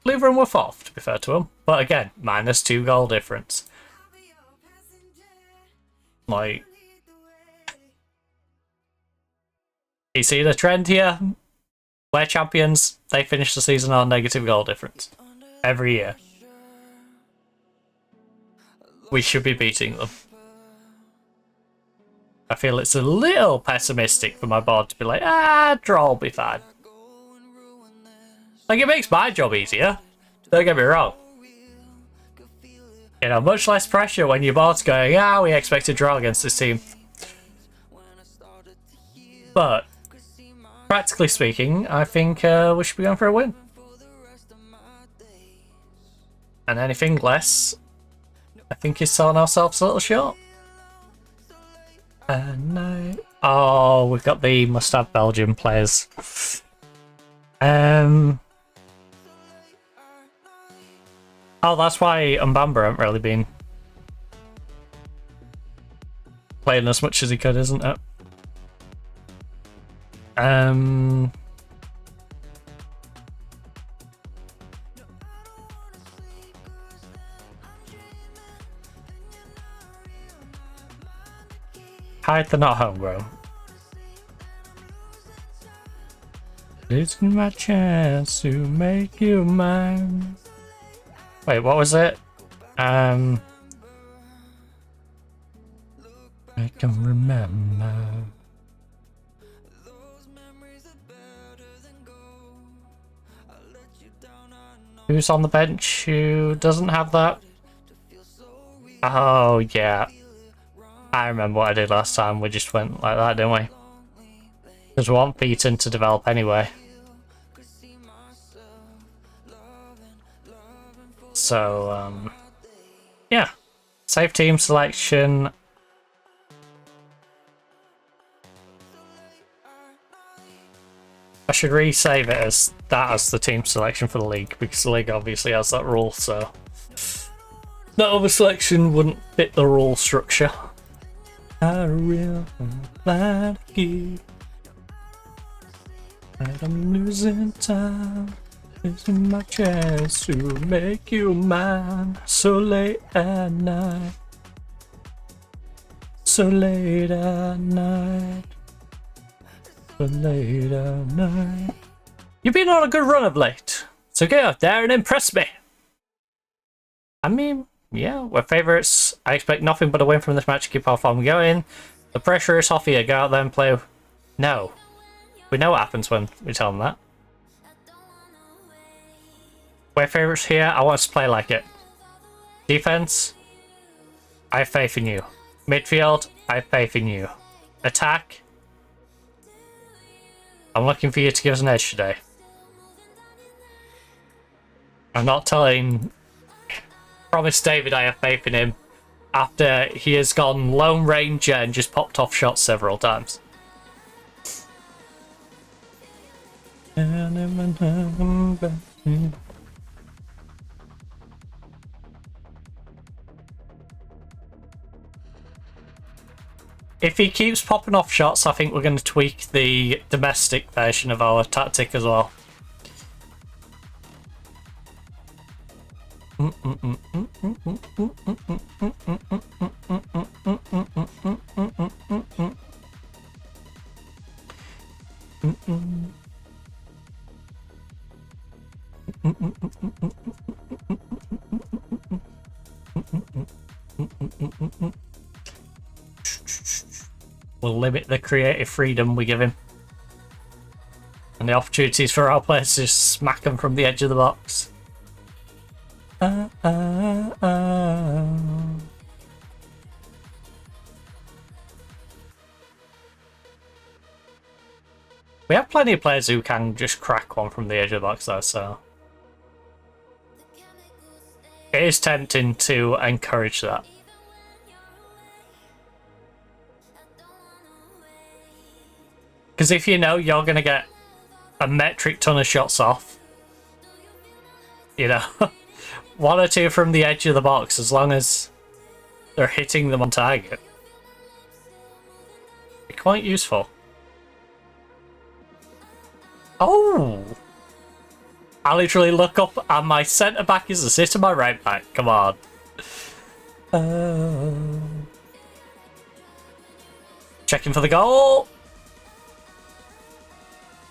Lutheran were 4th, to be fair to them. But again, -2 goal difference. Like, you see the trend here? We're champions. They finish the season on negative goal difference. Every year. We should be beating them. I feel it's a little pessimistic for my board to be like, draw will be fine. Like, it makes my job easier. Don't get me wrong. You know, much less pressure when your board's going, we expect a draw against this team. But, practically speaking, I think we should be going for a win. And anything less, I think is selling ourselves a little short. No. Oh, we've got the must-have Belgian players. Oh, that's why Mbamba hasn't really been playing as much as he could, isn't it? Hide, they're not homegrown. It's my chance to make you mine. Wait, what was it? I can remember. Who's on the bench who doesn't have that? Oh, yeah. I remember what I did last time. We just went like that, didn't we? Because we want Beaton to develop anyway. So, yeah. Save team selection. I should resave it as that as the team selection for the league, because the league obviously has that rule, so that other selection wouldn't fit the rule structure. I really like you, and I'm losing time. This is my chance to make you mine. So late at night, so late at night, so late at night. You've been on a good run of late, so get out there and impress me. I mean, yeah, we're favourites. I expect nothing but a win from this match to keep our form going. The pressure is off here. Go out there and play. No. We know what happens when we tell them that. We're favourites here. I want us to play like it. Defence, I have faith in you. Midfield, I have faith in you. Attack, I'm looking for you to give us an edge today. I'm not telling... Promise David I have faith in him after he has gone Lone Ranger and just popped off shots several times. If he keeps popping off shots, I think we're going to tweak the domestic version of our tactic as well. We'll limit the creative freedom we give him and the opportunities for our players to smack them from the edge of the box. We have plenty of players who can just crack one from the edge of the box though, so it is tempting to encourage that. Because if you know you're going to get a metric ton of shots off, you know, one or two from the edge of the box, as long as they're hitting them on target, be quite useful. Oh! I literally look up and my centre back is assisting my right back. Come on. Checking for the goal.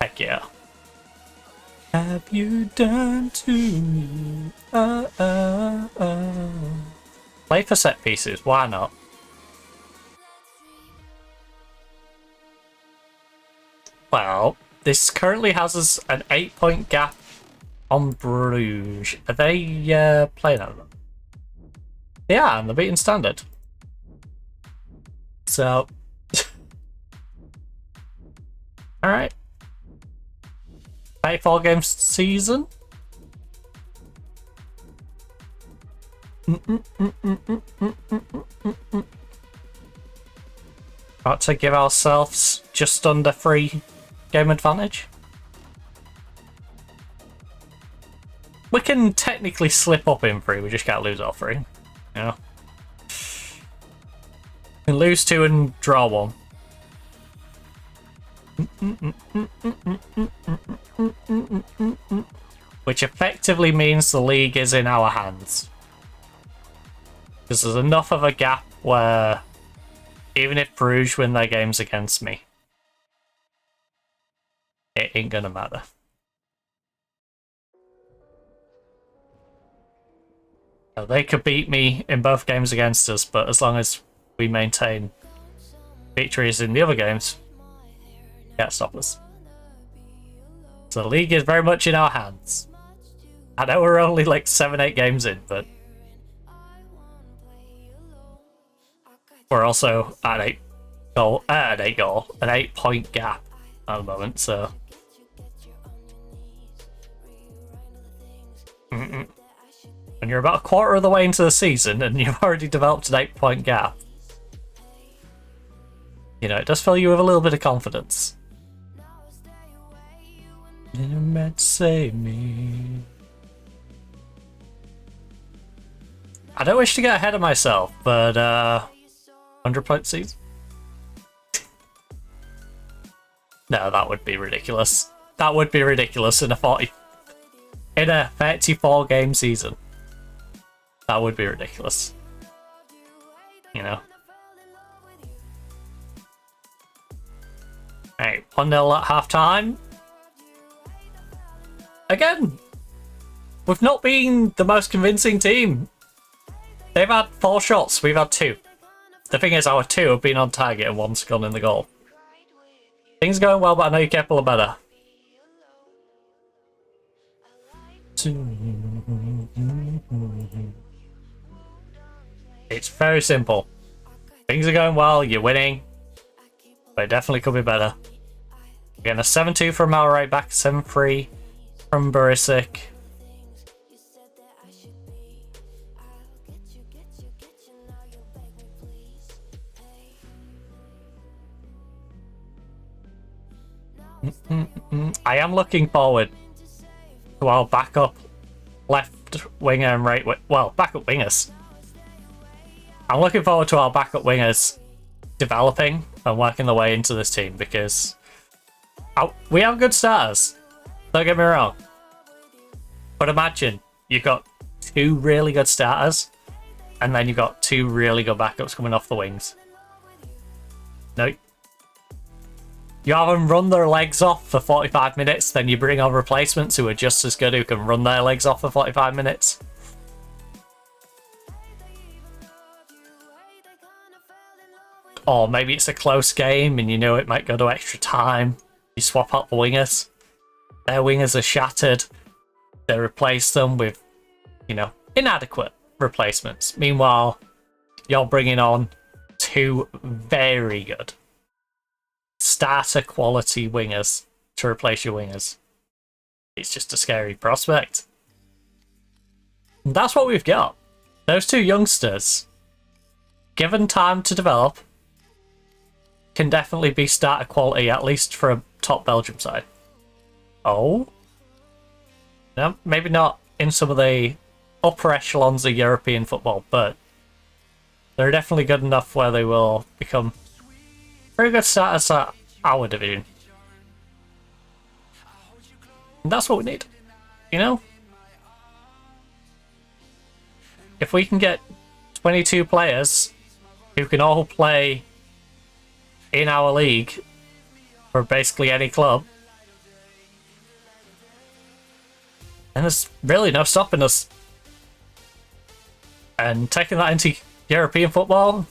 Heck yeah. Have you done to me? Play for set pieces, why not? Well, this currently has us an 8-point gap on Bruges. Are they playing at them? Yeah, and they're beating standard. So, alright. 84 game season. About to give ourselves just under 3 game advantage. We can technically slip up in 3, we just can't lose all 3. You know? We can lose 2 and draw 1. Which effectively means the league is in our hands. Because there's enough of a gap where even if Bruges win their games against me, it ain't gonna matter. So they could beat me in both games against us, but as long as we maintain victories in the other games, can't stop us. So the league is very much in our hands. I know we're only like 7-8 games in, but we're also at an 8-point gap at the moment, so when you're about a quarter of the way into the season and you've already developed an 8-point gap, you know, it does fill you with a little bit of confidence. You're meant to save me. I don't wish to get ahead of myself, but 100-point season? No, that would be ridiculous. That would be ridiculous in a 34 game season. That would be ridiculous. You know. Right, 1-0 at half time. Again, we've not been the most convincing team. They've had 4 shots, we've had 2. The thing is, our 2 have been on target and 1's gone in the goal. Things are going well, but I know you're capable of better. It's very simple. Things are going well, you're winning, but it definitely could be better. We're getting a 7-2 from our right back, 7-3 from Barisic. I am looking forward to our backup left winger and right wing. Well, backup wingers. I'm looking forward to our backup wingers developing and working their way into this team because we have good starters. Don't get me wrong. But imagine you've got 2 really good starters and then you've got 2 really good backups coming off the wings. No. You have them run their legs off for 45 minutes, then you bring on replacements who are just as good, who can run their legs off for 45 minutes. Or maybe it's a close game and you know it might go to extra time. You swap out the wingers. Their wingers are shattered. They replace them with, you know, inadequate replacements. Meanwhile, you're bringing on two very good starter quality wingers to replace your wingers. It's just a scary prospect. And that's what we've got. Those two youngsters, given time to develop, can definitely be starter quality, at least for a top Belgium side. Oh? No, maybe not in some of the upper echelons of European football, but they're definitely good enough where they will become very good starters at our division. And that's what we need, you know? If we can get 22 players who can all play in our league for basically any club, and there's really no stopping us. And taking that into European football,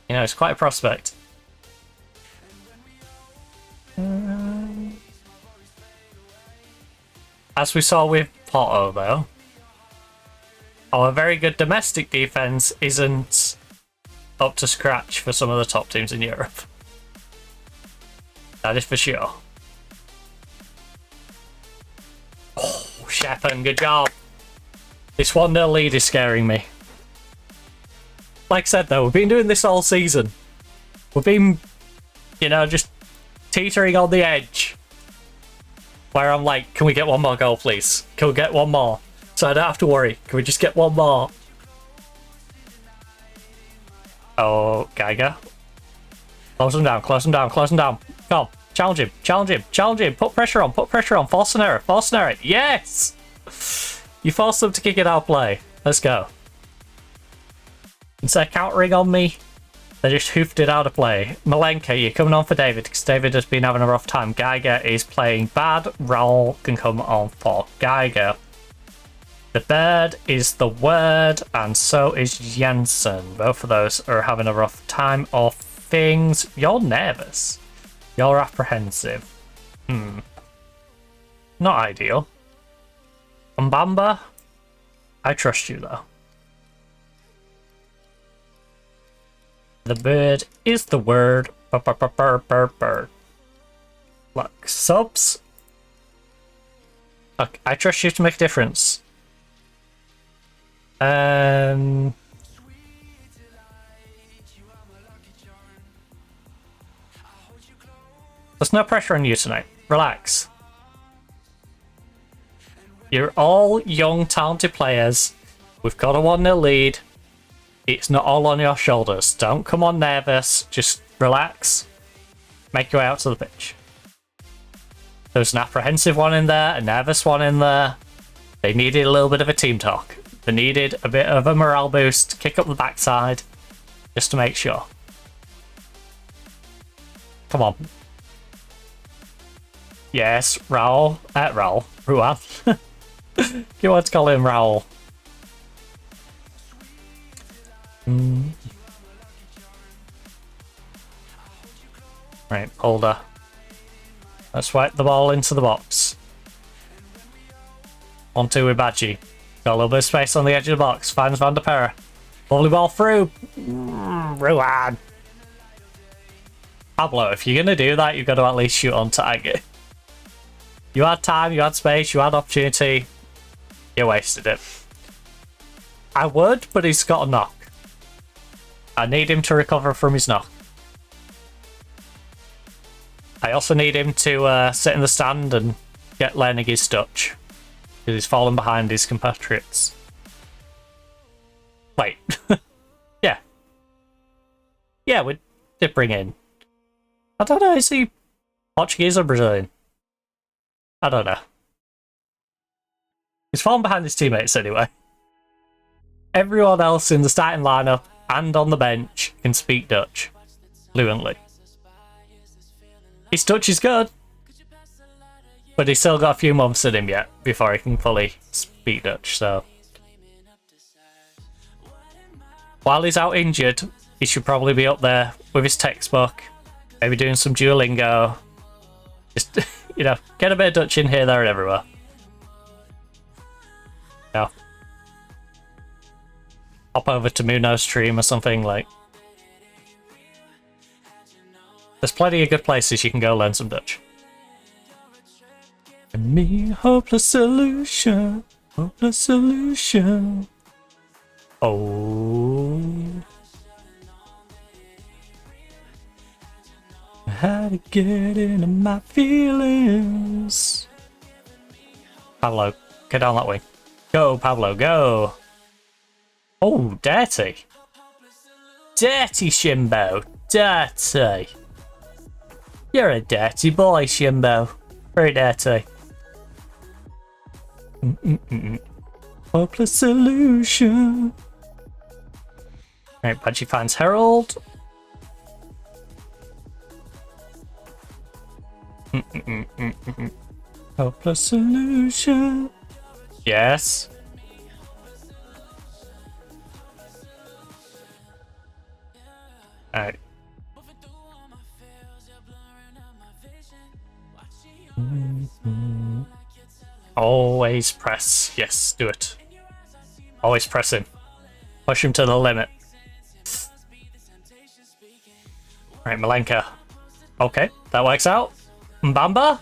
you know, it's quite a prospect. As we saw with Porto, though, our very good domestic defense isn't up to scratch for some of the top teams in Europe. That is for sure. Oh, Shepard, good job. This 1-0 lead is scaring me. Like I said, though, we've been doing this all season. We've been, you know, just teetering on the edge. Where I'm like, can we get one more goal, please? Can we get one more? So I don't have to worry. Can we just get one more? Oh, Geiger. Close him down, close him down, close him down. Come on, challenge him, challenge him, challenge him. Put pressure on, force an error, force an error. Yes! You forced them to kick it out play. Let's go. Instead of countering on me, they just hoofed it out of play. Malenka, you're coming on for David because David has been having a rough time. Geiger is playing bad. Raul can come on for Geiger. The bird is the word, and so is Jensen. Both of those are having a rough time of things. You're nervous. You're apprehensive. Not ideal. Mbamba, I trust you though. The bird is the word. Bird. Look, subs. Look, I trust you to make a difference. There's no pressure on you tonight. Relax. You're all young, talented players. We've got a 1-0 lead. It's not all on your shoulders. Don't come on nervous. Just relax. Make your way out to the pitch. There's an apprehensive one in there, a nervous one in there. They needed a little bit of a team talk. They needed a bit of a morale boost, kick up the backside, just to make sure. Come on. Yes, Raul. Ruan. You want to call him Raul. Right, Holder. Let's wipe the ball into the box. On to Ibachi. Got a little bit of space on the edge of the box. Finds Van der Perre. Lovely ball through. Ruan. Pablo, if you're going to do that, you've got to at least shoot on target. You had time, you had space, you had opportunity. You wasted it. I would, but he's got a knock. I need him to recover from his knock. I also need him to sit in the stand and get learning his Dutch. Because he's fallen behind his compatriots. Wait. Yeah. Yeah, we did bring in. I don't know, is he Portuguese or Brazilian? I don't know. He's fallen behind his teammates anyway. Everyone else in the starting lineup and on the bench can speak Dutch fluently. His Dutch is good, but he's still got a few months in him yet before he can fully speak Dutch, so. While he's out injured, he should probably be up there with his textbook, maybe doing some Duolingo. Just, you know, get a bit of Dutch in here, there, and everywhere. Yeah. Hop over to Muno's stream or something, like. There's plenty of good places you can go learn some Dutch. Me, hopeless solution, hopeless solution. Oh. How to get into my feelings. Pablo, get down that way. Go, Pablo, go. Oh, dirty. Dirty, Shimbo. Dirty. You're a dirty boy, Shimbo. Very dirty. Hopeless solution. Right, Budgie finds Herald. Hopeless solution. Yes. Alright. Always press. Yes, do it. Always press him. Push him to the limit. Right, Malenka. Okay, that works out. Mbamba.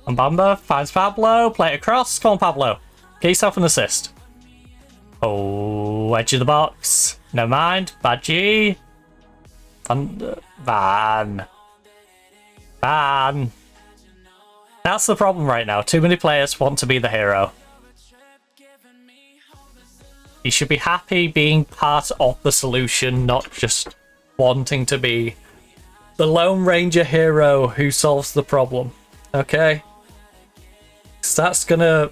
Mbamba finds Pablo. Play it across. Come on, Pablo. Get yourself an assist. Oh, edge of the box. Never mind. Badgie. Van. That's the problem right now. Too many players want to be the hero. You should be happy being part of the solution, not just wanting to be the Lone Ranger hero who solves the problem. Okay? So it's gonna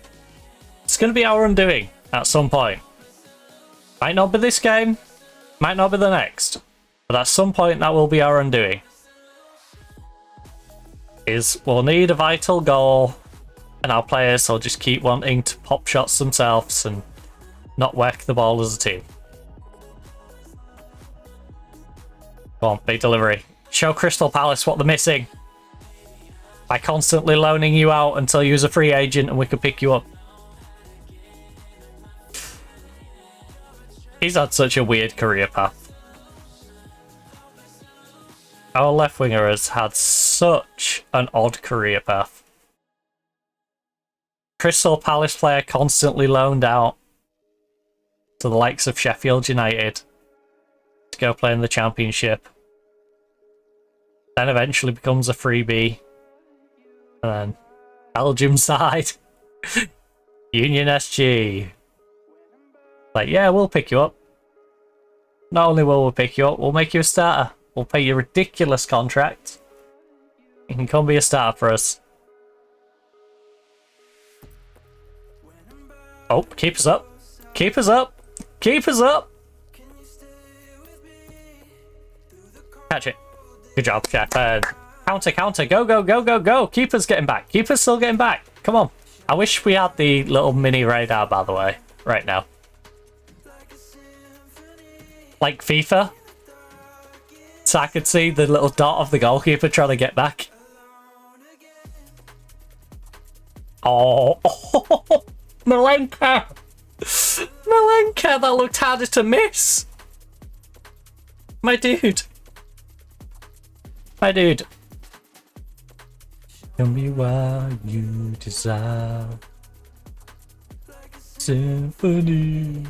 be our undoing at some point. Might not be this game, might not be the next, but at some point that will be our undoing. We'll need a vital goal, and our players will just keep wanting to pop shots themselves and not work the ball as a team. Come on, big delivery. Show Crystal Palace what they're missing by constantly loaning you out until you're a free agent and we can pick you up. He's had such a weird career path. Our left winger has had such an odd career path. Crystal Palace player constantly loaned out to the likes of Sheffield United to go play in the Championship. Then eventually becomes a freebie. And then Belgium side. Union SG. Like, yeah, we'll pick you up. Not only will we pick you up, we'll make you a starter. We'll pay you a ridiculous contract. You can come be a starter for us. Oh, keep us up. Keep us up. Keep us up. Catch it. Good job, Jack. Counter, counter. Go, go, go, go, go. Keeper's getting back. Keeper's still getting back. Come on. I wish we had the little mini radar, by the way, right now. Like FIFA. So I could see the little dot of the goalkeeper trying to get back. Oh, Malenka! Malenka, that looked harder to miss. My dude. My dude. Tell me why you desire symphony.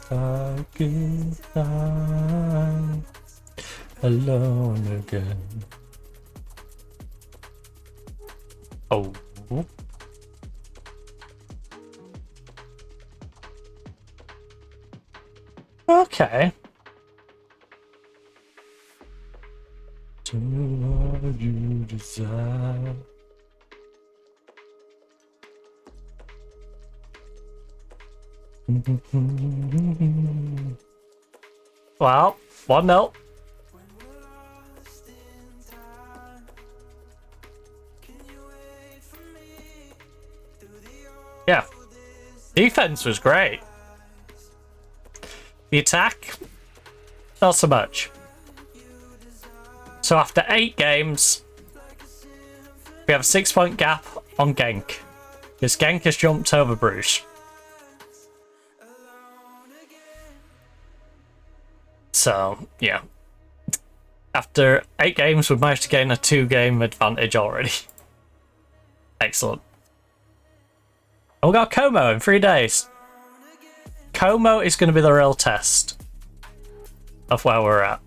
I can find alone again. Oh. Okay. Do what you desire. Well, 1-0. Yeah. Defense was great. The attack, not so much. So after 8 games, We have a 6-point gap on Genk. Because Genk has jumped over Bruges. So, yeah. After 8 games, we've managed to gain a 2-game advantage already. Excellent. And we got Como in 3 days. Como is going to be the real test of where we're at.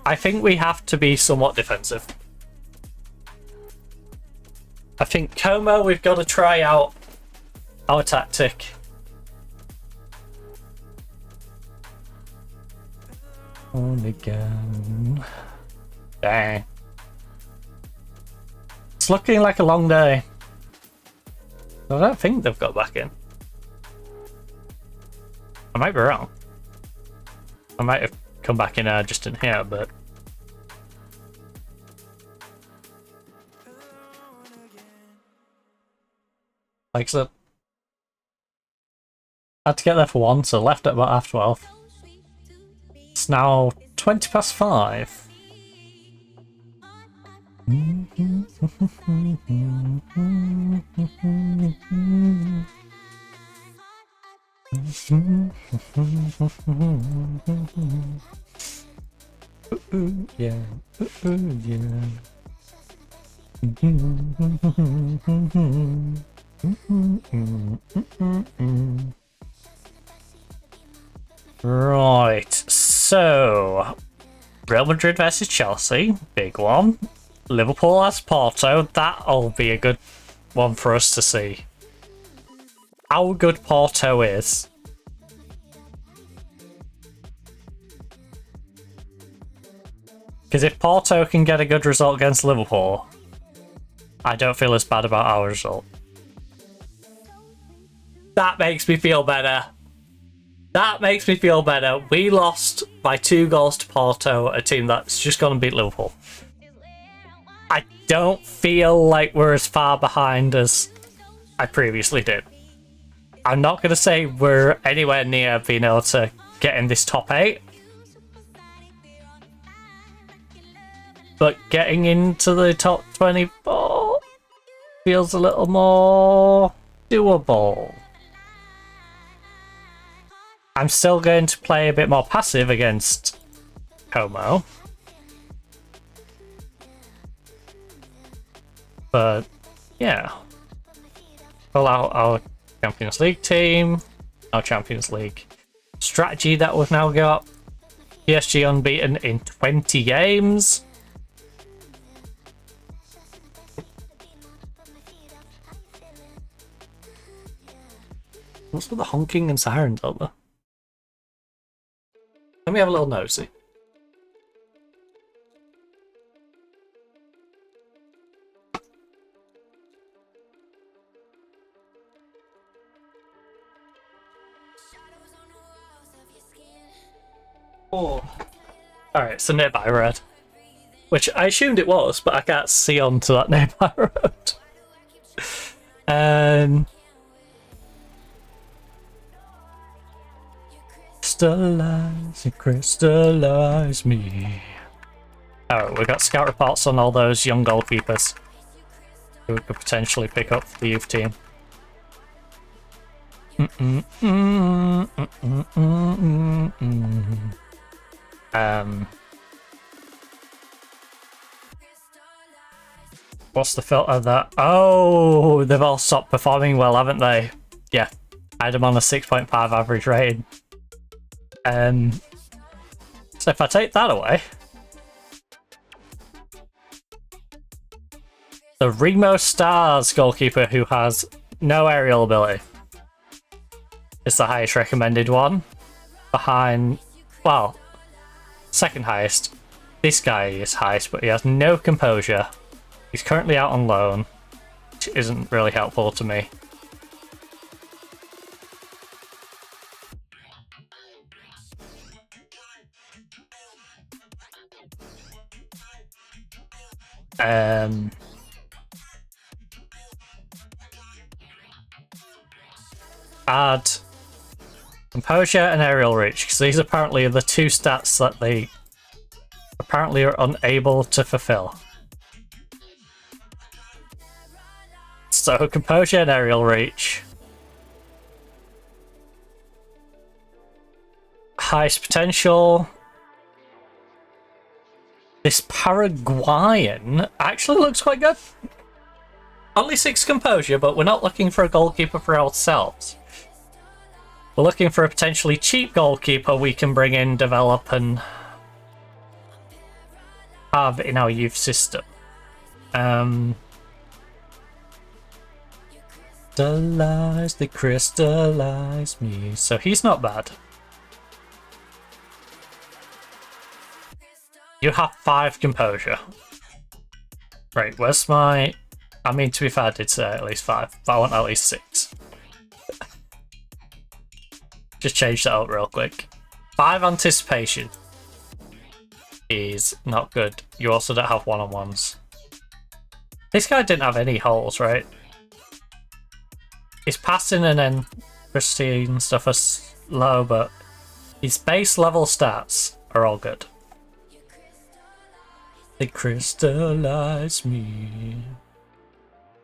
I think we have to be somewhat defensive. I think Como, we've got to try out our tactic. On again. Dang. It's looking like a long day. I don't think they've got back in. I might be wrong. I might have come back in just in here, but... Like I said, I had to get there for 1, so left at about 12:30. It's now 5:20. Yeah. Yeah. Right, so Real Madrid versus Chelsea, big one. Liverpool as Porto, that'll be a good one for us to see how good Porto is. Because if Porto can get a good result against Liverpool, I don't feel as bad about our result. That makes me feel better. That makes me feel better. We lost by 2 goals to Porto, a team that's just going to beat Liverpool. I don't feel like we're as far behind as I previously did. I'm not going to say we're anywhere near being able to get in this top 8. But getting into the top 24 feels a little more doable. I'm still going to play a bit more passive against Como. But, yeah. Pull out our Champions League team, our Champions League strategy that we've now got. PSG unbeaten in 20 games. What's with the honking and sirens out there? Let me have a little nosy. Oh. Alright, so nearby road. Which I assumed it was, but I can't see onto that nearby road. Crystallize and crystallize me. Oh, we got scout reports on all those young goalkeepers who we could potentially pick up for the youth team. What's the filter of that? Oh, they've all stopped performing well, haven't they? Yeah, I had them on a 6.5 average rating. So if I take that away, the Remo Stars goalkeeper, who has no aerial ability, is the highest recommended one. Behind, well, second highest. This guy is highest, but he has no composure. He's currently out on loan, which isn't really helpful to me. Add composure and aerial reach, because these apparently are the 2 stats that they apparently are unable to fulfill. So composure and aerial reach. Highest potential. This Paraguayan actually looks quite good. Only 6 composure, but we're not looking for a goalkeeper for ourselves. We're looking for a potentially cheap goalkeeper we can bring in, develop, and have in our youth system. They crystallize me. So he's not bad. You have 5 composure. Right, where's my... I mean, to be fair, I did say at least 5, but I want at least 6. Just change that out real quick. 5 anticipation is not good. You also don't have one-on-ones. This guy didn't have any holes, right? His passing and then pristine stuff is low, but his base level stats are all good. They crystallize me.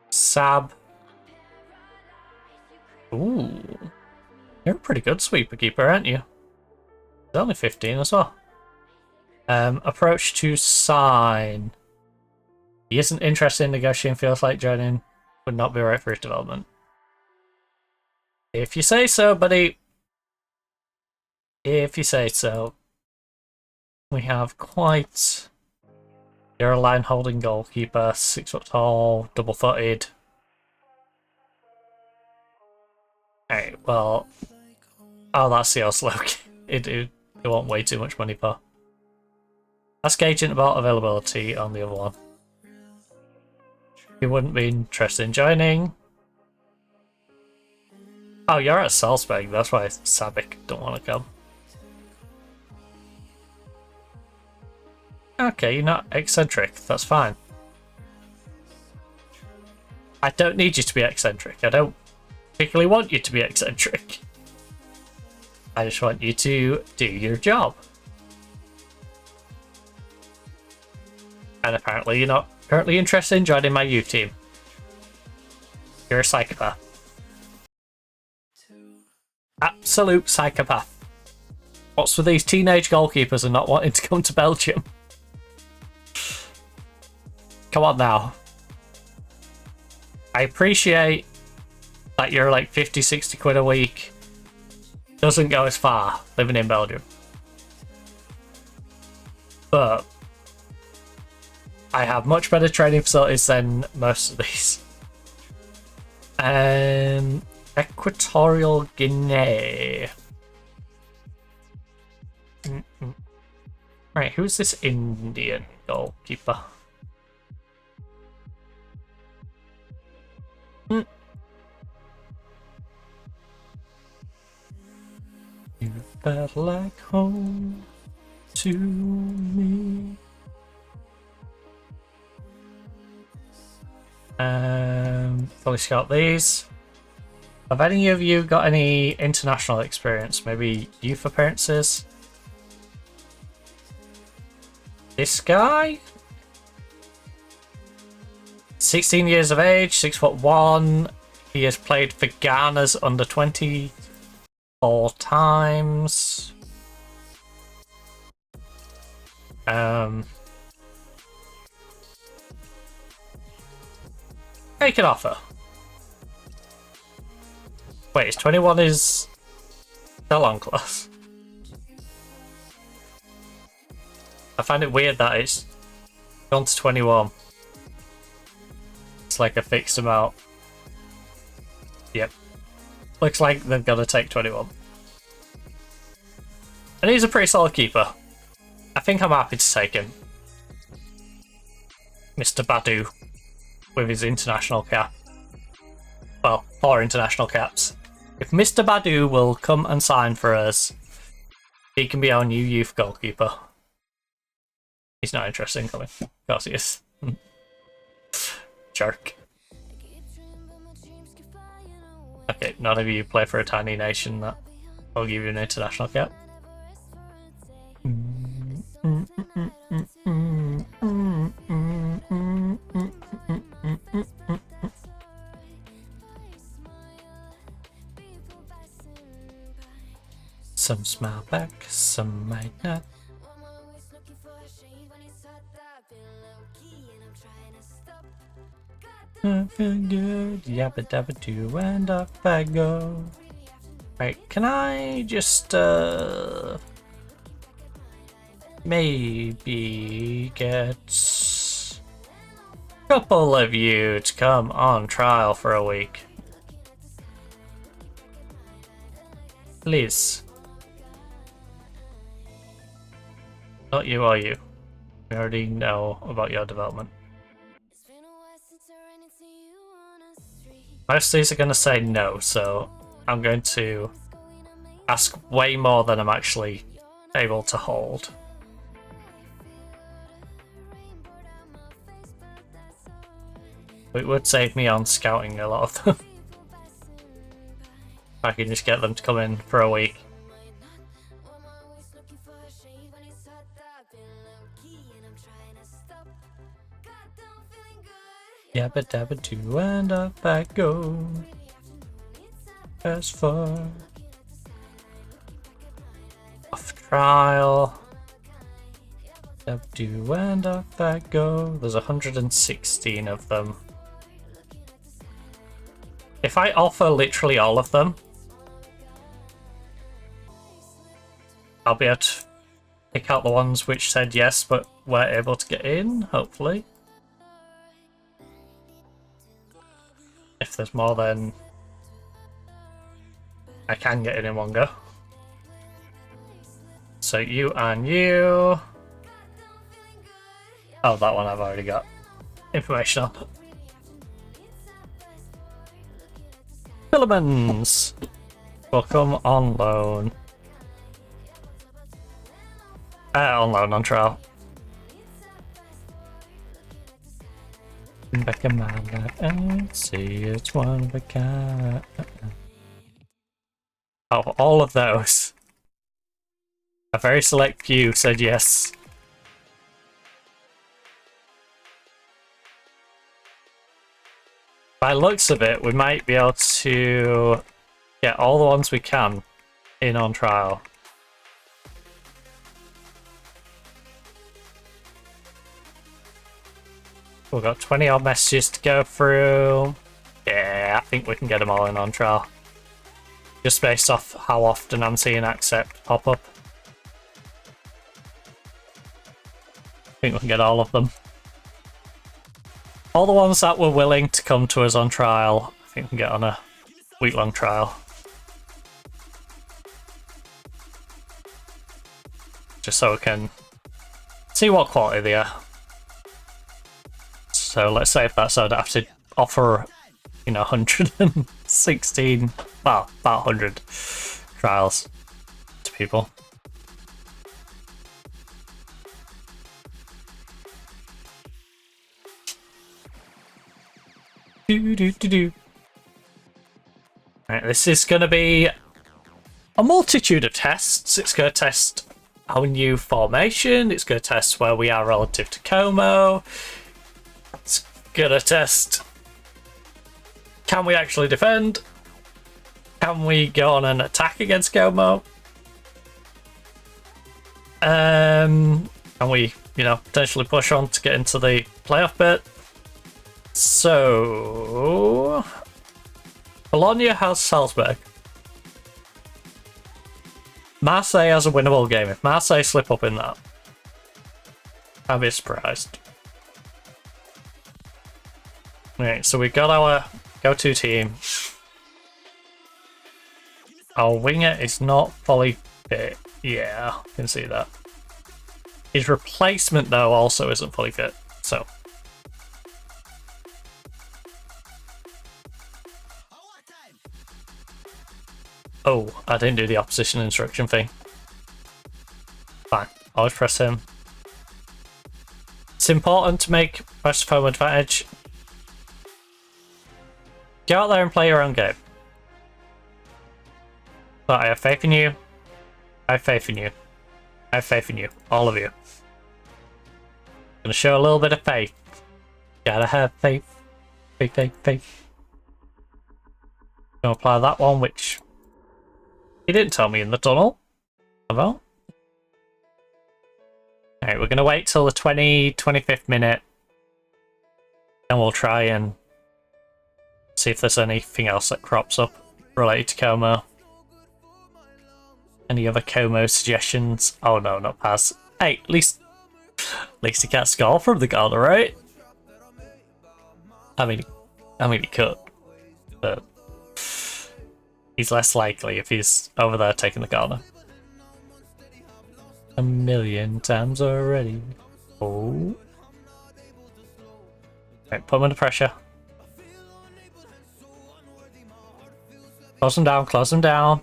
Sab. Ooh. You're a pretty good sweeper keeper, aren't you? He's only 15 as well. Approach to sign. He isn't interested in negotiating, feels like joining would not be right for his development. If you say so, buddy. If you say so. We have quite... You're a line holding goalkeeper, 6 foot tall, double footed. Alright, well... Oh, that's the Oslo. It want way too much money for. Ask agent about availability on the other one. You wouldn't be interested in joining. Oh, you're at Salzburg, that's why Sabic don't want to come. Okay, you're not eccentric, that's fine. I don't need you to be eccentric. I don't particularly want you to be eccentric. I just want you to do your job. And apparently you're not currently interested in joining my youth team. You're a psychopath. Absolute psychopath. What's with these teenage goalkeepers and not wanting to come to Belgium? Come on now. I appreciate that you're like 50, 60 quid a week. Doesn't go as far living in Belgium. But I have much better training facilities than most of these. Equatorial Guinea. Right, who's this Indian goalkeeper? You felt like home to me. Fully scout these. Have any of you got any international experience? Maybe youth appearances? This guy? 16 years of age, 6'1". He has played for Ghana's under 20 4 times. Make an offer. Wait, is 21 is still on class? I find it weird that it's gone to 21. It's like a fixed amount. Yep. Looks like they're gonna take 21. And he's a pretty solid keeper. I think I'm happy to take him. Mr. Badu. With his international cap. Well, 4 international caps. If Mr. Badu will come and sign for us, he can be our new youth goalkeeper. He's not interested in coming. Of course he is. Jerk. Okay, none of you play for a tiny nation that will give you an international cap. Some smile back, some might not. I feel good, yabba dabba do, and up I go. Right, can I just maybe get a couple of you to come on trial for a week? Please. Not you, are you? We already know about your development. Most of these are going to say no, so I'm going to ask way more than I'm actually able to hold. It would save me on scouting a lot of them. If I can just get them to come in for a week. Yabba dabba do, and up I go. As far off trial. Dabba do, and up I go. There's 116 of them. If I offer literally all of them, I'll be able to pick out the ones which said yes but weren't able to get in, hopefully. If there's more, then I can get in one go. So you and you. Oh, that one I've already got information on. Filaments will come on loan. On loan, on trial. Back in my life and see it's one of a kind. Oh, all of those. A very select few said yes. By the looks of it, we might be able to get all the ones we can in on trial. We've got 20 odd messages to go through. Yeah, I think we can get them all in on trial. Just based off how often I'm seeing accept pop up. I think we can get all of them. All the ones that were willing to come to us on trial, I think we can get on a week-long trial. Just so we can see what quality they are. So let's say if that's so, I'd have to offer, 116, well, about 100 trials to people. Right, this is going to be a multitude of tests. It's going to test our new formation. It's going to test where we are relative to Como. It's going to test, can we actually defend? Can we go on an attack against Como? Can we, potentially push on to get into the playoff bit? So, Bologna has Salzburg. Marseille has a winnable game. If Marseille slip up in that, I'd be surprised. Right, so we got our go-to team. Our winger is not fully fit. Yeah, I can see that. His replacement, though, also isn't fully fit. So. Oh, I didn't do the opposition instruction thing. Fine, always press him. It's important to make first home advantage. Get out there and play your own game. But I have faith in you. I have faith in you. I have faith in you. All of you. Gonna show a little bit of faith. Gotta have faith. Faith, faith, faith. Gonna apply that one, which he didn't tell me in the tunnel. Well, alright, we're going to wait till the 25th minute. And we'll try and see if there's anything else that crops up related to Como. Any other Como suggestions? Oh no, not pass. Hey, at least he can't score from the corner, right? I mean he could, but he's less likely if he's over there taking the corner. A million times already. Oh. Right, put him under pressure. Close him down, close him down.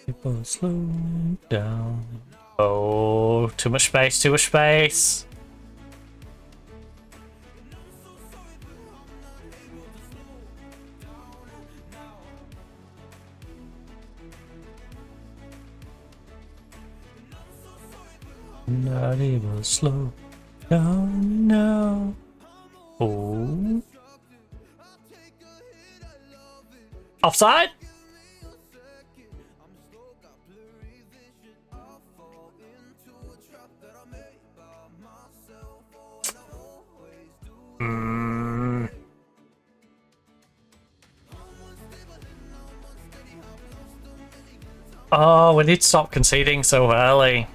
People slow down. Oh, too much space, too much space. Not even slow down now. Oh. Offside? Oh, we need to stop conceding so early.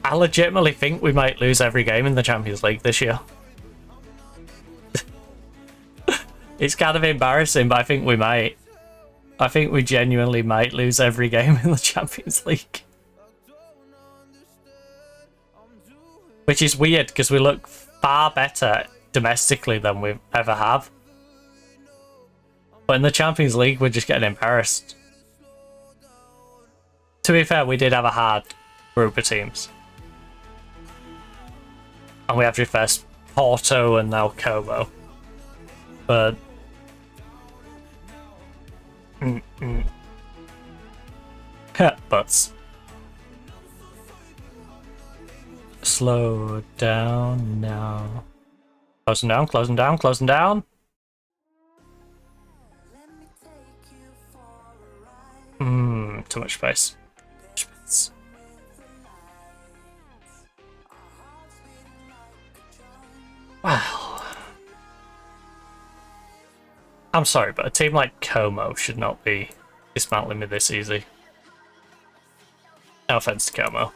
I legitimately think we might lose every game in the Champions League this year. It's kind of embarrassing, but I think we might. I think we genuinely might lose every game in the Champions League. Which is weird, because we look far better domestically than we ever have. But in the Champions League, we're just getting embarrassed. To be fair, we did have a hard group of teams. And we have to face Porto and now Como. But... Butts. Slow down now. Closing down, closing down, closing down. Too much space. Wow. I'm sorry, but a team like Como should not be dismantling me this easy. No offense to Como.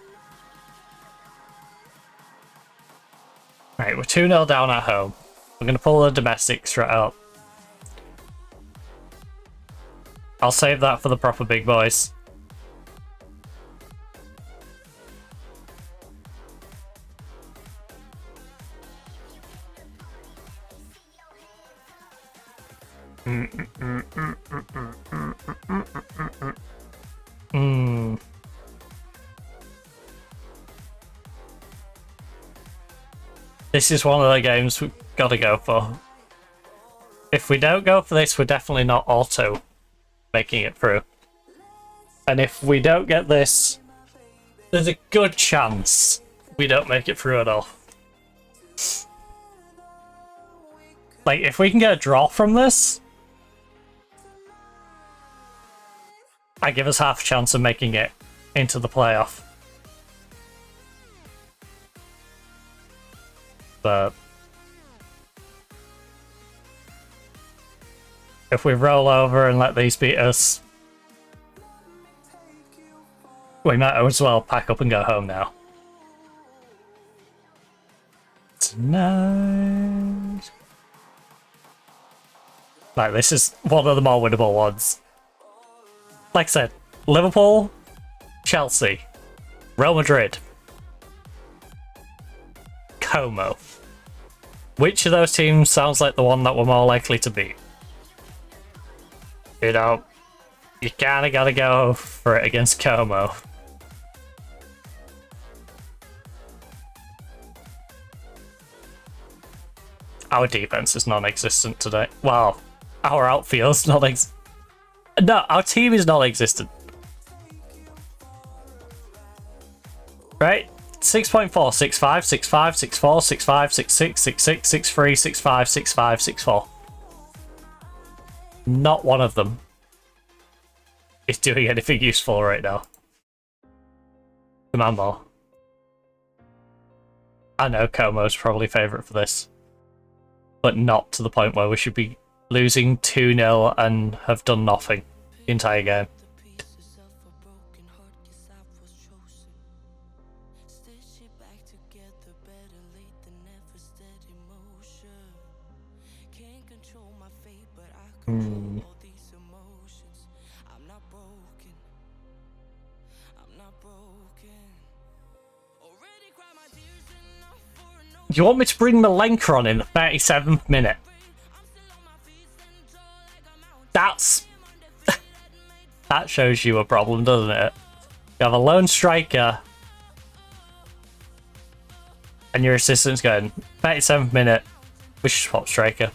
Right, we're 2-0 down at home. We're going to pull the domestic straight up. I'll save that for the proper big boys. This is one of the games we've got to go for. If we don't go for this, we're definitely not auto making it through. And if we don't get this, there's a good chance we don't make it through at all. Like, if we can get a draw from this, I give us half a chance of making it into the playoff. But if we roll over and let these beat us, we might as well pack up and go home now. Tonight. Like, this is one of the more winnable ones. Like I said, Liverpool, Chelsea, Real Madrid, Como. Which of those teams sounds like the one that we're more likely to beat? You know, you kinda gotta go for it against Como. Our defense is non-existent today. Well, our outfield's non-existent. No, our team is non-existent. Right? 6.4, 6.5, 6.5, 6.4, 6.5, 6.6, 6.6, 6.3, 6.5, 6.5, 6.4. Not one of them is doing anything useful right now. Command ball. I know Como's probably favourite for this, but not to the point where we should be losing 2-0 and have done nothing the entire game. You want me to bring Malenka on in the 37th minute? That's... that shows you a problem, doesn't it? You have a lone striker and your assistant's going, 37th minute, we should swap striker.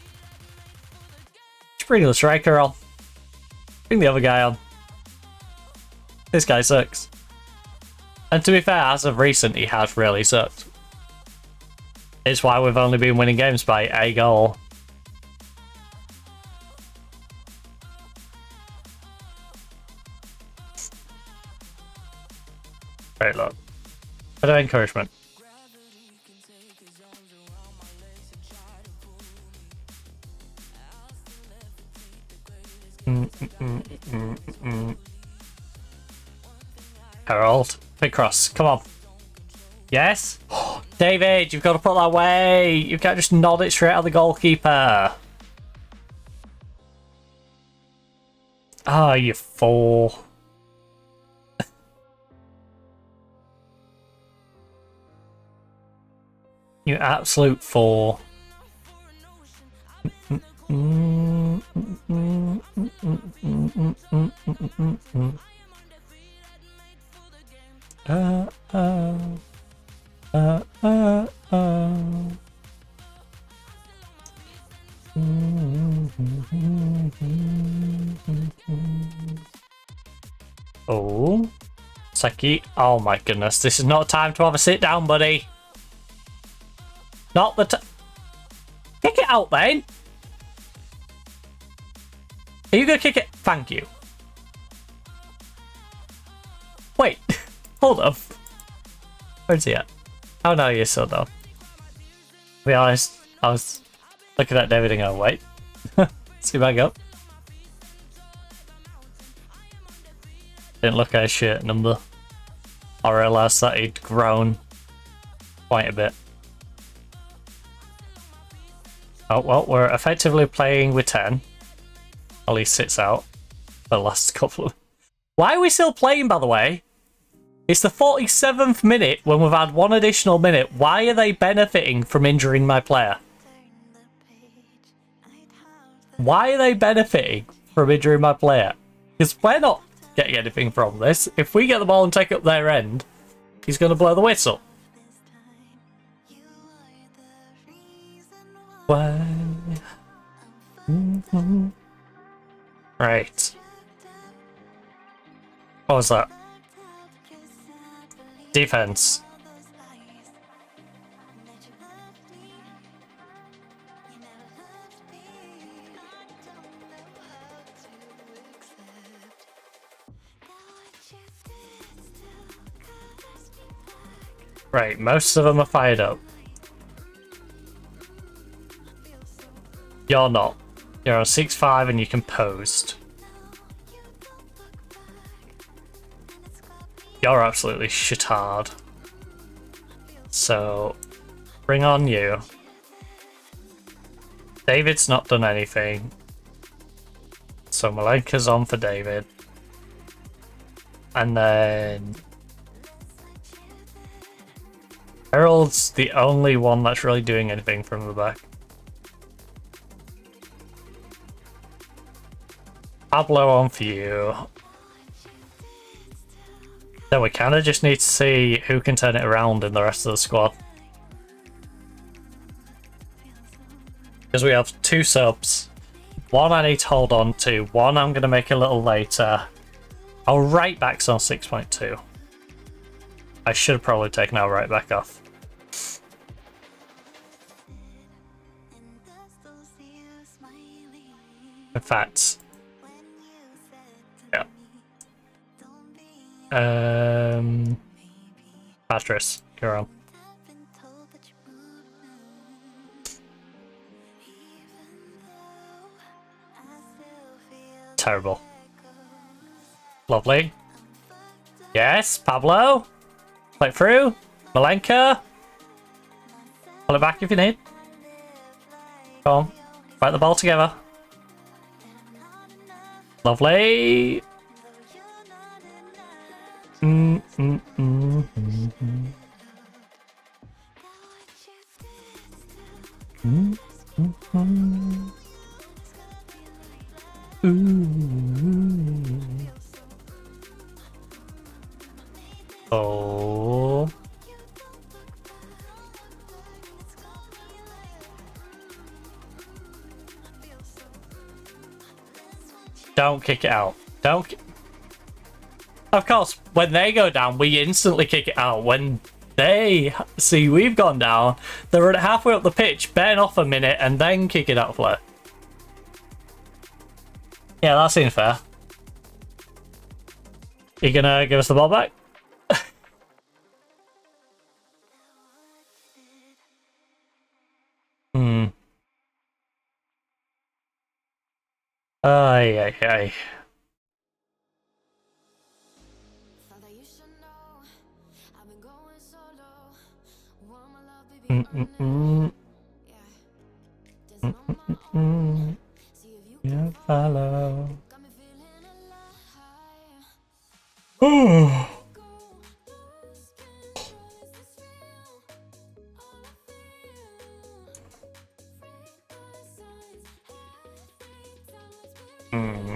Just bring the striker on. Bring the other guy on. This guy sucks. And to be fair, as of recent, he has really sucked. It's why we've only been winning games by a goal. Right, look. Bit of encouragement. Harold, big cross, come on. Yes? David, you've got to put that away. You can't just nod it straight at the goalkeeper. Ah, oh, you fool. You absolute fool. Oh, Seki. Oh my goodness, this is not time to have a sit down, buddy. Not the time. Kick it out, then. Are you gonna kick it? Thank you. Wait, hold up. Where's he at? Oh no, you're still down. To be honest, I was looking at David and going, wait. See back up. Didn't look at his shirt number. I realised that he'd grown quite a bit. Oh well, we're effectively playing with 10. At least sits out for the last couple of... Why are we still playing, by the way? It's the 47th minute when we've had one additional minute. Why are they benefiting from injuring my player? Why are they benefiting from injuring my player? Because we're not getting anything from this. If we get the ball and take up their end, he's going to blow the whistle. Why? Right. What was that? Defense. Right, most of them are fired up. You're not. You're on 6-5 and you composed. You're absolutely shit-hard. So, bring on you. David's not done anything. So Malenka's on for David. And then... Harold's the only one that's really doing anything from the back. Pablo on for you. Then we kind of just need to see who can turn it around in the rest of the squad. Because we have 2 subs. One I need to hold on to. One I'm going to make a little later. Our right back's on 6.2. I should have probably taken our right back off. In fact, yeah. Patris, go on. Terrible. Lovely. Yes, Pablo. Play it through. Malenka. Pull it back if you need. Come on. Fight the ball together. Lovely. Oh. Don't kick it out. Don't. Of course, when they go down, we instantly kick it out. When they see we've gone down, they're halfway up the pitch, burn off a minute, and then kick it out play. Yeah, that seems fair. You gonna give us the ball back? Ay, ay, ay. Yeah, follow.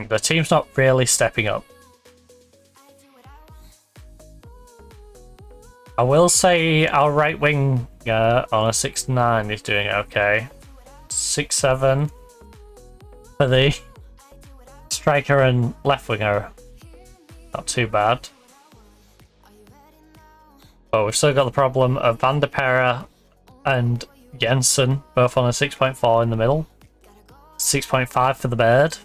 The team's not really stepping up. I will say our right wing on a 6'9" is doing okay. 6'7" for the striker and left winger. Not too bad. But we've still got the problem of Van der Perre and Jensen, both on a 6.4 in the middle. 6.5 for the bird,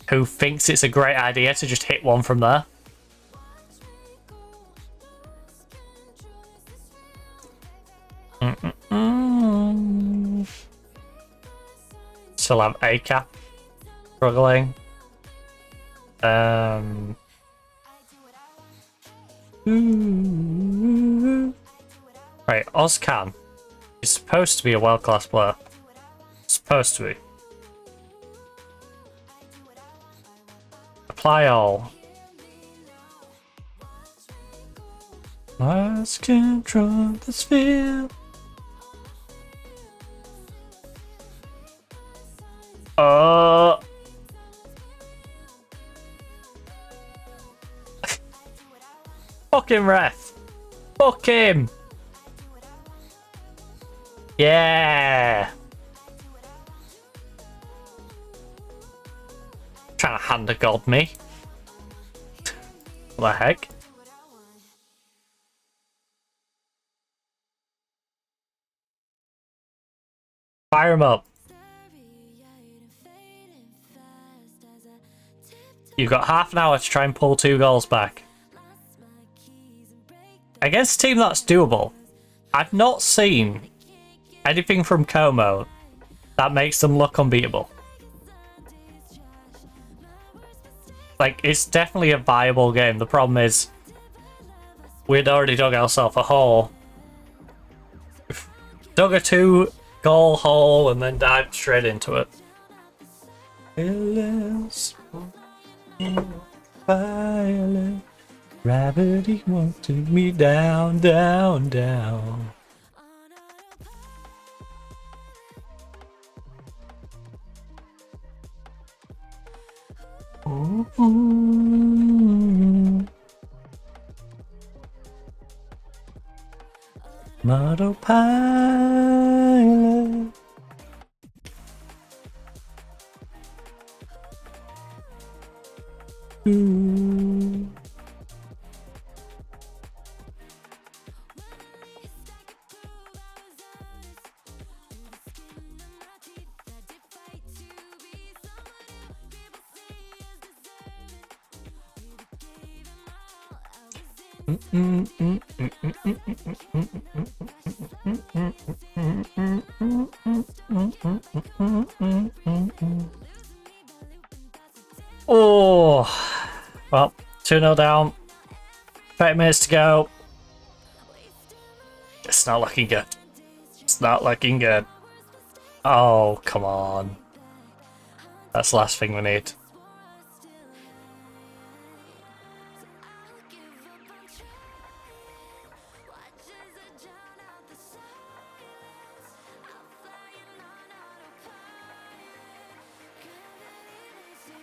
who thinks it's a great idea to just hit one from there. Still have A-Cap struggling. Right, Ozcan is supposed to be a world-class player. Supposed to be. Apply all. Lost control of this field. Fuck him, ref. Fuck him. Yeah. Trying to hand a god me. What the heck? Fire him up. You've got half an hour to try and pull 2 goals back. Against a team that's doable. I've not seen anything from Como that makes them look unbeatable. Like, it's definitely a viable game. The problem is, we'd already dug ourselves a hole. Dug a 2-goal hole and then dived straight into it. Violet, gravity won't take me down, down, down. Ooh. Model pilot. Ooh. Oh, well, 2-0 down. 30 minutes to go. It's not looking good. It's not looking good. Oh, come on. That's the last thing we need.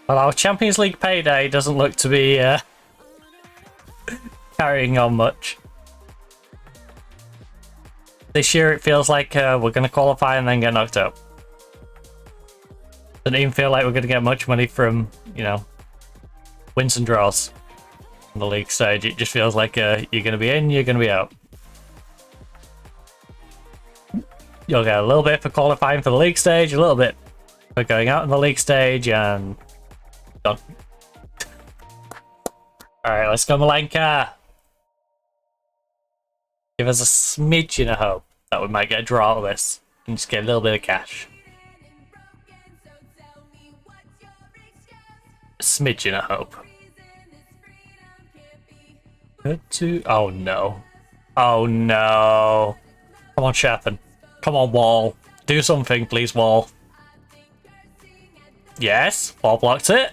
Well, our Champions League payday doesn't look to be carrying on much. This year it feels like we're going to qualify and then get knocked out. Doesn't even feel like we're going to get much money from, you know, wins and draws on the league stage. It just feels like you're going to be in, you're going to be out. You'll get a little bit for qualifying for the league stage, a little bit for going out in the league stage, and done. Alright, let's go Malenka. Give us a smidgen of hope that we might get a draw out of this and just get a little bit of cash. A smidgen of hope. Oh no. Oh no. Come on, Sherpen. Come on, Wall. Do something, please, Wall. Yes, Wall blocks it.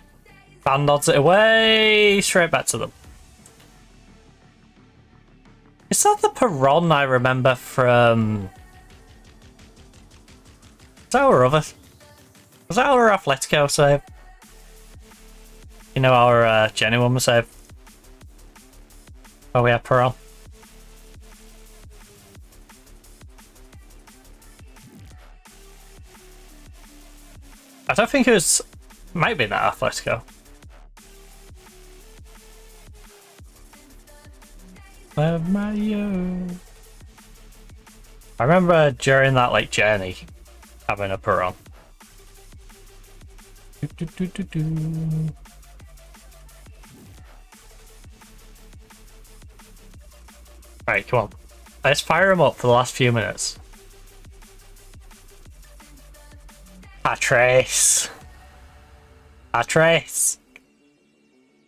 Fan nods it away. Straight back to them. Is that the Perron I remember from... Was that our Atletico save? You know, our genuine save? Oh, we have Perron. I don't think it was... Might be that Atletico. I remember during that like journey having a Perron. Alright, come on. Let's fire him up for the last few minutes. Patrice.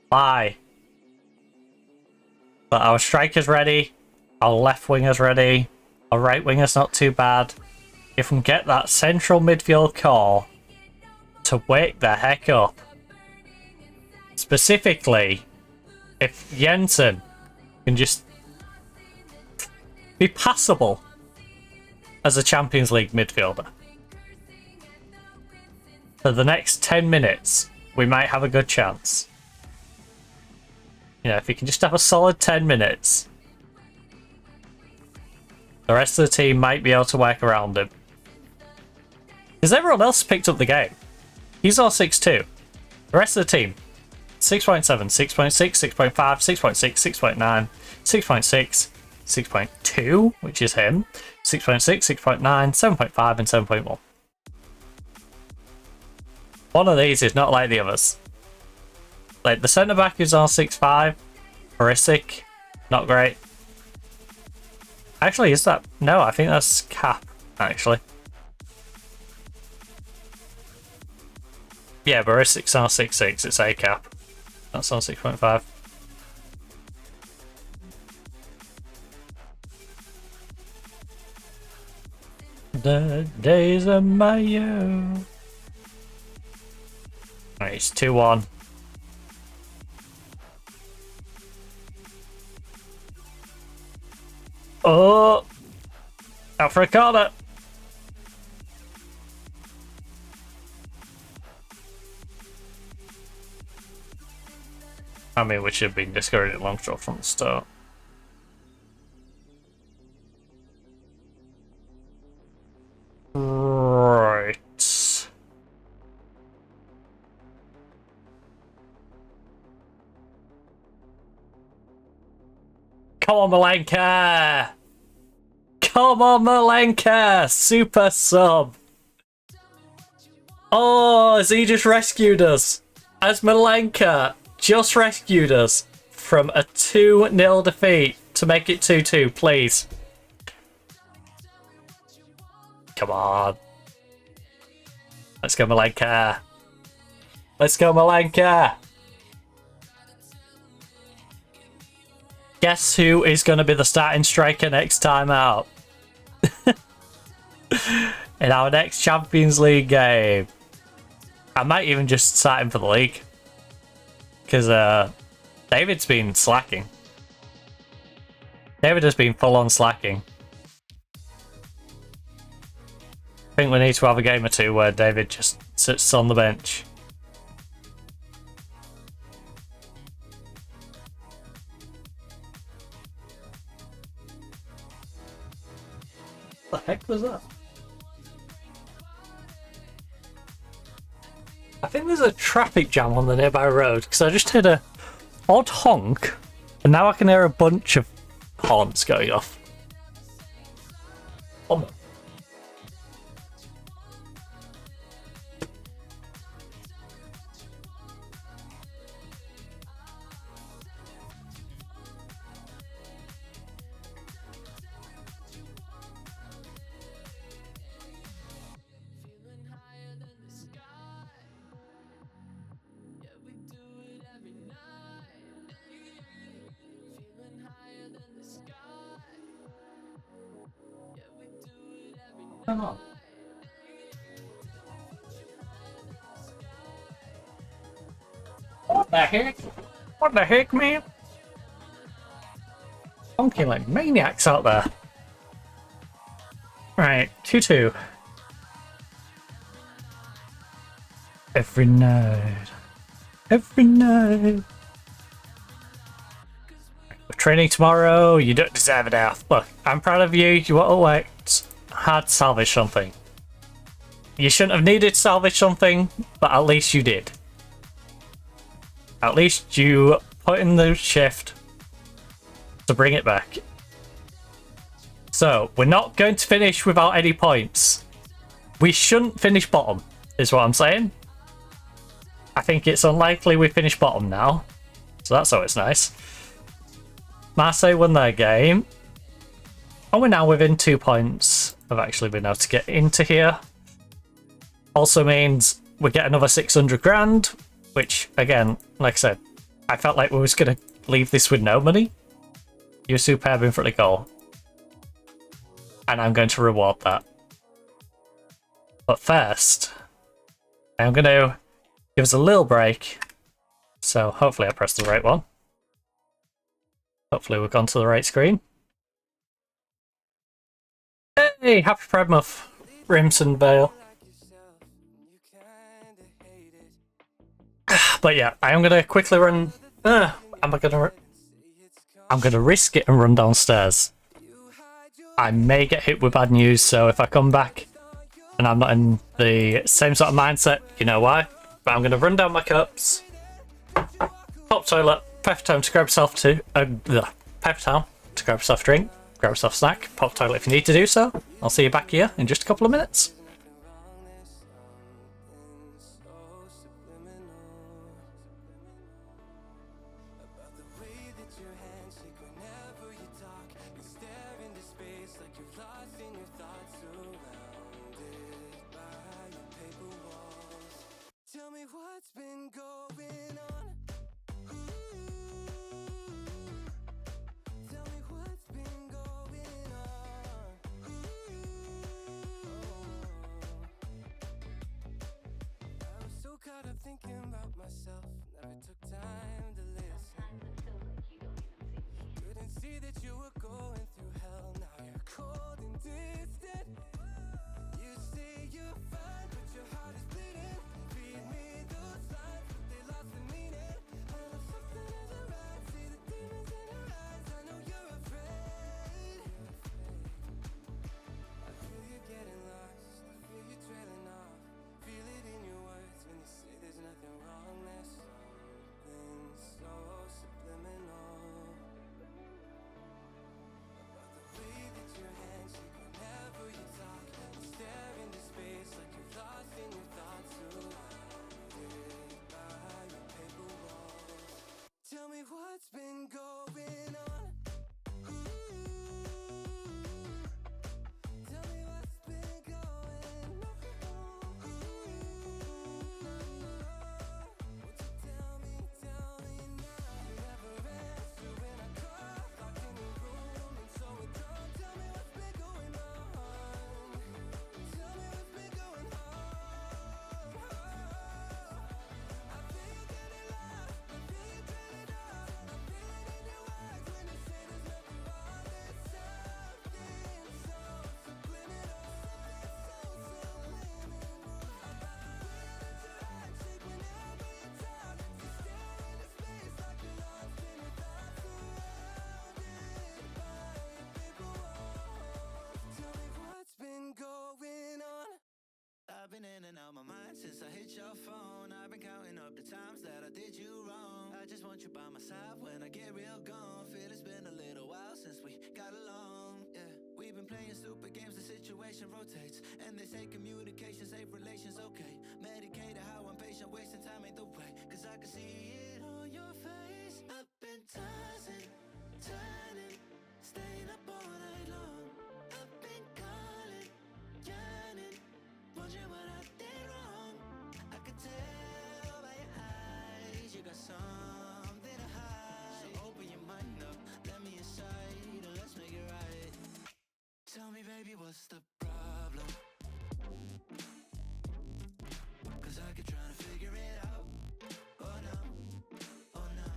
Why? But our striker's ready, our left winger's ready, our right winger's not too bad. If we can get that central midfield core to wake the heck up. Specifically, if Jensen can just be passable as a Champions League midfielder. For the next 10 minutes, we might have a good chance. You know, if he can just have a solid 10 minutes, the rest of the team might be able to work around him. Because everyone else picked up the game. He's all 6'2". The rest of the team, 6.7, 6.6, 6.5, 6.6, 6.9, 6.6, 6.2, which is him, 6.6, 6.9, 7.5, and 7.1. One of these is not like the others. Like, the centre-back is on 6'5", horrific, not great. Actually, is that... No, I think that's Cap, actually. Yeah, Barisic's on 6'6", it's A Cap. That's on 6.5. The days of Mayo. Alright, it's 2-1. Oh! Out for a corner! I mean, we should have been discouraged at long shot from the start. Right. Come on, Malenka! Come on, Malenka! Super sub! Oh, has he just rescued us? Has Malenka just rescued us from a 2-0 defeat to make it 2-2, please. Come on. Let's go, Malenka. Let's go, Malenka. Guess who is going to be the starting striker next time out? In our next Champions League game. I might even just start him for the league. Because David's been slacking. David has been full on slacking. I think we need to have a game or two where David just sits on the bench. What the heck was that? I think there's a traffic jam on the nearby road because I just heard a odd honk and now I can hear a bunch of horns going off. Oh. Come on. What the heck? What the heck, man? Honking like maniacs out there. Right, 2-2. Every night. Every night. We're training tomorrow. You don't deserve it, Alf. Look, I'm proud of you. You want to worked hard to salvage something. You shouldn't have needed to salvage something, but at least you did. At least you put in the shift to bring it back. So, we're not going to finish without any points. We shouldn't finish bottom, is what I'm saying. I think it's unlikely we finish bottom now. So that's always nice. Marseille won their game. And we're now within 2 points of actually being able to get into here. Also means we get another 600 grand, which, again, like I said, I felt like we was going to leave this with no money. You're superb in front of goal. And I'm going to reward that. But first, I'm going to give us a little break. So hopefully I pressed the right one. Hopefully we've gone to the right screen. Hey, happy Pride Month, Rimson Vale. But yeah, I am gonna quickly run. I'm gonna risk it and run downstairs. I may get hit with bad news, so if I come back and I'm not in the same sort of mindset, you know why. But I'm gonna run down my cups, pop toilet, pep town to grab yourself pep town to grab yourself a drink, grab yourself a snack, pop toilet if you need to do so. I'll see you back here in just a couple of minutes. in and out my mind since I hit your phone. I've been counting up the times that I did you wrong. I just want you by my side when I get real gone. Feel it's been a little while since we got along, yeah. We've been playing stupid games, the situation rotates. And they say communication, safe relations, okay. Medicated how I'm patient, wasting time ain't the way. Cause I can see it on your face. I've been tossing, turning, staying up all night long. I've been calling, yearning, wondering what I did wrong. I could tell by your eyes you got something to hide. So open your mind up, let me inside, and let's make it right. Tell me, baby, what's the problem? Cause I keep trying to figure it out. Oh no, oh no.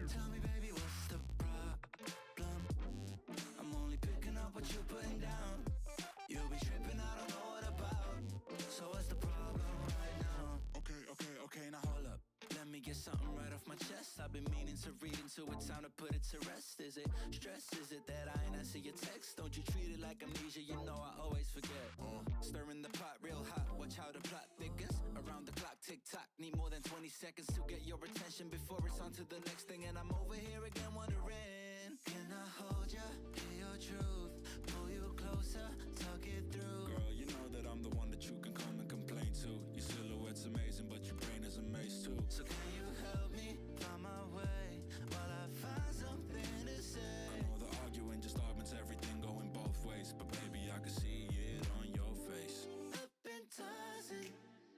Tell me, baby, what's the problem? I'm only picking up what you're putting down. You'll be tripping, I don't know what about. So what's the problem right now? Okay, now hold up. Let me get something right off my chest. I've been meaning to read into it, time to put it to rest. Is it stress? Is it that I ain't answer your text? Don't you treat it like amnesia, you know I always forget. Stirring the pot real hot, watch how the plot thickens. Around the clock, tick tock, need more than 20 seconds to get your attention before it's on to the next thing. And I'm over here again wondering, can I hold ya, hear your truth, pull you closer, talk it through? Girl, you know that I'm the one that you can come and complain to. Your silhouette's amazing, but your brain is a maze too. So can you help me find my way while I find something to say? I know the arguing just augments everything going both ways, but baby, I can see it on your face. I've been tossing,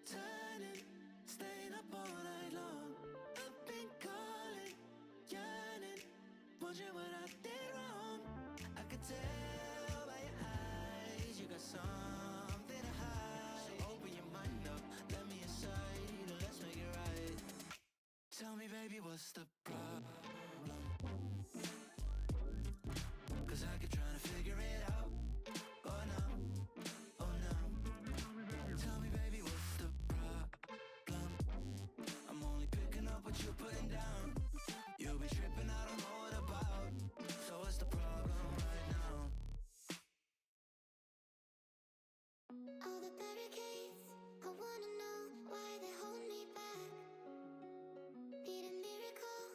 turning, staying up all night long. I've been calling, yearning, wondering what I did wrong. I could tell by your eyes you got something to hide. So open your mind up, let me inside, and let's make it right. Tell me, baby, what's the problem? Cause I keep trying to figure it out. Oh no, oh no. Tell me, baby, what's the problem? I'm only picking up what you're putting down. You'll be tripping, I don't know what about. So what's the problem right now? All the barricades, I wanna know why they hold me back. Need a miracle,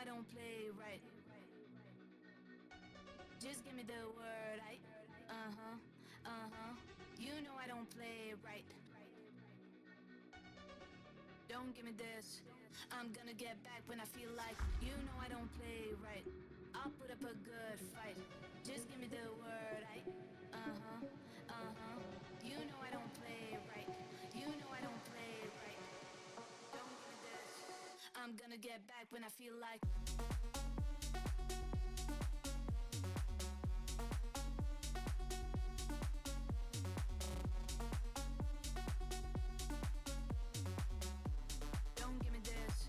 I don't play right. Just give me the word, you know I don't play right. Don't give me this. I'm gonna get back when I feel like. You know I don't play right. I'll put up a good fight. Just give me the word, you know I don't play right. You know I don't play right. Don't give me this. I'm gonna get back when I feel like. Don't give me this.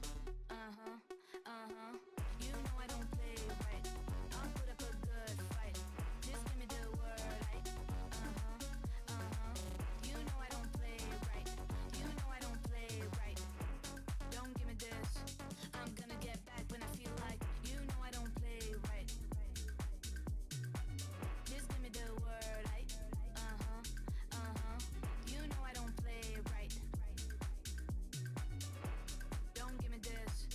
You know I don't play right. I'll put up a good fight. Just give me the word, you know I don't play right. You know I don't play right. Don't give me this. I'm gonna get back when I feel like. You know I don't play right. Just give me the word, you know I don't play right. Don't give me this.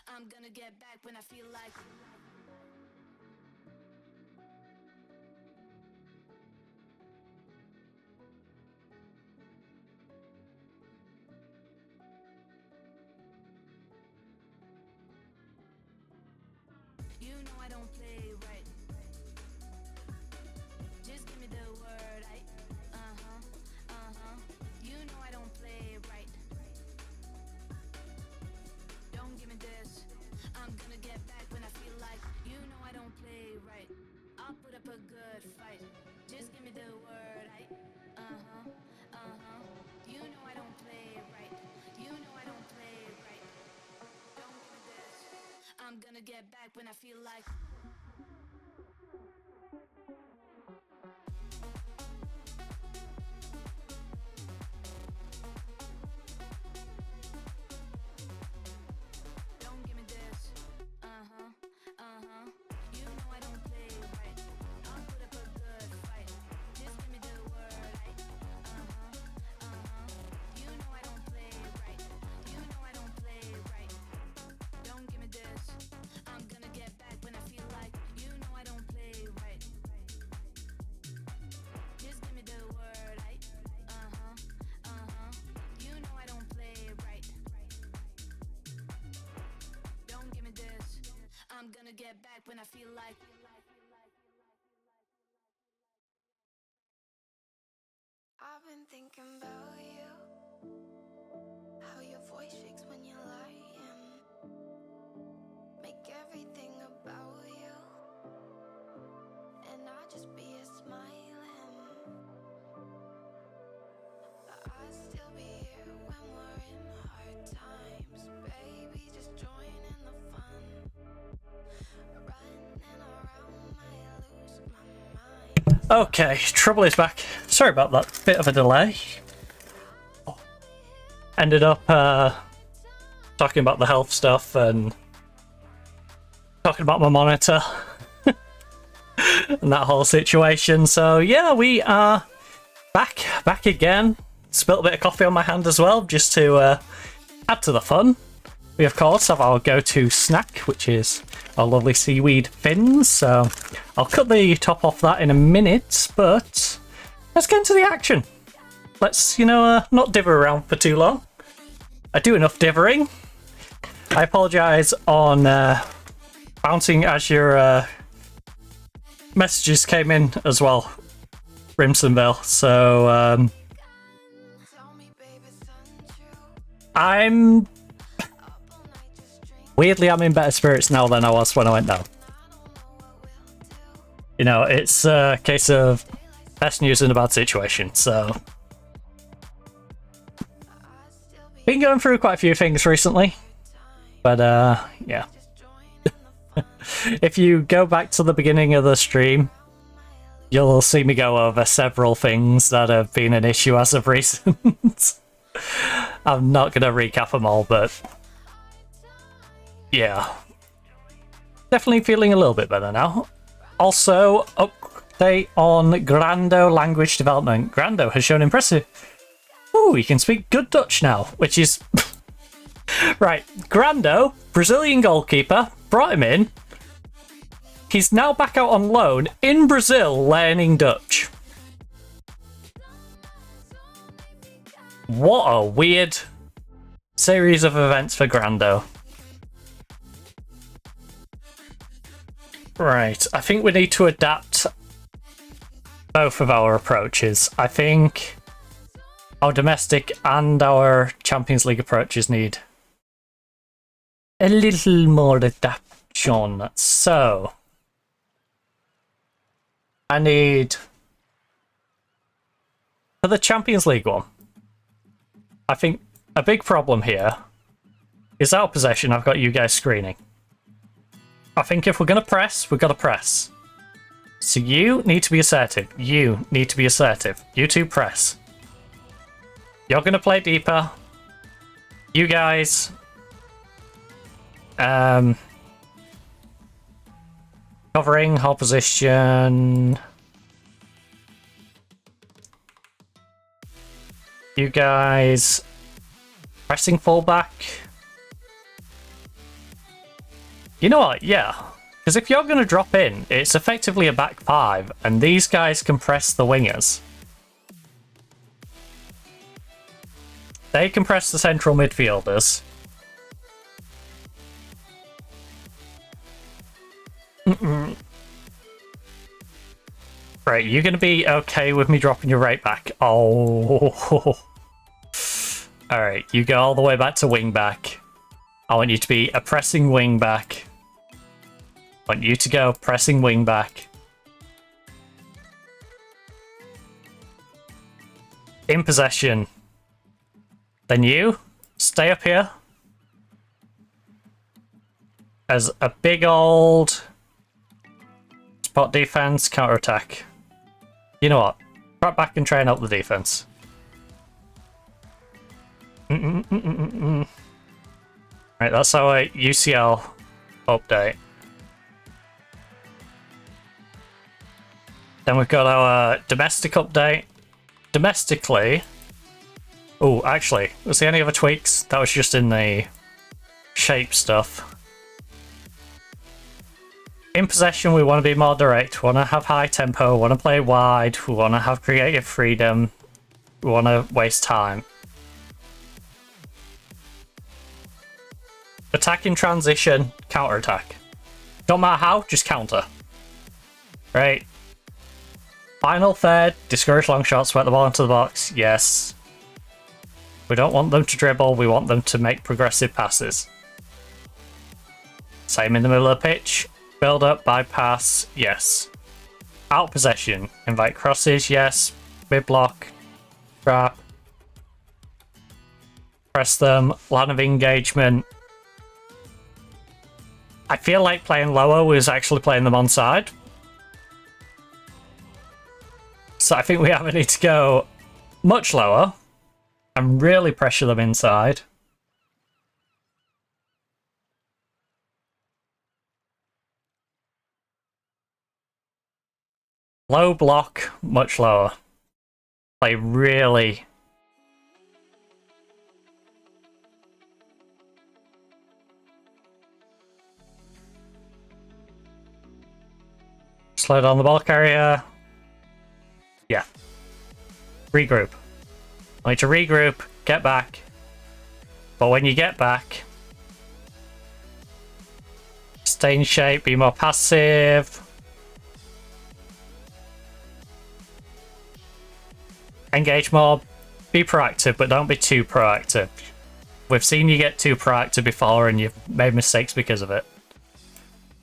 I'm gonna get back when I feel like. You know I don't play right. Just give me the word, you know I don't play right. Don't give me this. I'm gonna get back when I feel like. You know I don't play right. I'll put up a good fight. Just give me the word, you know I don't play right. You know I don't play right. Don't give me this. I'm gonna get back when I feel like. Don't give me this. You know I don't play right. I'll put up a good fight. Just give me the word, you know I don't play right. You know I don't play right. Don't give me this. I'm gonna get back when I feel like. You know I don't play right. Just give me the word, you know I don't play right. Don't give me this. I'm gonna get back when I feel like. I've been thinking about you, how your voice shakes when you're lying, make everything about you, and I just be a smiling, but I'd still be here when we're in hard times, baby, just join in the fun, running around might lose my mind. Okay, trouble is back. Sorry about that bit of a delay. Ended up talking about the health stuff and talking about my monitor and that whole situation. So yeah, we are back again. Spilt a bit of coffee on my hand as well, just to add to the fun. We of course have our go-to snack, which is our lovely seaweed fins. So I'll cut the top off that in a minute, but let's get into the action. Let's, not diver around for too long. I do enough divering. I apologise on bouncing as your messages came in as well, Rimsonville. So I'm in better spirits now than I was when I went down. It's a case of best news in a bad situation, so been going through quite a few things recently, but yeah. If you go back to the beginning of the stream, you'll see me go over several things that have been an issue as of recent. I'm not going to recap them all, but yeah. Definitely feeling a little bit better now. Also, update on Grando language development. Grando has shown impressive. Ooh, he can speak good Dutch now, which is... Right, Grando, Brazilian goalkeeper, brought him in. He's now back out on loan in Brazil learning Dutch. What a weird series of events for Grando. Right, I think we need to adapt both of our approaches. I think our domestic and our Champions League approaches need a little more adaptation. So, I need, for the Champions League one, I think a big problem here is out of possession. I've got you guys screening. I think if we're going to press, we've got to press. So you need to be assertive. You need to be assertive. You two press. You're going to play deeper. You guys... covering, hold position. You guys... pressing fullback. You know what? Yeah. Because if you're going to drop in, it's effectively a back five, and these guys can press the wingers. They can press the central midfielders. Right, you're going to be okay with me dropping your right back. Oh. Alright, you go all the way back to wing back. I want you to be a pressing wing back. I want you to go pressing wing back. In possession. Then you stay up here as a big old spot defense counter attack. You know what? Drop back and train up the defense. Right, that's our UCL update. Then we've got our domestic update. Domestically... Oh, actually, was there any other tweaks? That was just in the shape stuff. In possession, we want to be more direct. We want to have high tempo. We want to play wide. We want to have creative freedom. We want to waste time. Attack in transition, counter attack. Don't matter how, just counter. Right. Final third, discourage long shots, sweat the ball into the box. Yes. We don't want them to dribble, we want them to make progressive passes. Same in the middle of the pitch. Build up, bypass, yes. Out possession, invite crosses, yes. Mid block, trap. Press them, line of engagement. I feel like playing lower was actually playing them onside. So I think we either need to go much lower and really pressure them inside. Low block, much lower. Play really... Slow down the ball carrier. Yeah. Regroup. I need to regroup, get back. But when you get back, stay in shape, be more passive. Engage more, be proactive, but don't be too proactive. We've seen you get too proactive before and you've made mistakes because of it.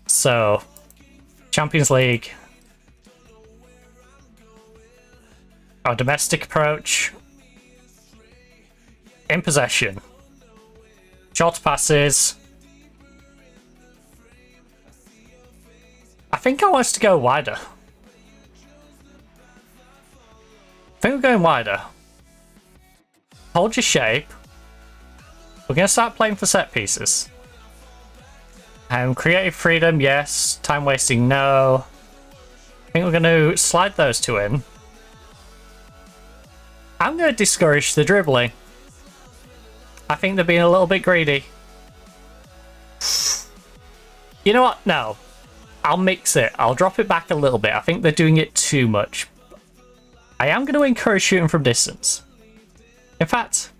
So, Champions League. Our domestic approach. In possession. Short passes. I think I want us to go wider. I think we're going wider. Hold your shape. We're going to start playing for set pieces. Creative freedom, yes. Time wasting, no. I think we're going to slide those two in. I'm going to discourage the dribbling. I think they're being a little bit greedy. You know what? No. I'll mix it. I'll drop it back a little bit. I think they're doing it too much. I am going to encourage shooting from distance. In fact,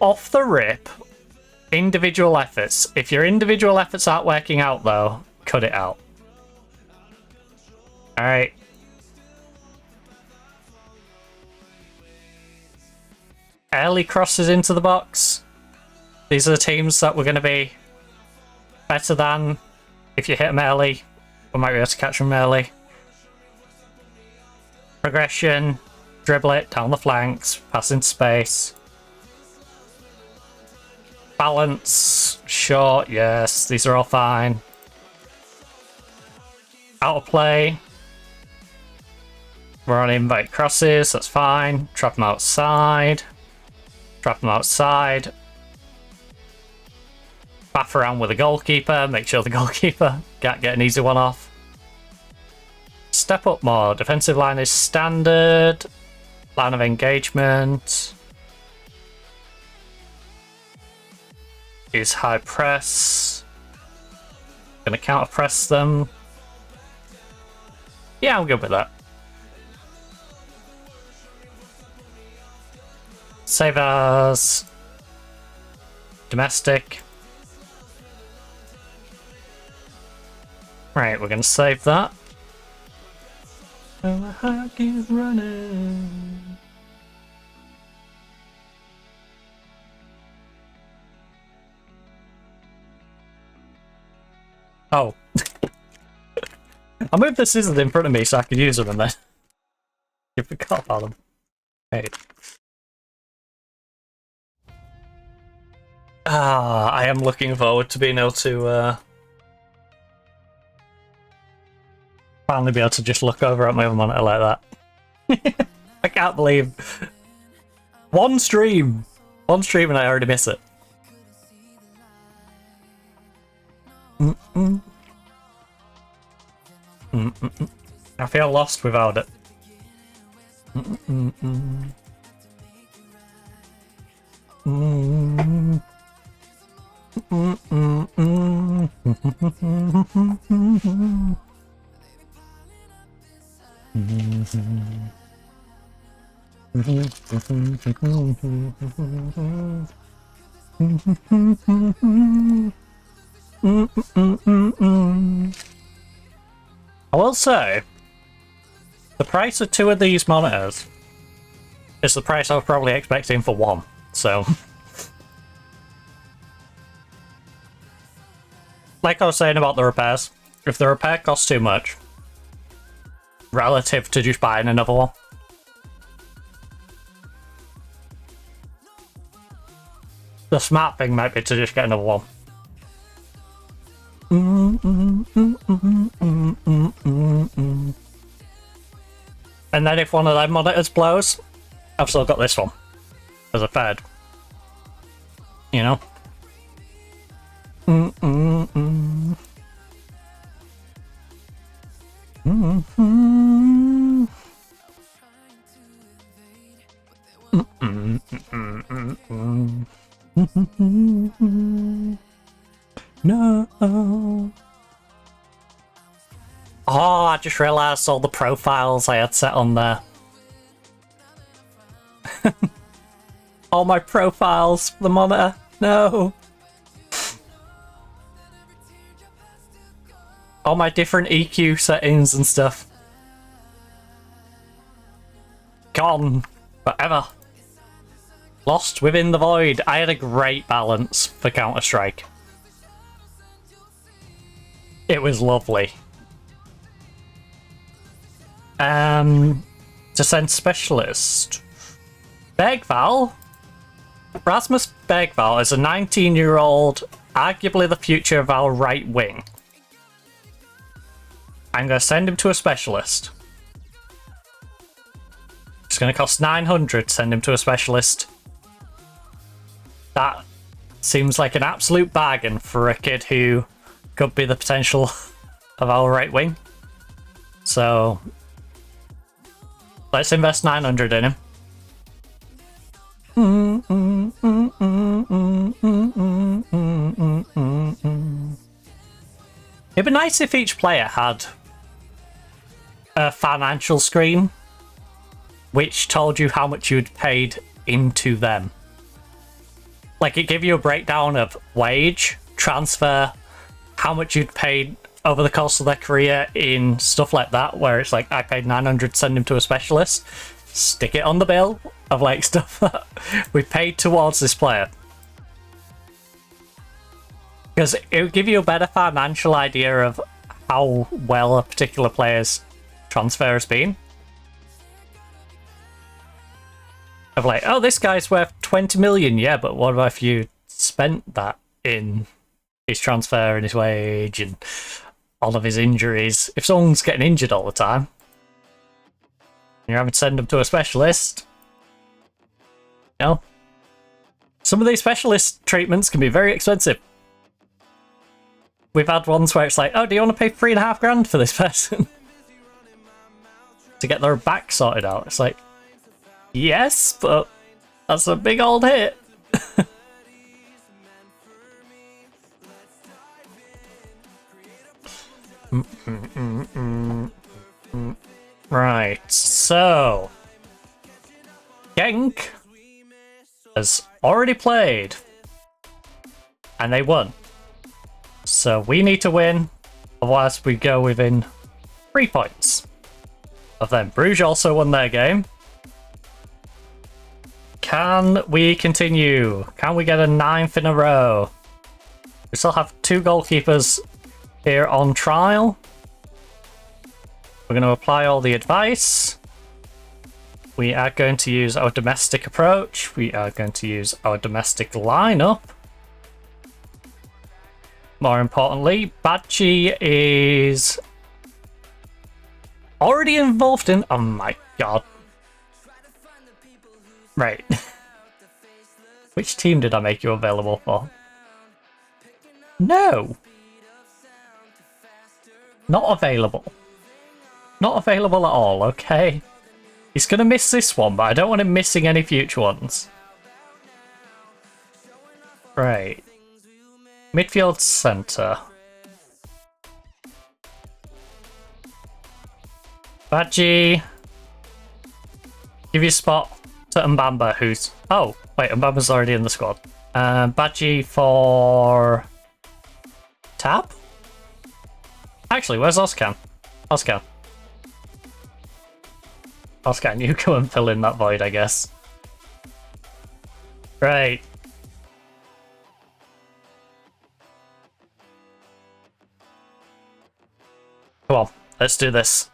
off the rip, individual efforts. If your individual efforts aren't working out, though, cut it out. Alright. Early crosses into the box. These are the teams that we're going to be better than. If you hit them early, we might be able to catch them early. Progression, dribble it down the flanks, pass into space. Balance, short, yes, these are all fine. Out of play. We're on invite crosses, that's fine. Trap them outside. Trap them outside. Baff around with the goalkeeper, make sure the goalkeeper can't get an easy one off. Step up more. Defensive line is standard. Line of engagement is high press. Gonna counter press them. Yeah, I'm good with that. Save as domestic. Right, we're gonna save that. Oh, my heart keeps running. Oh. I moved the scissors in front of me so I could use them and then you forgot about them. Hey. I am looking forward to being able to finally be able to just look over at my other monitor like that. I can't believe one stream and I already miss it. I feel lost without it. I will say, the price of 2 of these monitors is the price I was probably expecting for 1, so... Like I was saying about the repairs, if the repair costs too much, relative to just buying another one, the smart thing might be to just get another one. And then if one of them monitors blows, I've still got this one as a third. You know? No. Oh, I just realised all the profiles I had set on there. All my profiles for the monitor. No. All my different EQ settings and stuff. Gone. Forever. Lost within the void. I had a great balance for Counter-Strike. It was lovely. To send specialist. Bergval? Rasmus Bergval is a 19-year-old, arguably the future of our right wing. I'm going to send him to a specialist. It's going to cost 900 to send him to a specialist. That seems like an absolute bargain for a kid who could be the potential of our right wing. So let's invest 900 in him. It'd be nice if each player had a financial screen which told you how much you'd paid into them. Like, it gave you a breakdown of wage, transfer, how much you'd paid over the course of their career in stuff like that, where it's like, I paid 900 to send him to a specialist. Stick it on the bill of like stuff that we paid towards this player. Because it would give you a better financial idea of how well a particular player's transfer has been. Of like, oh, this guy's worth 20 million, yeah, but what about if you spent that in his transfer and his wage and all of his injuries? If someone's getting injured all the time, and you're having to send them to a specialist, you know, some of these specialist treatments can be very expensive. We've had ones where it's like, oh, do you want to pay $3,500 for this person to get their back sorted out? It's like, yes, but that's a big old hit. Right, so Genk has already played and they won. So we need to win, otherwise we go within 3 points of them. Bruges also won their game. Can we continue? Can we get a 9th in a row? We still have 2 goalkeepers here on trial. We're going to apply all the advice. We are going to use our domestic approach. We are going to use our domestic lineup. More importantly, Badgie is already involved in... Oh my god. Right. Which team did I make you available for? No. Not available. Not available at all, okay. He's going to miss this one, but I don't want him missing any future ones. Right. Midfield centre. Badgie. Give you a spot to Mbamba, who's... Oh, wait, Mbamba's already in the squad. Badgie for... Tab? Actually, where's Oscan? Oscan. Oscan, you go and fill in that void, I guess. Right. Come on, let's do this.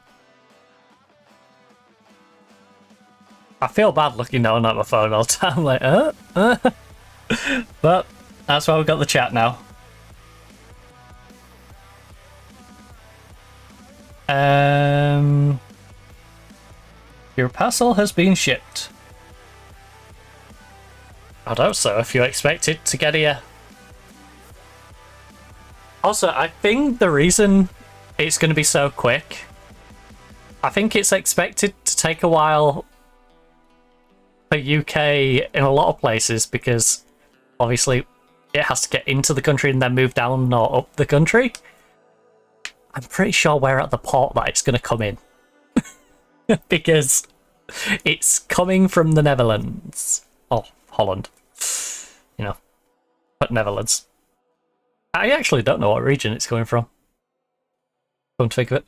I feel bad looking down at my phone all the time, like, But that's why we've got the chat now. Your parcel has been shipped. I don't so, if you expect it to get here. Also, I think the reason it's going to be so quick, I think it's expected to take a while for UK in a lot of places, because obviously it has to get into the country and then move down or up the country. I'm pretty sure we're at the port that it's going to come in. Because it's coming from the Netherlands. Oh, Holland. You know, but Netherlands. I actually don't know what region it's coming from. Come to think of it.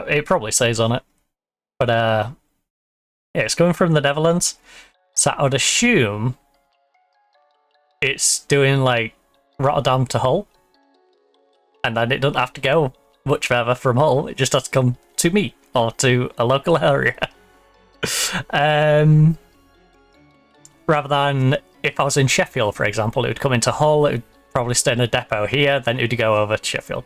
It probably says on it. But, yeah, it's coming from the Netherlands. So I would assume it's doing, like, Rotterdam to Hull. And then it doesn't have to go much further from Hull. It just has to come to me or to a local area. Rather than if I was in Sheffield, for example, it would come into Hull, it would probably stay in a depot here, then it would go over to Sheffield.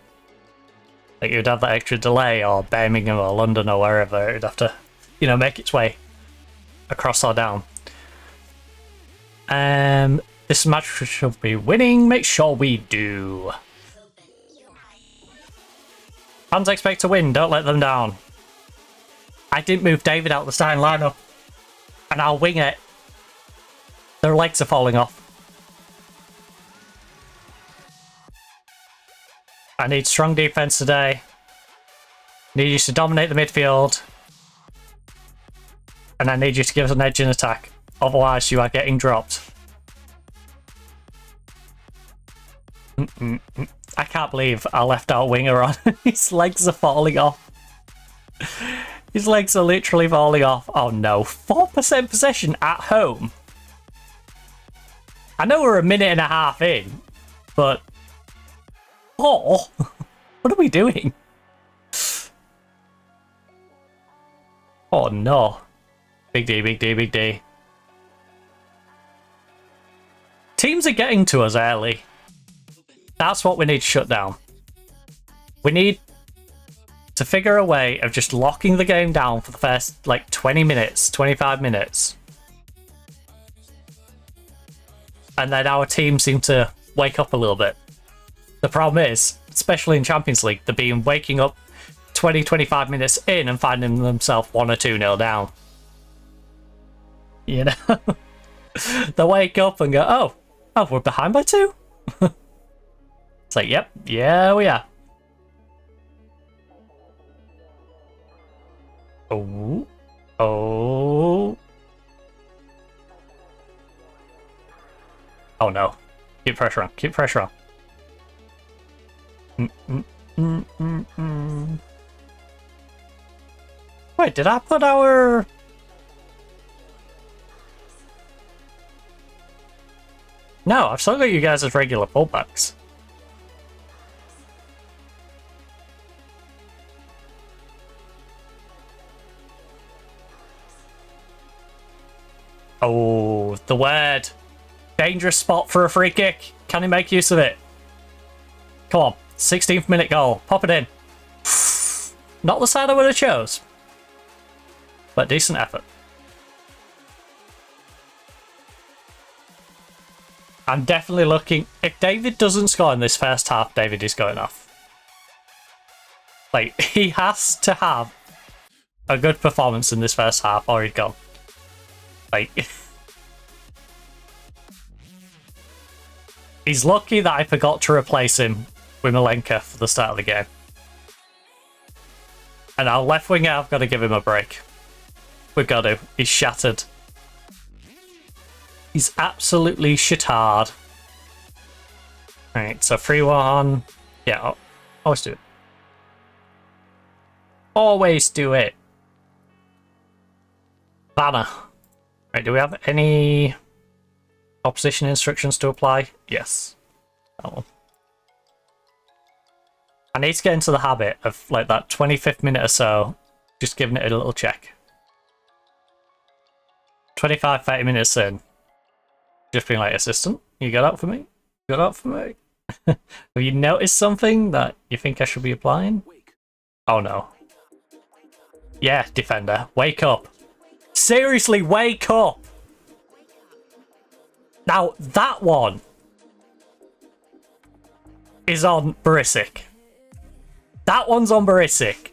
Like, it would have that extra delay, or Birmingham or London or wherever. It would have to, you know, make its way across or down. This match should be winning. Make sure we do. Fans expect to win, don't let them down. I didn't move David out the starting lineup, and I'll wing it. Their legs are falling off. I need strong defense today. Need you to dominate the midfield. And I need you to give us an edge in attack. Otherwise, you are getting dropped. I can't believe I left our winger on. His legs are falling off. His legs are literally falling off. Oh no. 4% possession at home. I know we're a minute and a half in, but... Oh! What are we doing? Oh no. Big D, big D, big D. Teams are getting to us early. That's what we need to shut down. We need to figure a way of just locking the game down for the first, like, 20 minutes, 25 minutes. And then our team seem to wake up a little bit. The problem is, especially in Champions League, they're being waking up 20, 25 minutes in and finding themselves 1 or 2-0 down. You know? They wake up and go, oh, we're behind by 2? It's like, yep, yeah, we are. Oh. Oh. Oh no. Keep pressure on. Keep pressure on. Wait, did I put our... No, I've still got you guys as regular fullbacks. Oh, the word. Dangerous spot for a free kick. Can he make use of it? Come on. 16th minute goal. Pop it in. Not the side I would have chose. But decent effort. I'm definitely looking... If David doesn't score in this first half, David is going off. Like, he has to have a good performance in this first half or he's gone. Like... He's lucky that I forgot to replace him with Malenka for the start of the game. And our left winger, I've got to give him a break. We've got to. He's shattered. He's absolutely shattered. Right, so 3-1. Yeah, I'll always do it. Always do it. Banner. Right, do we have any opposition instructions to apply? Yes. That one. I need to get into the habit of, like, that 25th minute or so, just giving it a little check. 25, 30 minutes in. Just being like, assistant, you got out for me? You got out for me? Have you noticed something that you think I should be applying? Oh no. Yeah, defender, wake up. Seriously, wake up! Now, that one is on Barisic. That one's on Barisic.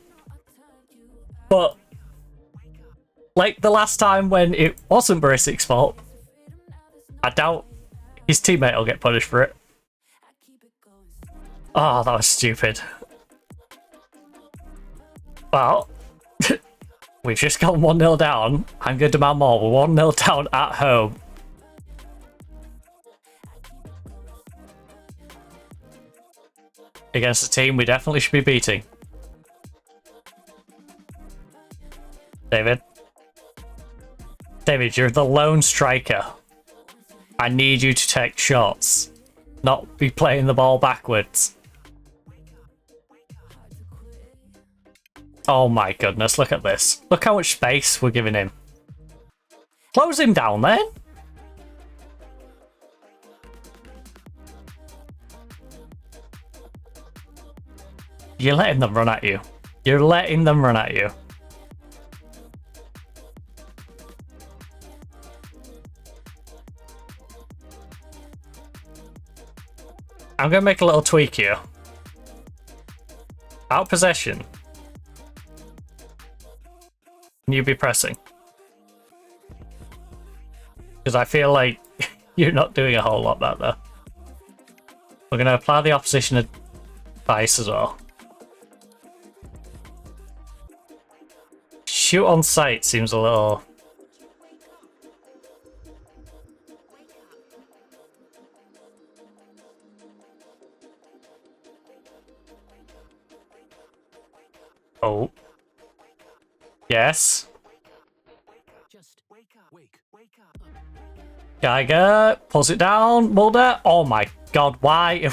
But, like the last time when it wasn't Barisic's fault, I doubt his teammate will get punished for it. Oh, that was stupid. Well, we've just gone 1-0 down. I'm going to demand more. We're 1-0 down at home. Against a team we definitely should be beating. David. David, you're the lone striker. I need you to take shots, not be playing the ball backwards. Oh my goodness, look at this. Look how much space we're giving him. Close him down then. You're letting them run at you. You're letting them run at you. I'm going to make a little tweak here. Out possession. Can you be pressing? Because I feel like You're not doing a whole lot back there. We're going to apply the opposition advice as well. Shoot on sight seems a little... Oh. Yes. Just wake up. Wake up. Geiger, pulls it down. Mulder. Oh my god, why?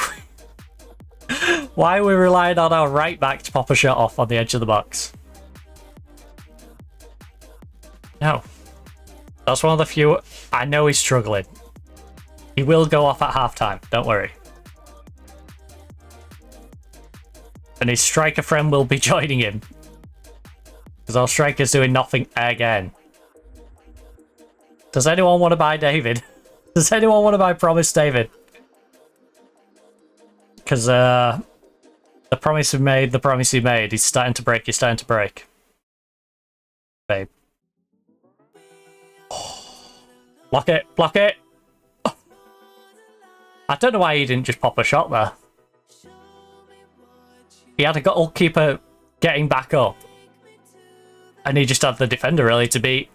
Why are we relying on our right back to pop a shot off on the edge of the box? No. That's one of the few... I know he's struggling. He will go off at halftime, don't worry. And his striker friend will be joining him. Because our striker's doing nothing again. Does anyone want to buy David? Does anyone want to buy Promise David? Because the promise we made, the promise he made, he's starting to break, he's starting to break. Babe. Block it, block it! I don't know why he didn't just pop a shot there. He had a goalkeeper getting back up. And he just had the defender really to beat.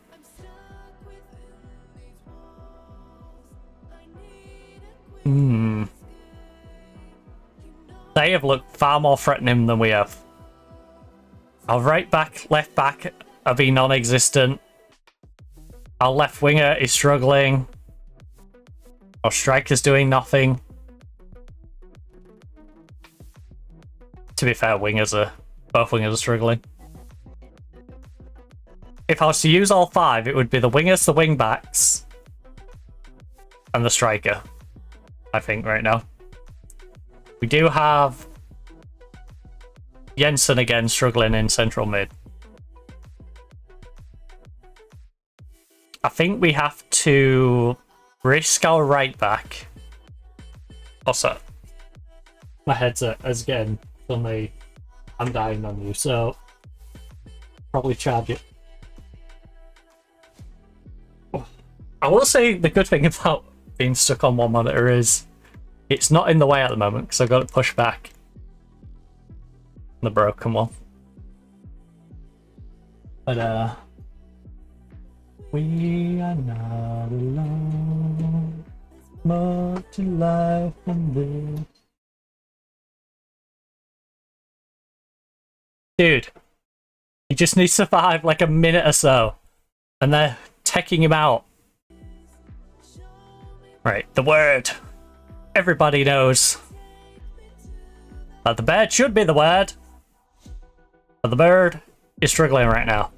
They have looked far more threatening than we have. Our right back, left back have been non-existent. Our left winger is struggling. Our striker's doing nothing. To be fair, both wingers are struggling. If I was to use all five, it would be the wingers, the wing backs, and the striker, I think, right now. We do have Jensen again struggling in central mid. I think we have to risk our right back. What's that? My headset is again suddenly I'm dying on you, so probably charge it. I will say the good thing about being stuck on one monitor is it's not in the way at the moment because I've got it pushed back. The broken one. But we are not alone. More to life than this. Dude, he just needs to survive like a minute or so. And they're taking him out. Right, the word. Everybody knows that the bird should be the word. But the bird is struggling right now.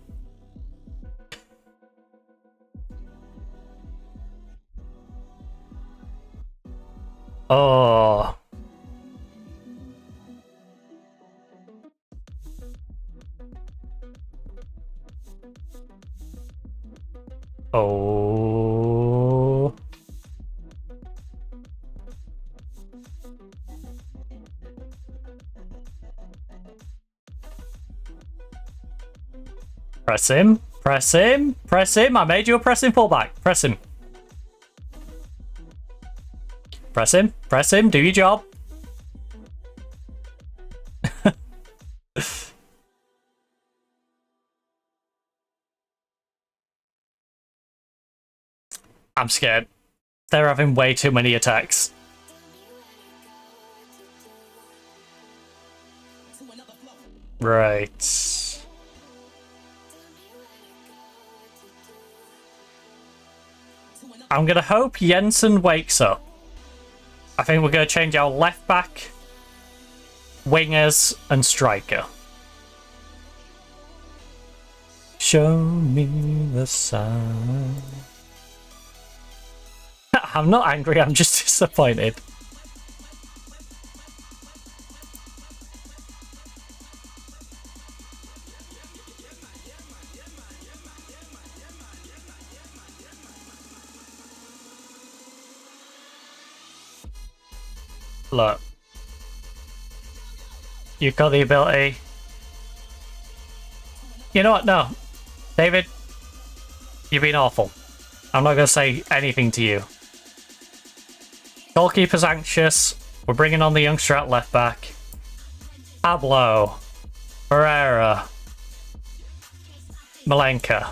Oh. Oh. Press him. Press him. Press him. I made you a pressing fullback. Press him. Press him. Press him. Do your job. I'm scared. They're having way too many attacks. Right. I'm gonna hope Jensen wakes up. I think we're gonna change our left back, wingers, and striker. Show me the sign. I'm not angry, I'm just disappointed. Look. You've got the ability. You know what? No. David, you've been awful. I'm not going to say anything to you. Goalkeeper's anxious. We're bringing on the youngster at left back. Pablo. Pereira. Malenka.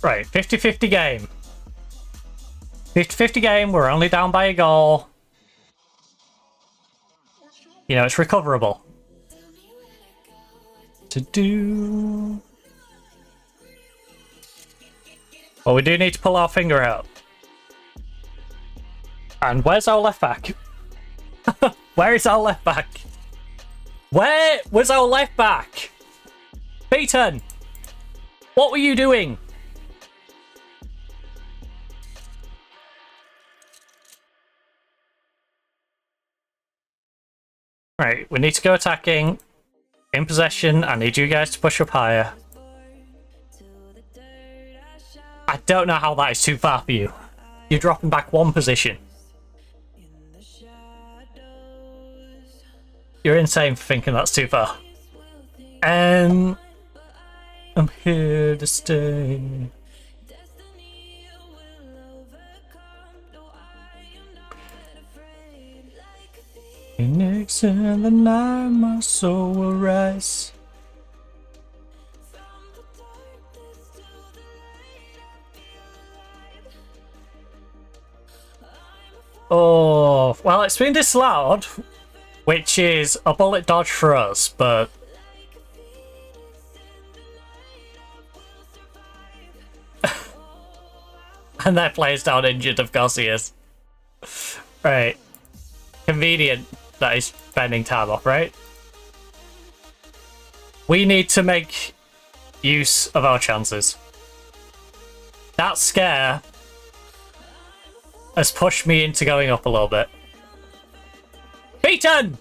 Right, 50-50 game. 50-50 game, we're only down by a goal. You know, it's recoverable. To do... Well, we do need to pull our finger out. And where's our left back? Where is our left back? Where was our left back? Beaton! What were you doing? Right, we need to go attacking. In possession, I need you guys to push up higher. I don't know how that is too far for you. You're dropping back one position. You're insane for thinking that's too far. I'm here to stay. Phoenix in the night, my soul will rise. Oh, well, it's been disallowed, which is a bullet dodge for us, but... And their player's down injured, of course he is. Right. Convenient that he's spending time off, right? We need to make use of our chances. That scare has pushed me into going up a little bit. Beaten!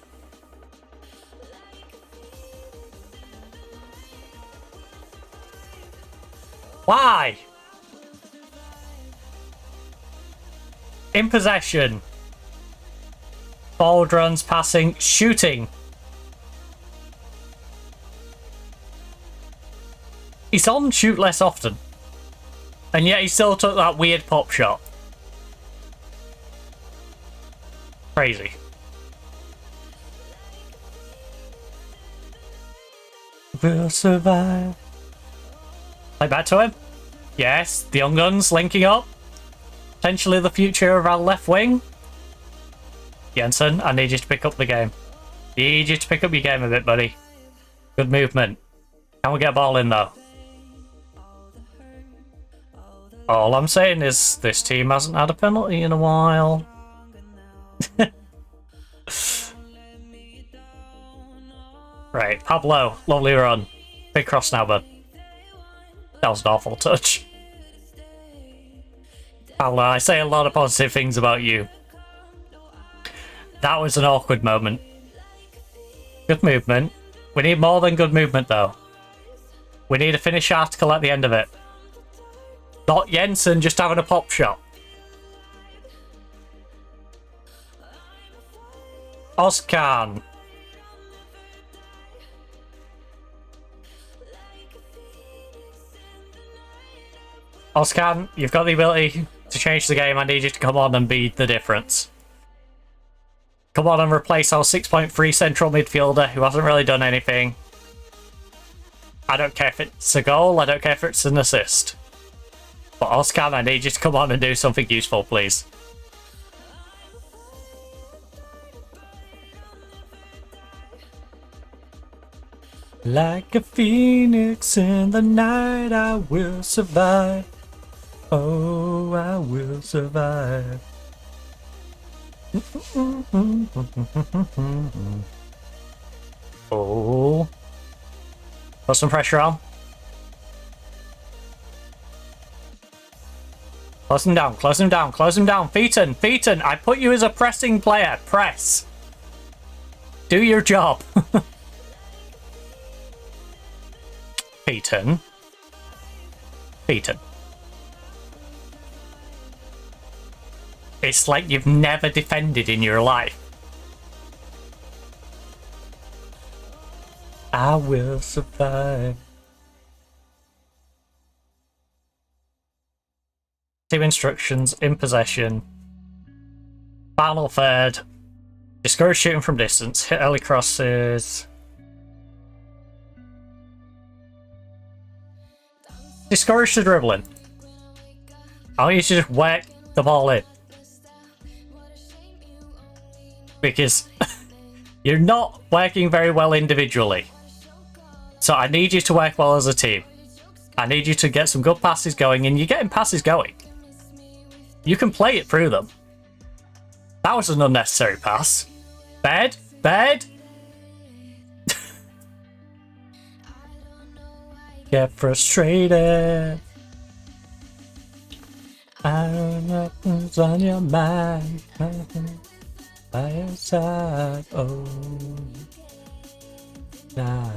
Why? In possession. Forward runs, passing, shooting. He's on shoot less often. And yet he still took that weird pop shot. Crazy. We'll survive. Play back to him. Yes, the Young Guns linking up. Potentially the future of our left wing. Jensen, I need you to pick up the game. Need you to pick up your game a bit, buddy. Good movement. Can we get a ball in, though? All I'm saying is this team hasn't had a penalty in a while. Right, Pablo, lovely run. Big cross now, bud. That was an awful touch. Pablo, I say a lot of positive things about you. That was an awkward moment. Good movement. We need more than good movement, though. We need a finish article at the end of it. Not Jensen just having a pop shot. Oscan. Oscan, you've got the ability to change the game. I need you to come on and be the difference. Come on and replace our 6.3 central midfielder who hasn't really done anything. I don't care if it's a goal, I don't care if it's an assist. But Oscan, I need you to come on and do something useful, please. Like a phoenix in the night, I will survive. Oh, I will survive. Oh. Put some pressure on. Close him down, close him down, close him down. Featon, Featon, I put you as a pressing player. Press. Do your job. Featon. Featon. It's like you've never defended in your life. I will survive. Team instructions, in possession. Final third. Discourage shooting from distance. Hit early crosses. Discourage the dribbling. I want you to just whack the ball in. Because you're not working very well individually. So I need you to work well as a team. I need you to get some good passes going, and you're getting passes going. You can play it through them. That was an unnecessary pass. Bed? Bed? Get frustrated. I don't know what's on your mind. By your side. Oh. Nah.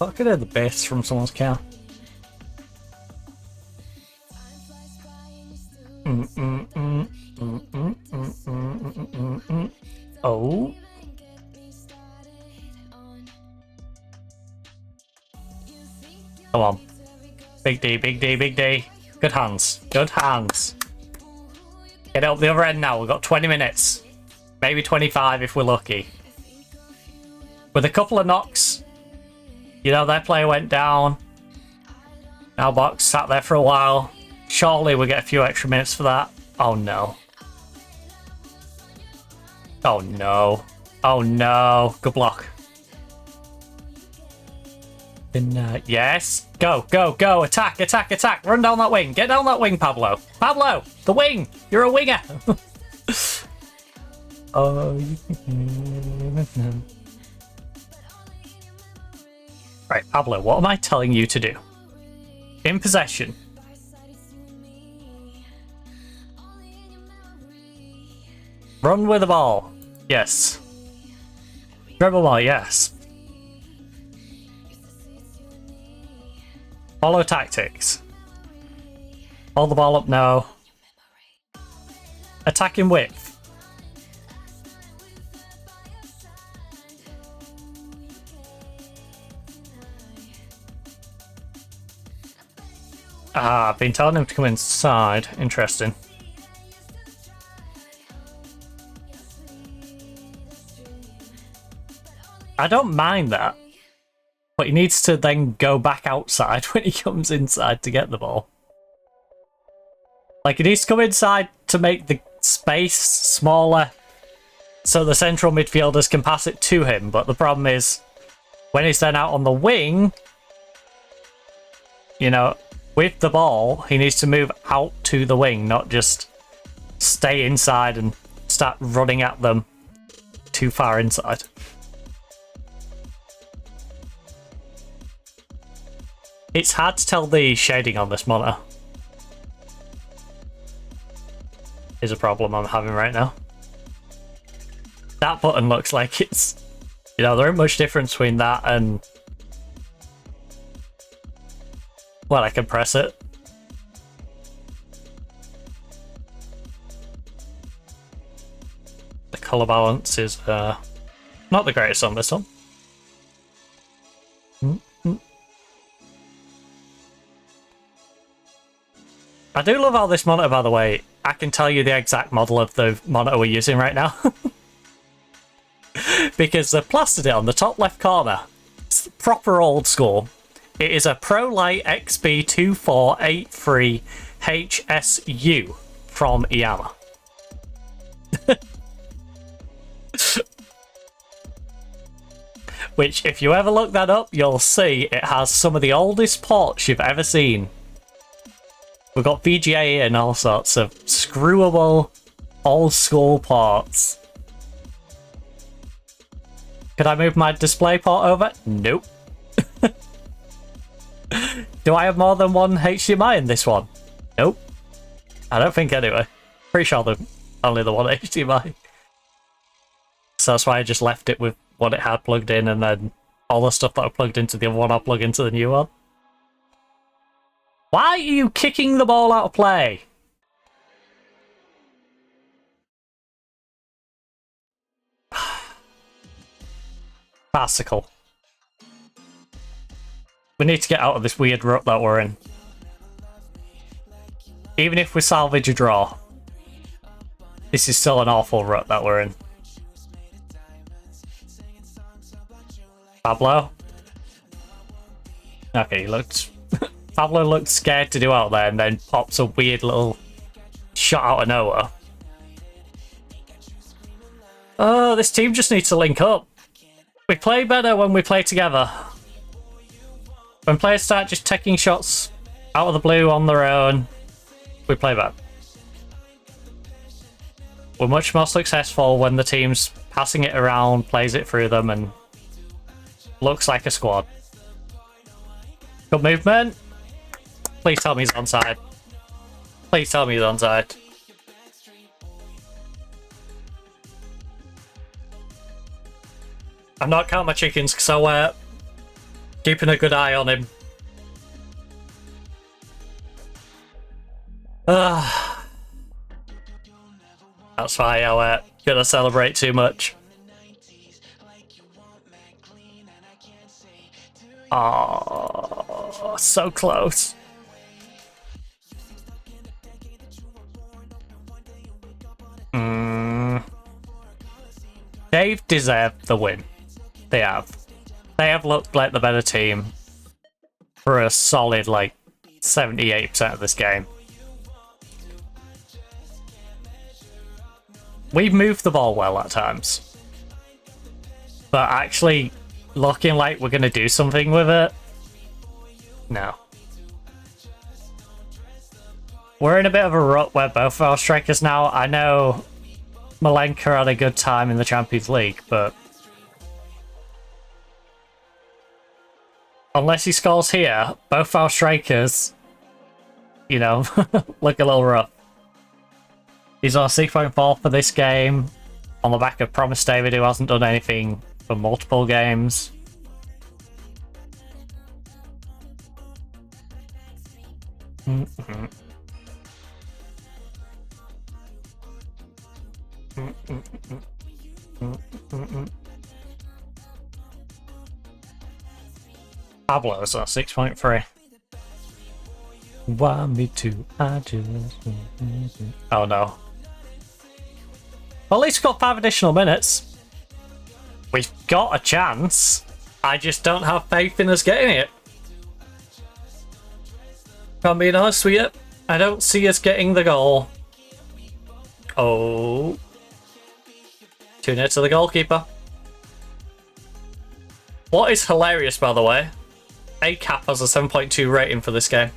I could have the best from someone's car. Oh. Come on. Big D, big D, big D. Good hands. Good hands. Get up the other end now. We've got 20 minutes. Maybe 25 if we're lucky. With a couple of knocks. You know, their player went down. Now Box sat there for a while. Surely we'll get a few extra minutes for that. Oh no. Oh no. Oh no. Good block. Yes. Go, go, go. Attack, attack, attack. Run down that wing. Get down that wing, Pablo. Pablo, the wing. You're a winger. Oh, right, Pablo, what am I telling you to do? In possession. Run with the ball. Yes. Dribble ball, yes. Follow tactics. Hold the ball up, no. Attacking width. Ah, I've been telling him to come inside. Interesting. I don't mind that. But he needs to then go back outside when he comes inside to get the ball. Like, he needs to come inside to make the space smaller so the central midfielders can pass it to him. But the problem is, when he's then out on the wing, you know, with the ball, he needs to move out to the wing, not just stay inside and start running at them too far inside. It's hard to tell the shading on this monitor. Is a problem I'm having right now. That button looks like it's, you know, there ain't much difference between that and, well, I can press it. The color balance is not the greatest on this one. I do love how this monitor, by the way, I can tell you the exact model of the monitor we're using right now. Because they've plastered it on the top left corner. It's proper old school. It is a ProLite XB2483 HSU from Iyama. Which, if you ever look that up, you'll see it has some of the oldest ports you've ever seen. We've got VGA and all sorts of screwable, old school ports. Could I move my display port over? Nope. Do I have more than one HDMI in this one? Nope. I don't think anyway. Pretty sure only the one HDMI. So that's why I just left it with what it had plugged in, and then all the stuff that I plugged into the other one I'll plug into the new one. Why are you kicking the ball out of play? Farcical. We need to get out of this weird rut that we're in. Even if we salvage a draw, this is still an awful rut that we're in. Pablo? Okay, he looked... Pablo looked scared to do out there and then pops a weird little shot out of nowhere. Oh, this team just needs to link up. We play better when we play together. When players start just taking shots out of the blue on their own, we play better. We're much more successful when the team's passing it around, plays it through them, and looks like a squad. Good movement. Please tell me he's onside. Please tell me he's onside. I'm not counting my chickens because I'm keeping a good eye on him. That's why I'm gonna celebrate too much. Oh, so close. They've deserved the win. They have. They have looked like the better team for a solid, like, 78% of this game. We've moved the ball well at times. But actually looking like we're going to do something with it? No. We're in a bit of a rut where both our strikers now... I know Malenka had a good time in the Champions League, but... unless he scores here, both our strikers, you know, look a little rough. He's on 6.4 for this game, on the back of Promise David, who hasn't done anything for multiple games. Pablo's at 6.3. Want me to? I just... oh no. Well, at least we've got 5 additional minutes. We've got a chance. I just don't have faith in us getting it. If I'm being honest with you, I don't see us getting the goal. Oh. Too near to the goalkeeper. What is hilarious, by the way, ACAP has a 7.2 rating for this game.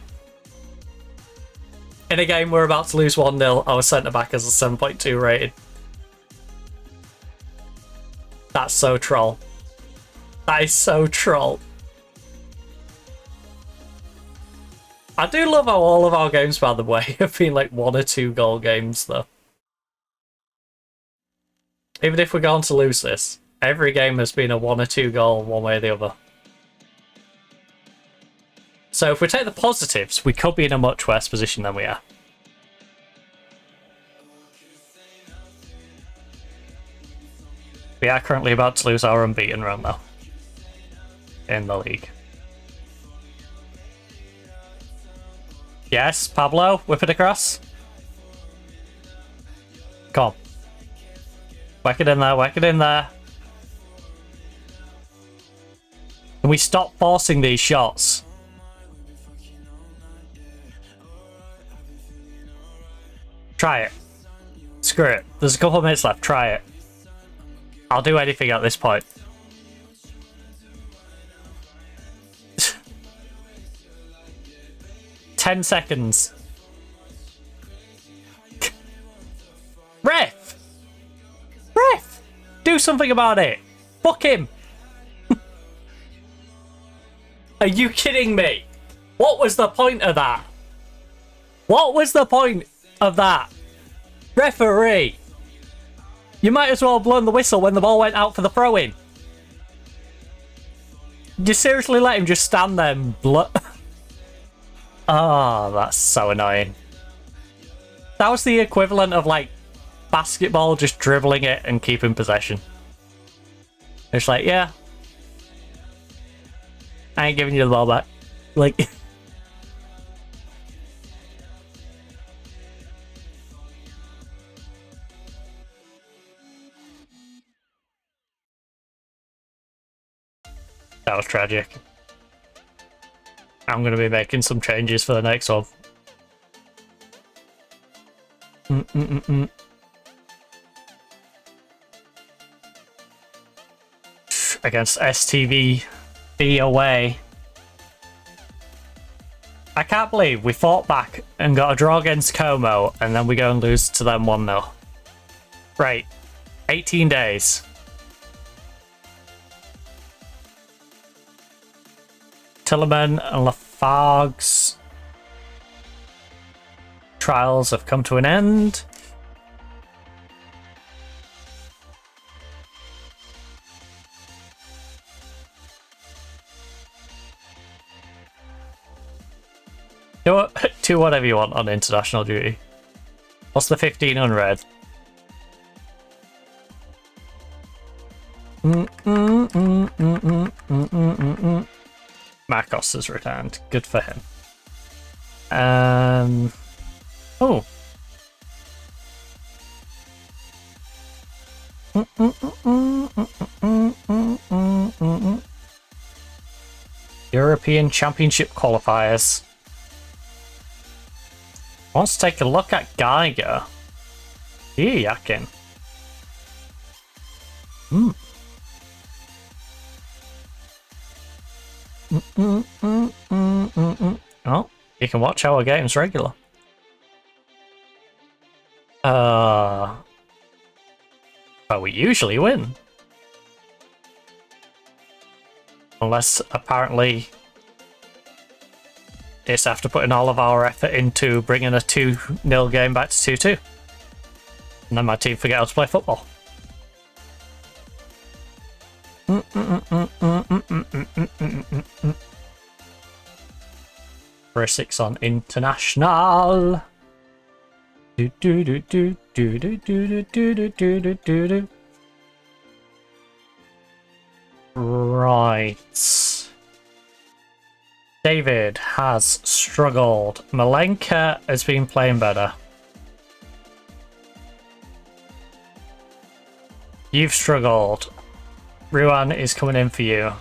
In a game we're about to lose 1-0, our centre-back has a 7.2 rating. That's so troll. That is so troll. I do love how all of our games, by the way, have been like 1 or 2 goal games, though. Even if we're going to lose this, every game has been a 1 or 2 goal, one way or the other. So if we take the positives, we could be in a much worse position than we are. We are currently about to lose our unbeaten run, though, in the league. Yes, Pablo, whip it across. Come on. Whack it in there, whack it in there. Can we stop forcing these shots? Try it. Screw it. There's a couple of minutes left. Try it. I'll do anything at this point. "10 seconds. Ref! Ref! Do something about it! fuck him! Are you kidding me? What was the point of that? What was the point of that? Referee! You might as well have blown the whistle when the ball went out for the throw-in. You seriously let him just stand there and Oh, that's so annoying. That was the equivalent of, like, basketball, just dribbling it and keeping possession. It's like, yeah. I ain't giving you the ball back. Like... That was tragic. I'm going to be making some changes for the next one. Against STV be away. I can't believe we fought back and got a draw against Como and then we go and lose to them 1-0. Right. 18 days. Tilleman and Lafargue's trials have come to an end. Do whatever you want on international duty. What's the 15 unread? Marcos has returned. Good for him. Oh. European Championship qualifiers. Let's take a look at Geiger. Here, Yakin. Oh, you can watch our games regular. But we usually win. Unless, apparently, it's after putting all of our effort into bringing a 2-0 game back to 2-2. And then my team forget how to play football. For a 6 on international. Right. David has struggled. Malenka has been playing better. You've struggled. Ruan is coming in for you.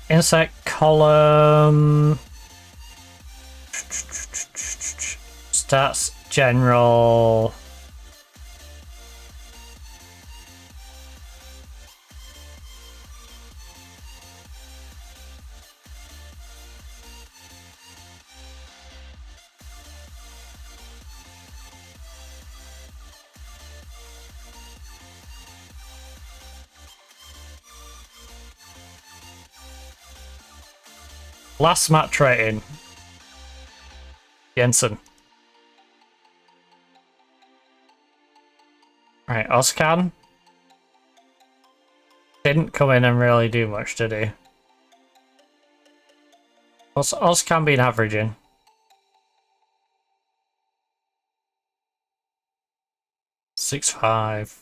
Insect column. Stats general. Last match rating. Jensen. Right, Oscan. Didn't come in and really do much, did he? What's Oscan been averaging? .65.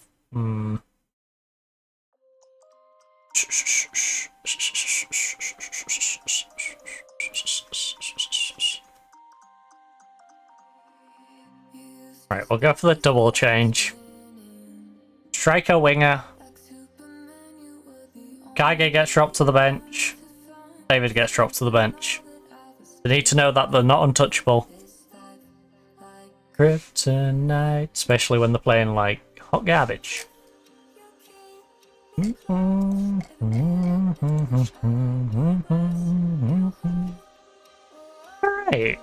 Right, we'll go for the double change. Striker, winger. Kage gets dropped to the bench. David gets dropped to the bench. They need to know that they're not untouchable. Kryptonite, especially when they're playing like hot garbage. Alright.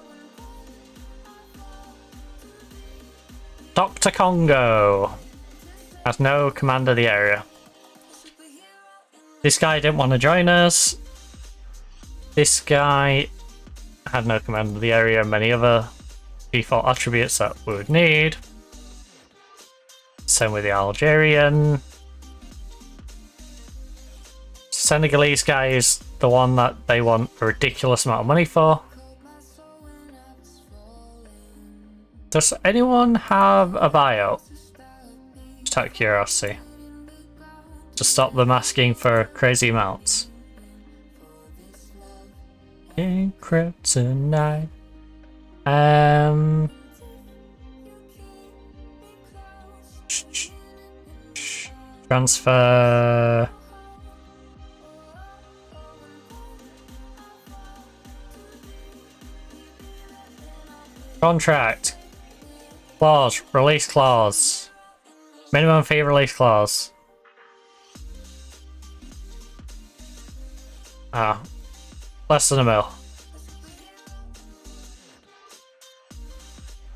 Dr. Congo has no command of the area. This guy didn't want to join us. This guy had no command of the area and many other default attributes that we would need. Same with the Algerian. Senegalese guy is the one that they want a ridiculous amount of money for. Does anyone have a bio? Just out of curiosity. To stop them asking for crazy amounts. In kryptonite. Transfer. Contract. Clause. Release clause. Minimum fee release clause. Ah. Less than a mil.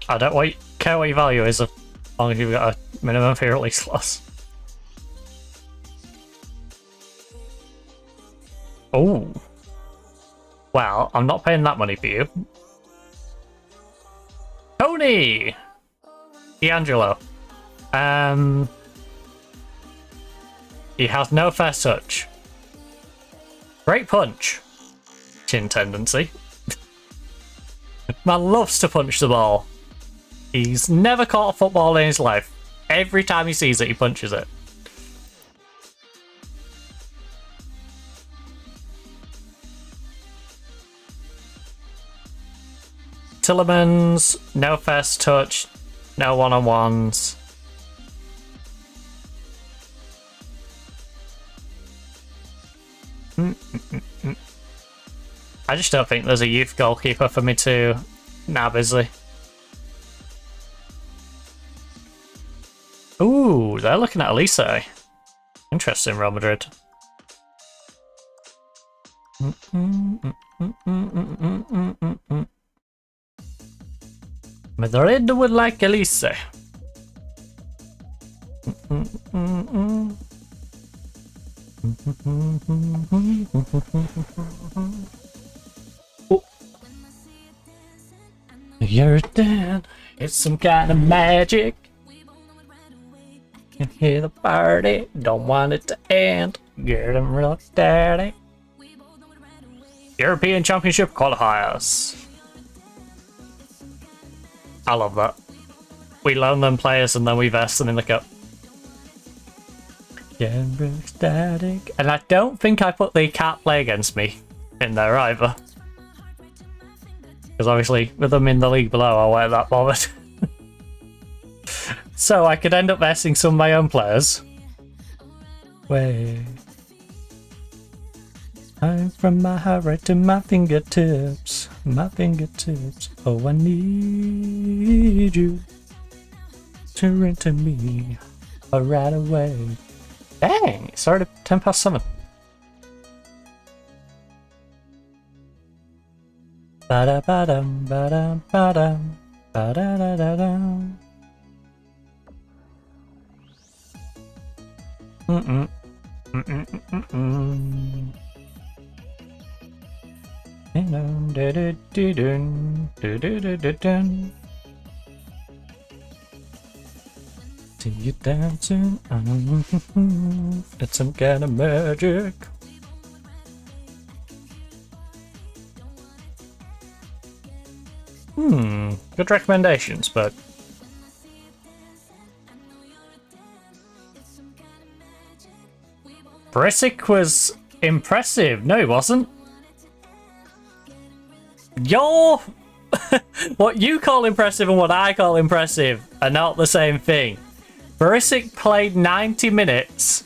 I don't care what your value is as long as you've got a minimum fee release clause. Oh. Well, I'm not paying that money for you. Tony! D'Angelo. He has no first touch. Great punch. Chin tendency. Man loves to punch the ball. He's never caught a football in his life. Every time he sees it, he punches it. Tillemans, no first touch, no one-on-ones. I just don't think there's a youth goalkeeper for me to nab, is there? Ooh, they're looking at Elise. Interesting, Real Madrid. Madrid would like Elise. Oh. You're dead. It's some kind of magic. Can hear the party. Don't want it to end. Get them real dirty. European Championship qualifiers. I love that. We loan them players and then we vest them in the cup. Yeah, real ecstatic. And I don't think I put the can't play against me in there either. Because obviously, with them in the league below, I weren't that bothered. So I could end up vesting some of my own players. Wait. I'm from my heart right to my fingertips. My fingertips. Oh, I need you to run to me right away. Dang, it's already 10 past 7. Ba-da-ba-dum, ba-dum, ba-dum, ba-da-da-da-dum. Mm-mm. Mm-mm-mm-mm. See you dancing, it's some kind of magic. Good recommendations, but Barisic was impressive. No, he wasn't. What you call impressive and what I call impressive are not the same thing. Barisic played 90 minutes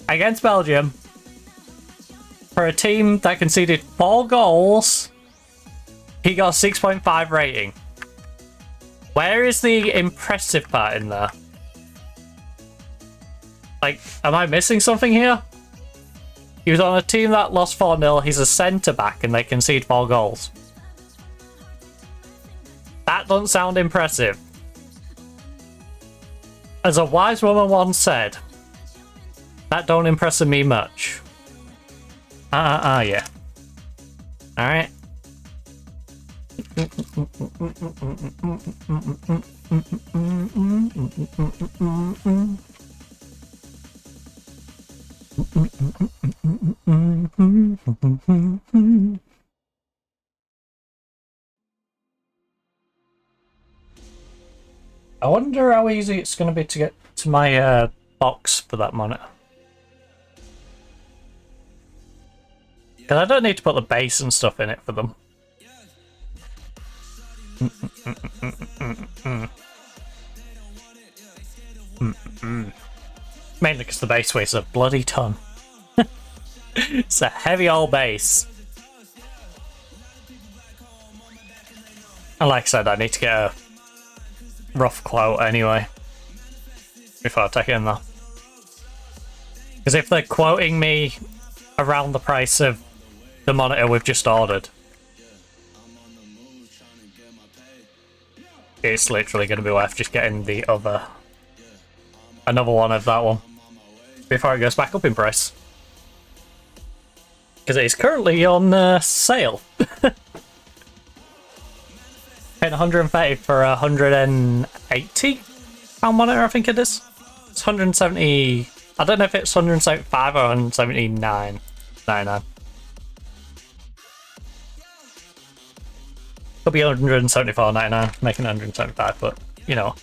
against Belgium for a team that conceded 4 goals. He got a 6.5 rating. Where is the impressive part in there? Like, am I missing something here? He was on a team that lost 4-0. He's a centre-back and they concede 4 goals. That doesn't sound impressive. As a wise woman once said, that don't impress me much. Yeah. Alright. I wonder how easy it's going to be to get to my box for that monitor. Because I don't need to put the bass and stuff in it for them. Mainly because the bass weighs a bloody ton. It's a heavy old bass. And like I said, I need to get a rough quote anyway before I take it in there. Because if they're quoting me around the price of the monitor we've just ordered, it's literally going to be worth just getting the another one of that one before it goes back up in price. Because it is currently on sale. Paying 130 for a £180 monitor, I think it is. It's 170. I don't know if it's 175 or 179.99. Could be 174.99, making 175, but you know.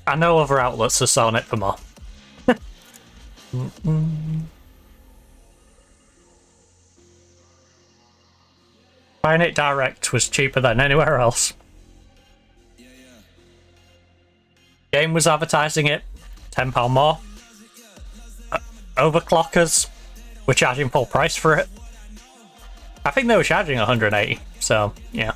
I know other outlets are selling it for more. Buying it direct was cheaper than anywhere else. Game was advertising it, £10 more. Overclockers were charging full price for it. I think they were charging 180, so yeah.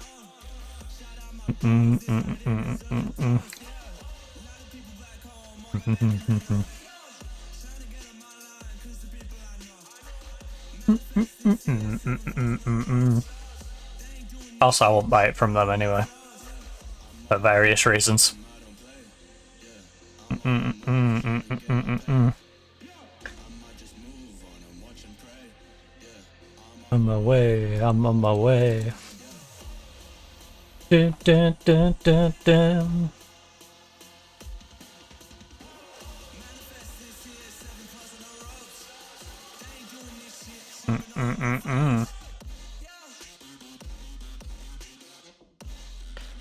Also, I won't buy it from them anyway, for various reasons. I'm away, I'm on my way. Dun, dun, dun, dun, dun.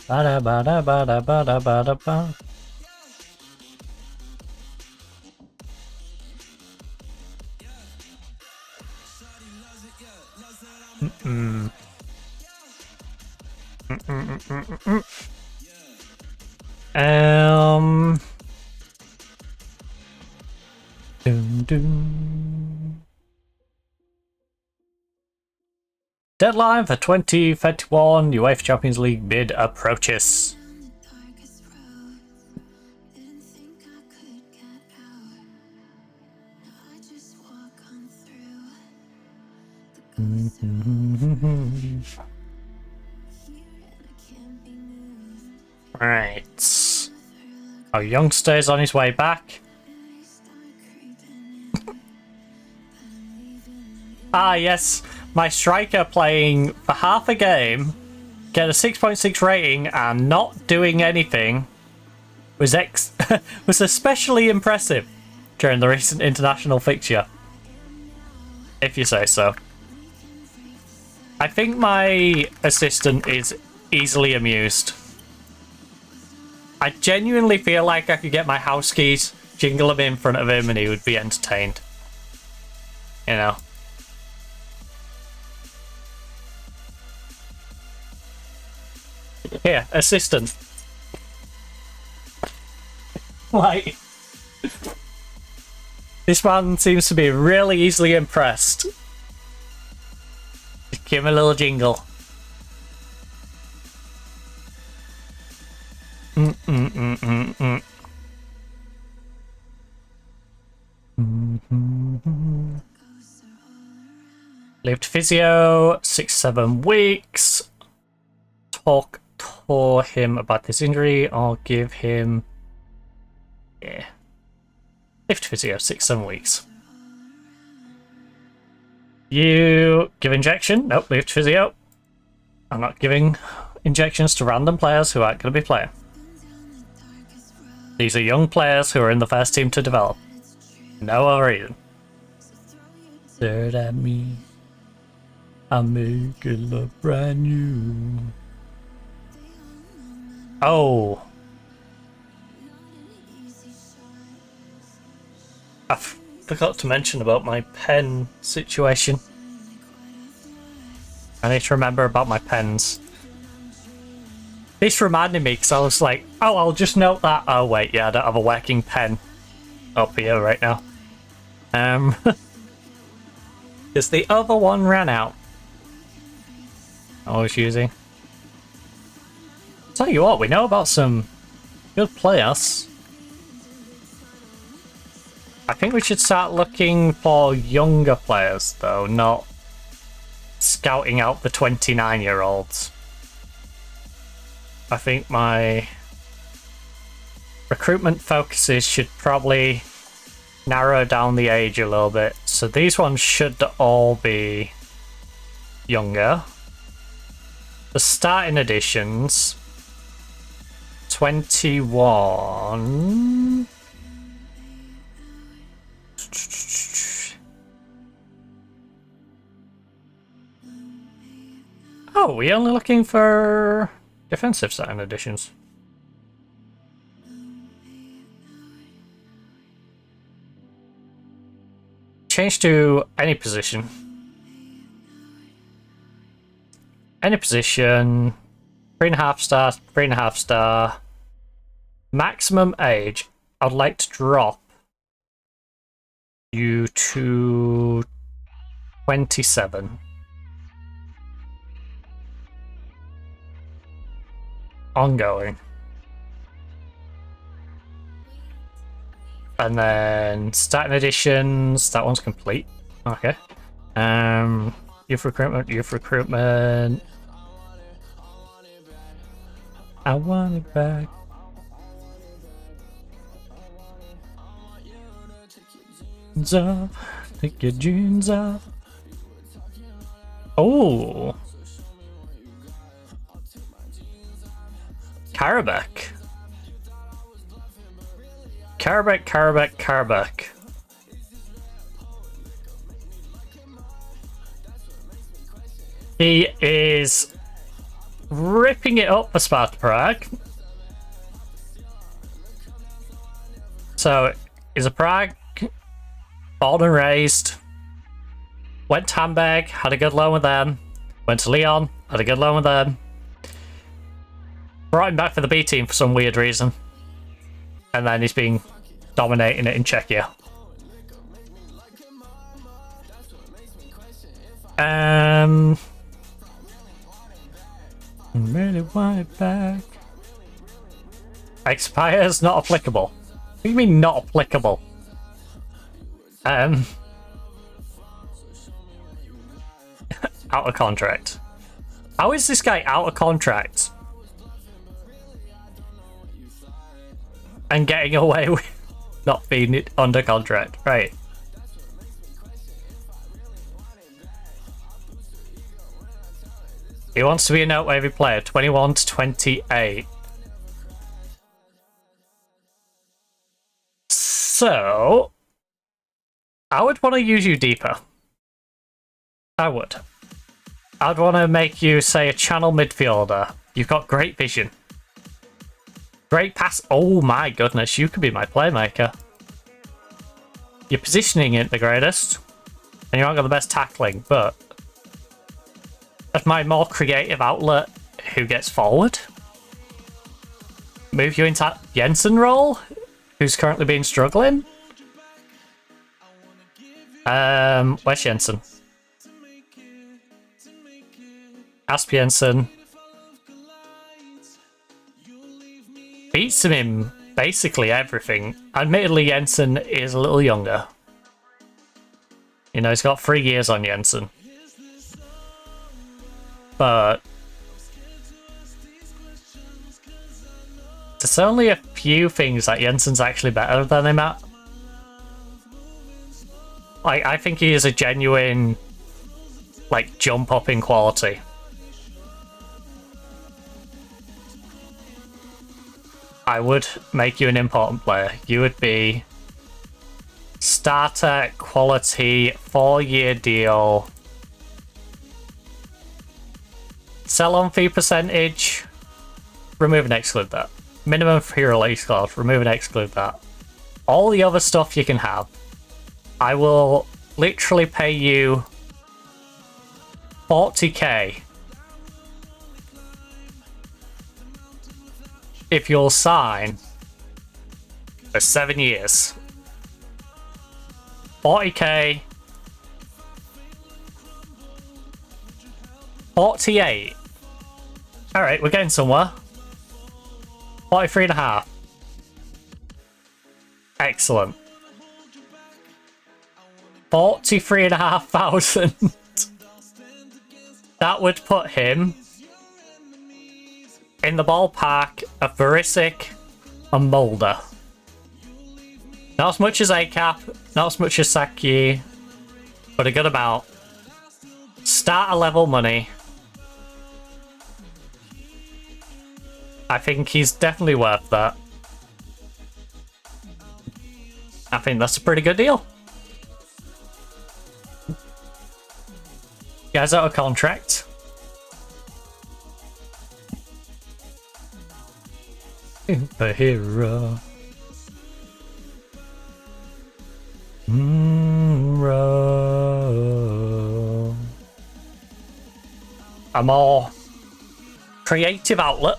Bada bada bada bada bada ba. Dun, dun. Deadline for 2021 UEFA Champions League bid approaches. Right. Our youngster is on his way back. Ah, yes. My striker playing for half a game, get a 6.6 rating and not doing anything was was especially impressive during the recent international fixture. If you say so. I think my assistant is easily amused. I genuinely feel like I could get my house keys, jingle them in front of him, and he would be entertained. You know. Here, assistant. Like, this man seems to be really easily impressed. Just give him a little jingle. Lived physio 6-7 weeks. Talk to him about this injury. I'll give him, yeah, lived physio 6-7 weeks. You give injection? Nope, lived physio. I'm not giving injections to random players who aren't going to be playing. These are young players who are in the first team to develop. No other reason. Stared at me. I'm making love brand new. Oh. I forgot to mention about my pen situation. I need to remember about my pens. This reminded me because I was like, oh, I'll just note that. Oh, wait, yeah, I don't have a working pen up here right now. Because the other one ran out. I was using. Tell you what, we know about some good players. I think we should start looking for younger players, though, not scouting out the 29-year-olds. I think my recruitment focuses should probably narrow down the age a little bit. So these ones should all be younger. The starting editions, 21. Oh, we're only looking for defensive starting editions. Change to any position. Any position. 3.5 star, 3.5 star. Maximum age, I'd like to drop you to 27. Ongoing. And then starting editions, that one's complete. Okay. Youth recruitment. I want it back. Take your jeans off. Oh. Karabakh. He is ripping it up for Sparta Prague. So, he's a Prague, born and raised, went to Hamburg, had a good loan with them, went to Lyon, had a good loan with them, brought him back for the B team for some weird reason, and then he's been dominating it in Czechia. Really want it back. Expires not applicable. What do you mean not applicable? Out of contract. How is this guy out of contract? And getting away with not being under contract, right? He wants to be a noteworthy player, 21 to 28. So, I would want to use you deeper. I would. I'd want to make you, say, a channel midfielder. You've got great vision. Great pass. Oh my goodness, you could be my playmaker. Your positioning ain't the greatest. And you aren't got the best tackling, but as my more creative outlet, who gets forward? Move you into Jensen role, who's currently been struggling. Where's Jensen? Asp Jensen. beats him in basically everything. Admittedly, Jensen is a little younger. You know, he's got 3 years on Jensen. But there's only a few things that Jensen's actually better than him at. I think he is a genuine, like, jump up in quality. I would make you an important player. You would be starter, quality, 4-year deal, sell on fee percentage, remove and exclude that. Minimum free release clause, remove and exclude that. All the other stuff you can have. I will literally pay you 40k if you'll sign for 7 years. 40k. 48. Alright, we're getting somewhere. 43.5. Excellent. 43,500. That would put him in the ballpark of Barisic and Mulder. Not as much as ACAP, not as much as Saki, but a good amount. Starter level money. I think he's definitely worth that. I think that's a pretty good deal. Guy's out of contract. Superhero. A more creative outlet.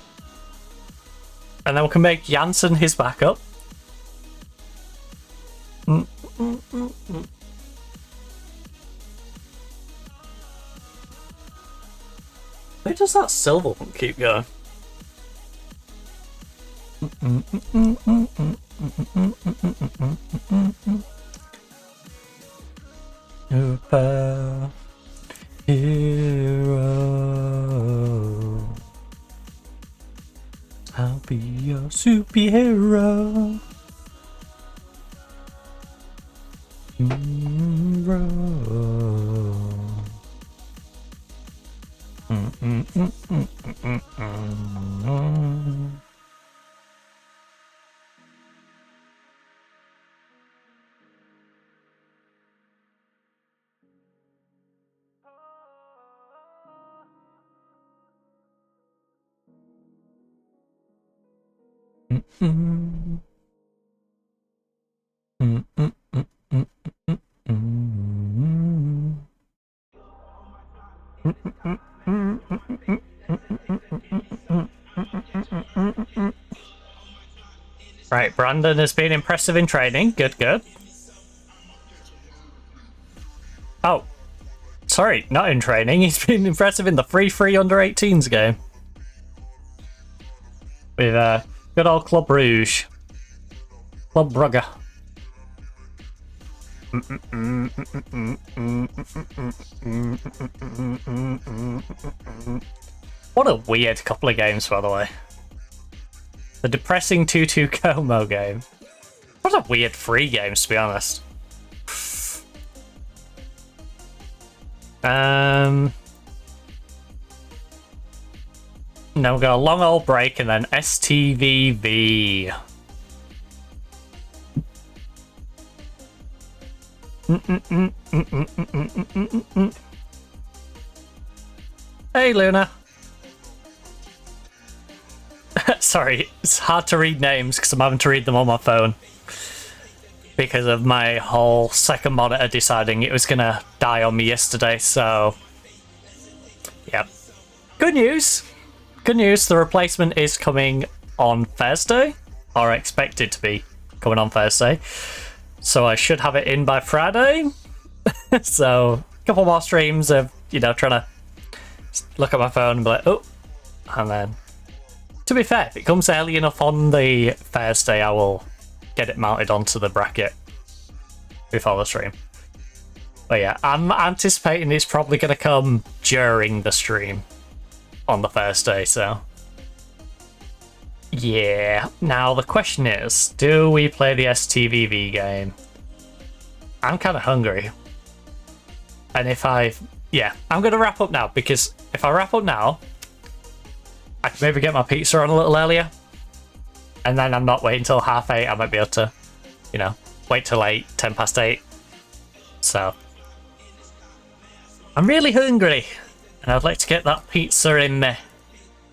And then we can make Janssen his backup. Where does that silver one keep going? Superhero. I'll be your superhero. Right, Brandon has been impressive in training. Good, good. Oh, sorry, not in training. He's been impressive in the 3-3 under-18s game. With good old Club Rouge. Club Brugge. What a weird couple of games, by the way. The depressing 2-2 Como game. What a weird 3 games, to be honest. Now we've got a long old break and then STVV. Hey, Luna. Sorry, it's hard to read names because I'm having to read them on my phone. Because of my whole second monitor deciding it was going to die on me yesterday, so... Yep. Good news! Good news, the replacement is coming on Thursday, or expected to be coming on Thursday. So I should have it in by Friday. So, a couple more streams of, you know, trying to look at my phone and be like, oh, and then... To be fair, if it comes early enough on the Thursday, I will get it mounted onto the bracket before the stream. But yeah, I'm anticipating it's probably going to come during the stream on the Thursday, so... Yeah. Now, the question is, do we play the STVV game? I'm kind of hungry. And if yeah, I'm going to wrap up now, because if I wrap up now, I can maybe get my pizza on a little earlier. And then I'm not waiting until 8:30. I might be able to, you know, wait till 8, 10 past 8. So, I'm really hungry. And I'd like to get that pizza in me.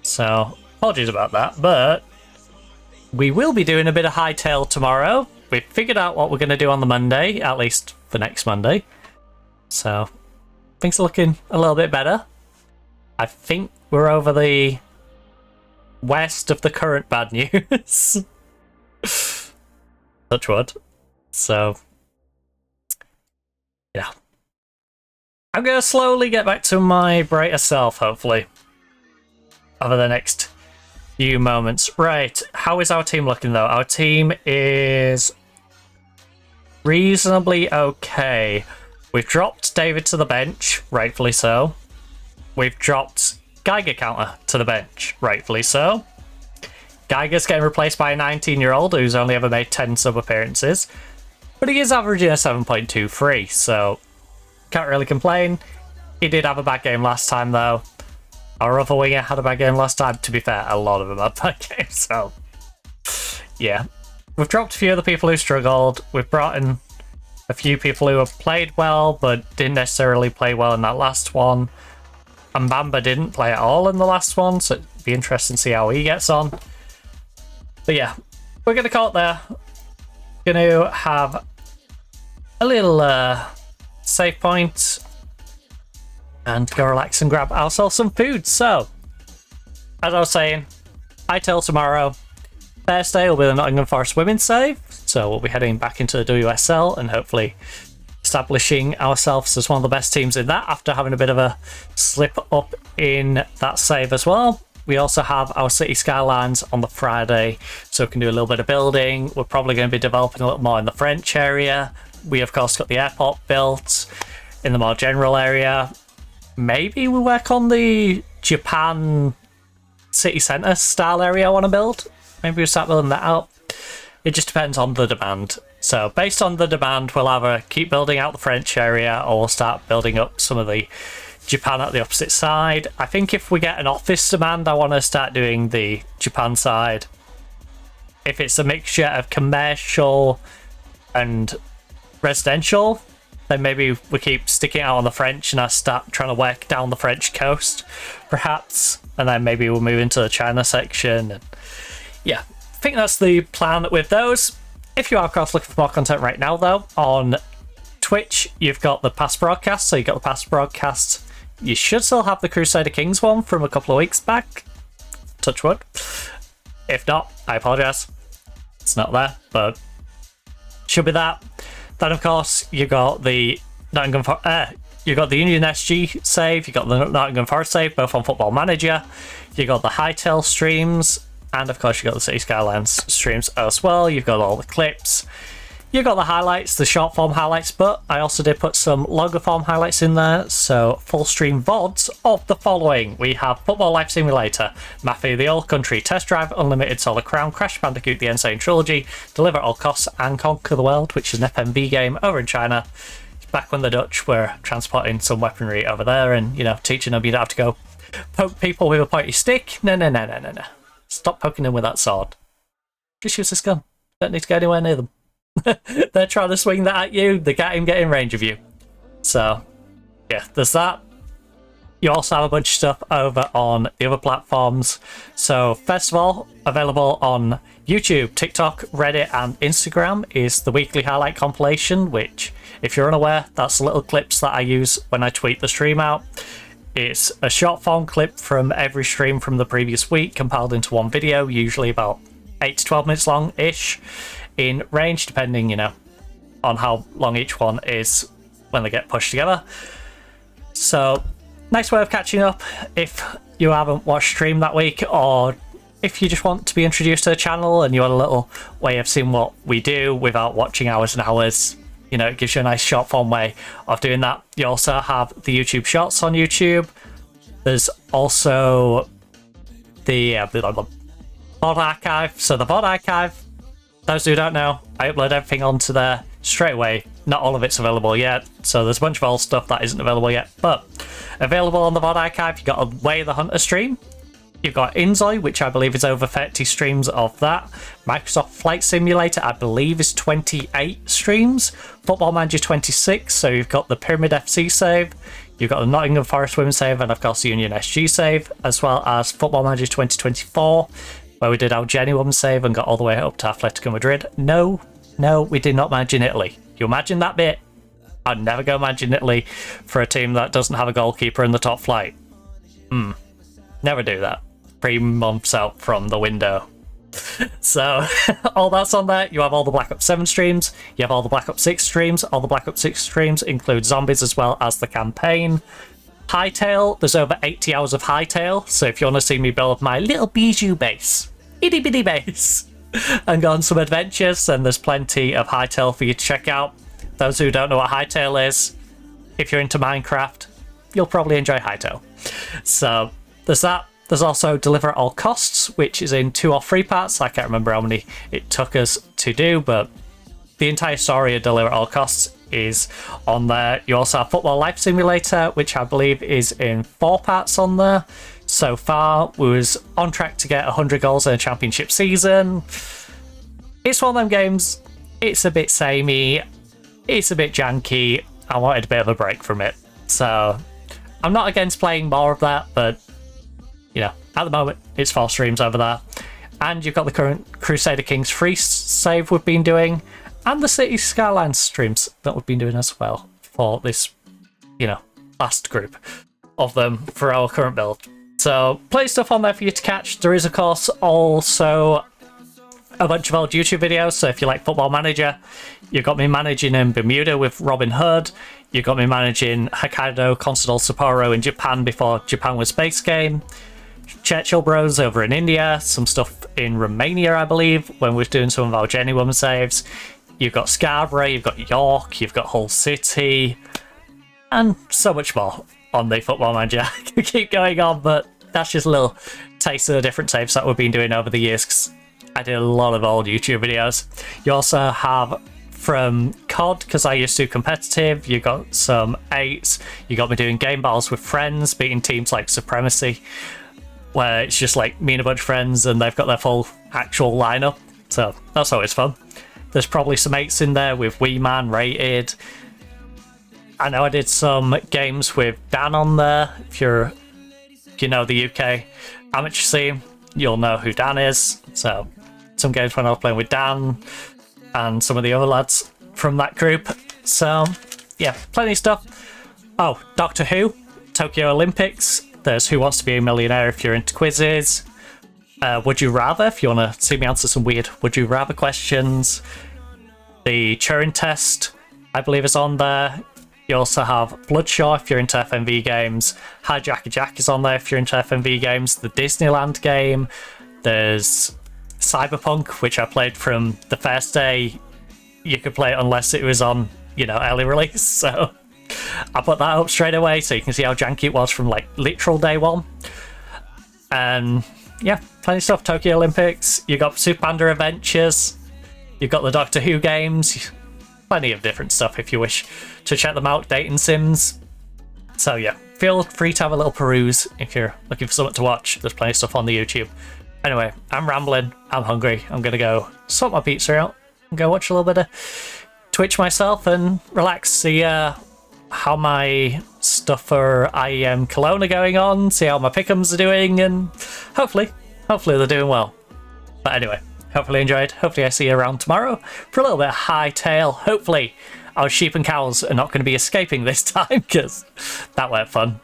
So, apologies about that, but we will be doing a bit of hightail tomorrow. We've figured out what we're going to do on the Monday, at least for next Monday. So, things are looking a little bit better. I think we're over the west of the current bad news. Touch wood. So, yeah. I'm going to slowly get back to my brighter self, hopefully, over the next few moments. Right, how is our team looking, though? Our team is reasonably okay. We've dropped David to the bench, rightfully so. We've dropped Geiger Counter to the bench, rightfully so. Geiger's getting replaced by a 19-year-old who's only ever made 10 sub-appearances, but he is averaging a 7.23, so can't really complain. He did have a bad game last time, though. Our other winger had a bad game last time. To be fair, a lot of them had bad games, so yeah. We've dropped a few of the people who struggled. We've brought in a few people who have played well, but didn't necessarily play well in that last one. And Bamba didn't play at all in the last one, so it'd be interesting to see how he gets on. But yeah, we're going to call it there. Going to have a little save point and go relax and grab ourselves some food. So, as I was saying, I tell tomorrow. Thursday will be the Nottingham Forest women's save, so we'll be heading back into the WSL and hopefully establishing ourselves as one of the best teams in that after having a bit of a slip up in that save as well. We also have our City Skylines on the Friday, so we can do a little bit of building. We're probably going to be developing a little more in the French area. We, of course, got the airport built in the more general area. Maybe we work on the Japan city centre style area I want to build. Maybe we'll start building that out. It just depends on the demand. So based on the demand, we'll either keep building out the French area or we'll start building up some of the Japan at the opposite side. I think if we get an office demand, I want to start doing the Japan side. If it's a mixture of commercial and residential, then maybe we keep sticking out on the French and I start trying to work down the French coast, perhaps. And then maybe we'll move into the China section. And yeah, I think that's the plan with those. If you are, of course, looking for more content right now, though, on Twitch, you've got the past broadcast. So you've got the past broadcast. You should still have the Crusader Kings one from a couple of weeks back. Touch wood. If not, I apologise. It's not there, but should be that. Then, of course, you got the you got the Union SG save. You got the Nottingham Forest save, both on Football Manager. You got the Hightail streams. And of course, you've got the City Skylines streams as well. You've got all the clips. You've got the highlights, the short form highlights, but I also did put some longer form highlights in there. So, full stream VODs of the following. We have Football Life Simulator, Mafia the Old Country, Test Drive, Unlimited Solar Crown, Crash Bandicoot the Insane Trilogy, Deliver at All Costs, and Conquer the World, which is an FMV game over in China. It's back when the Dutch were transporting some weaponry over there and, you know, teaching them you don't have to go poke people with a pointy stick. No. Stop poking them with that sword. Just use this gun. Don't need to go anywhere near them. They're trying to swing that at you. They can't even get in range of you. So, yeah, there's that. You also have a bunch of stuff over on the other platforms. So, first of all, available on YouTube, TikTok, Reddit, and Instagram is the weekly highlight compilation, which, if you're unaware, that's little clips that I use when I tweet the stream out. It's a short form clip from every stream from the previous week compiled into one video, usually about 8 to 12 minutes long-ish in range, depending, you know, on how long each one is when they get pushed together. So, nice way of catching up if you haven't watched stream that week or if you just want to be introduced to the channel and you want a little way of seeing what we do without watching hours and hours, you know, it gives you a nice short form way of doing that. You also have the YouTube Shorts on YouTube. There's also the VOD archive. So the VOD archive, those who don't know, I upload everything onto there straight away. Not all of it's available yet, so there's a bunch of old stuff that isn't available yet, but available on the VOD archive. You've got a Way the Hunter stream. You've got Inzoi, which I believe is over 30 streams of that. Microsoft Flight Simulator, I believe, is 28 streams. Football Manager 26, so you've got the Pyramid FC save. You've got the Nottingham Forest Women's save, and of course the Union SG save, as well as Football Manager 2024, where we did our Jenny Women's save and got all the way up to Atletico Madrid. No, we did not manage in Italy. You imagine that bit? I'd never go manage in Italy for a team that doesn't have a goalkeeper in the top flight. Never do that. 3 months out from the window. So all that's on there. You have all the Black Ops 7 streams. You have all the Black Ops 6 streams. All the Black Ops 6 streams include zombies as well as the campaign. Hightail, there's over 80 hours of Hightail. So if you want to see me build my little bijou base, itty bitty base, and go on some adventures, then there's plenty of Hightail for you to check out. Those who don't know what Hightail is, if you're into Minecraft, you'll probably enjoy Hightail. So there's that. There's also Deliver at All Costs, which is in 2 or 3 parts. I can't remember how many it took us to do, but the entire story of Deliver at All Costs is on there. You also have Football Life Simulator, which I believe is in 4 parts on there. So far, we was on track to get 100 goals in a championship season. It's one of them games, it's a bit samey, it's a bit janky. I wanted a bit of a break from it. So I'm not against playing more of that, but you know, at the moment, it's 4 streams over there. And you've got the current Crusader Kings free save we've been doing, and the City Skylines streams that we've been doing as well for this, you know, last group of them for our current build. So, plenty of stuff on there for you to catch. There is, of course, also a bunch of old YouTube videos. So if you like Football Manager, you've got me managing in Bermuda with Robin Hood. You've got me managing Hokkaido Constable Sapporo in Japan before Japan was Space Game. Churchill Bros over in India, some stuff in Romania, I believe, when we're doing some of our Jenny Woman saves. You've got Scarborough, you've got York, you've got Hull City, and so much more on the Football Manager. I could keep going on, but that's just a little taste of the different saves that we've been doing over the years, because I did a lot of old YouTube videos. You also have from COD, because I used to do competitive, you got some 8s, you got me doing game battles with friends, beating teams like Supremacy, where it's just like me and a bunch of friends and they've got their full actual lineup, so that's always fun. There's probably some 8s in there with Wee Man, Rated. I know I did some games with Dan on there. If you know the UK amateur scene, you'll know who Dan is. So some games when I was playing with Dan and some of the other lads from that group. So yeah, plenty of stuff. Oh, Doctor Who, Tokyo Olympics. There's Who Wants to Be a Millionaire if you're into quizzes. Would You Rather, if you want to see me answer some weird Would You Rather questions. The Turing Test, I believe, is on there. You also have Bloodshot if you're into FMV games. Hijacker Jack is on there if you're into FMV games. The Disneyland game. There's Cyberpunk, which I played from the first day. You could play it unless it was on, you know, early release. So I put that up straight away so you can see how janky it was from like literal day one. And yeah, plenty of stuff. Tokyo Olympics. You got Super Panda Adventures. You've got the Doctor Who games. Plenty of different stuff if you wish to check them out. Dating sims. So yeah, feel free to have a little peruse if you're looking for something to watch. There's plenty of stuff on the YouTube. Anyway, I'm rambling. I'm hungry. I'm gonna go sort my pizza out and go watch a little bit of Twitch myself and relax. See how my stuff for IEM Cologne are going on. See how my pick'ems are doing, and hopefully they're doing well. But anyway, hopefully you enjoyed. Hopefully I see you around tomorrow for a little bit of Hightail. Hopefully our sheep and cows are not going to be escaping this time, because that weren't fun.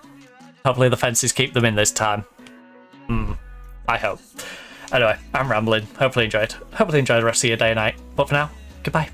Hopefully the fences keep them in this time. I hope. Anyway, I'm rambling. Hopefully you enjoyed. Hopefully you enjoy the rest of your day and night. But for now, goodbye.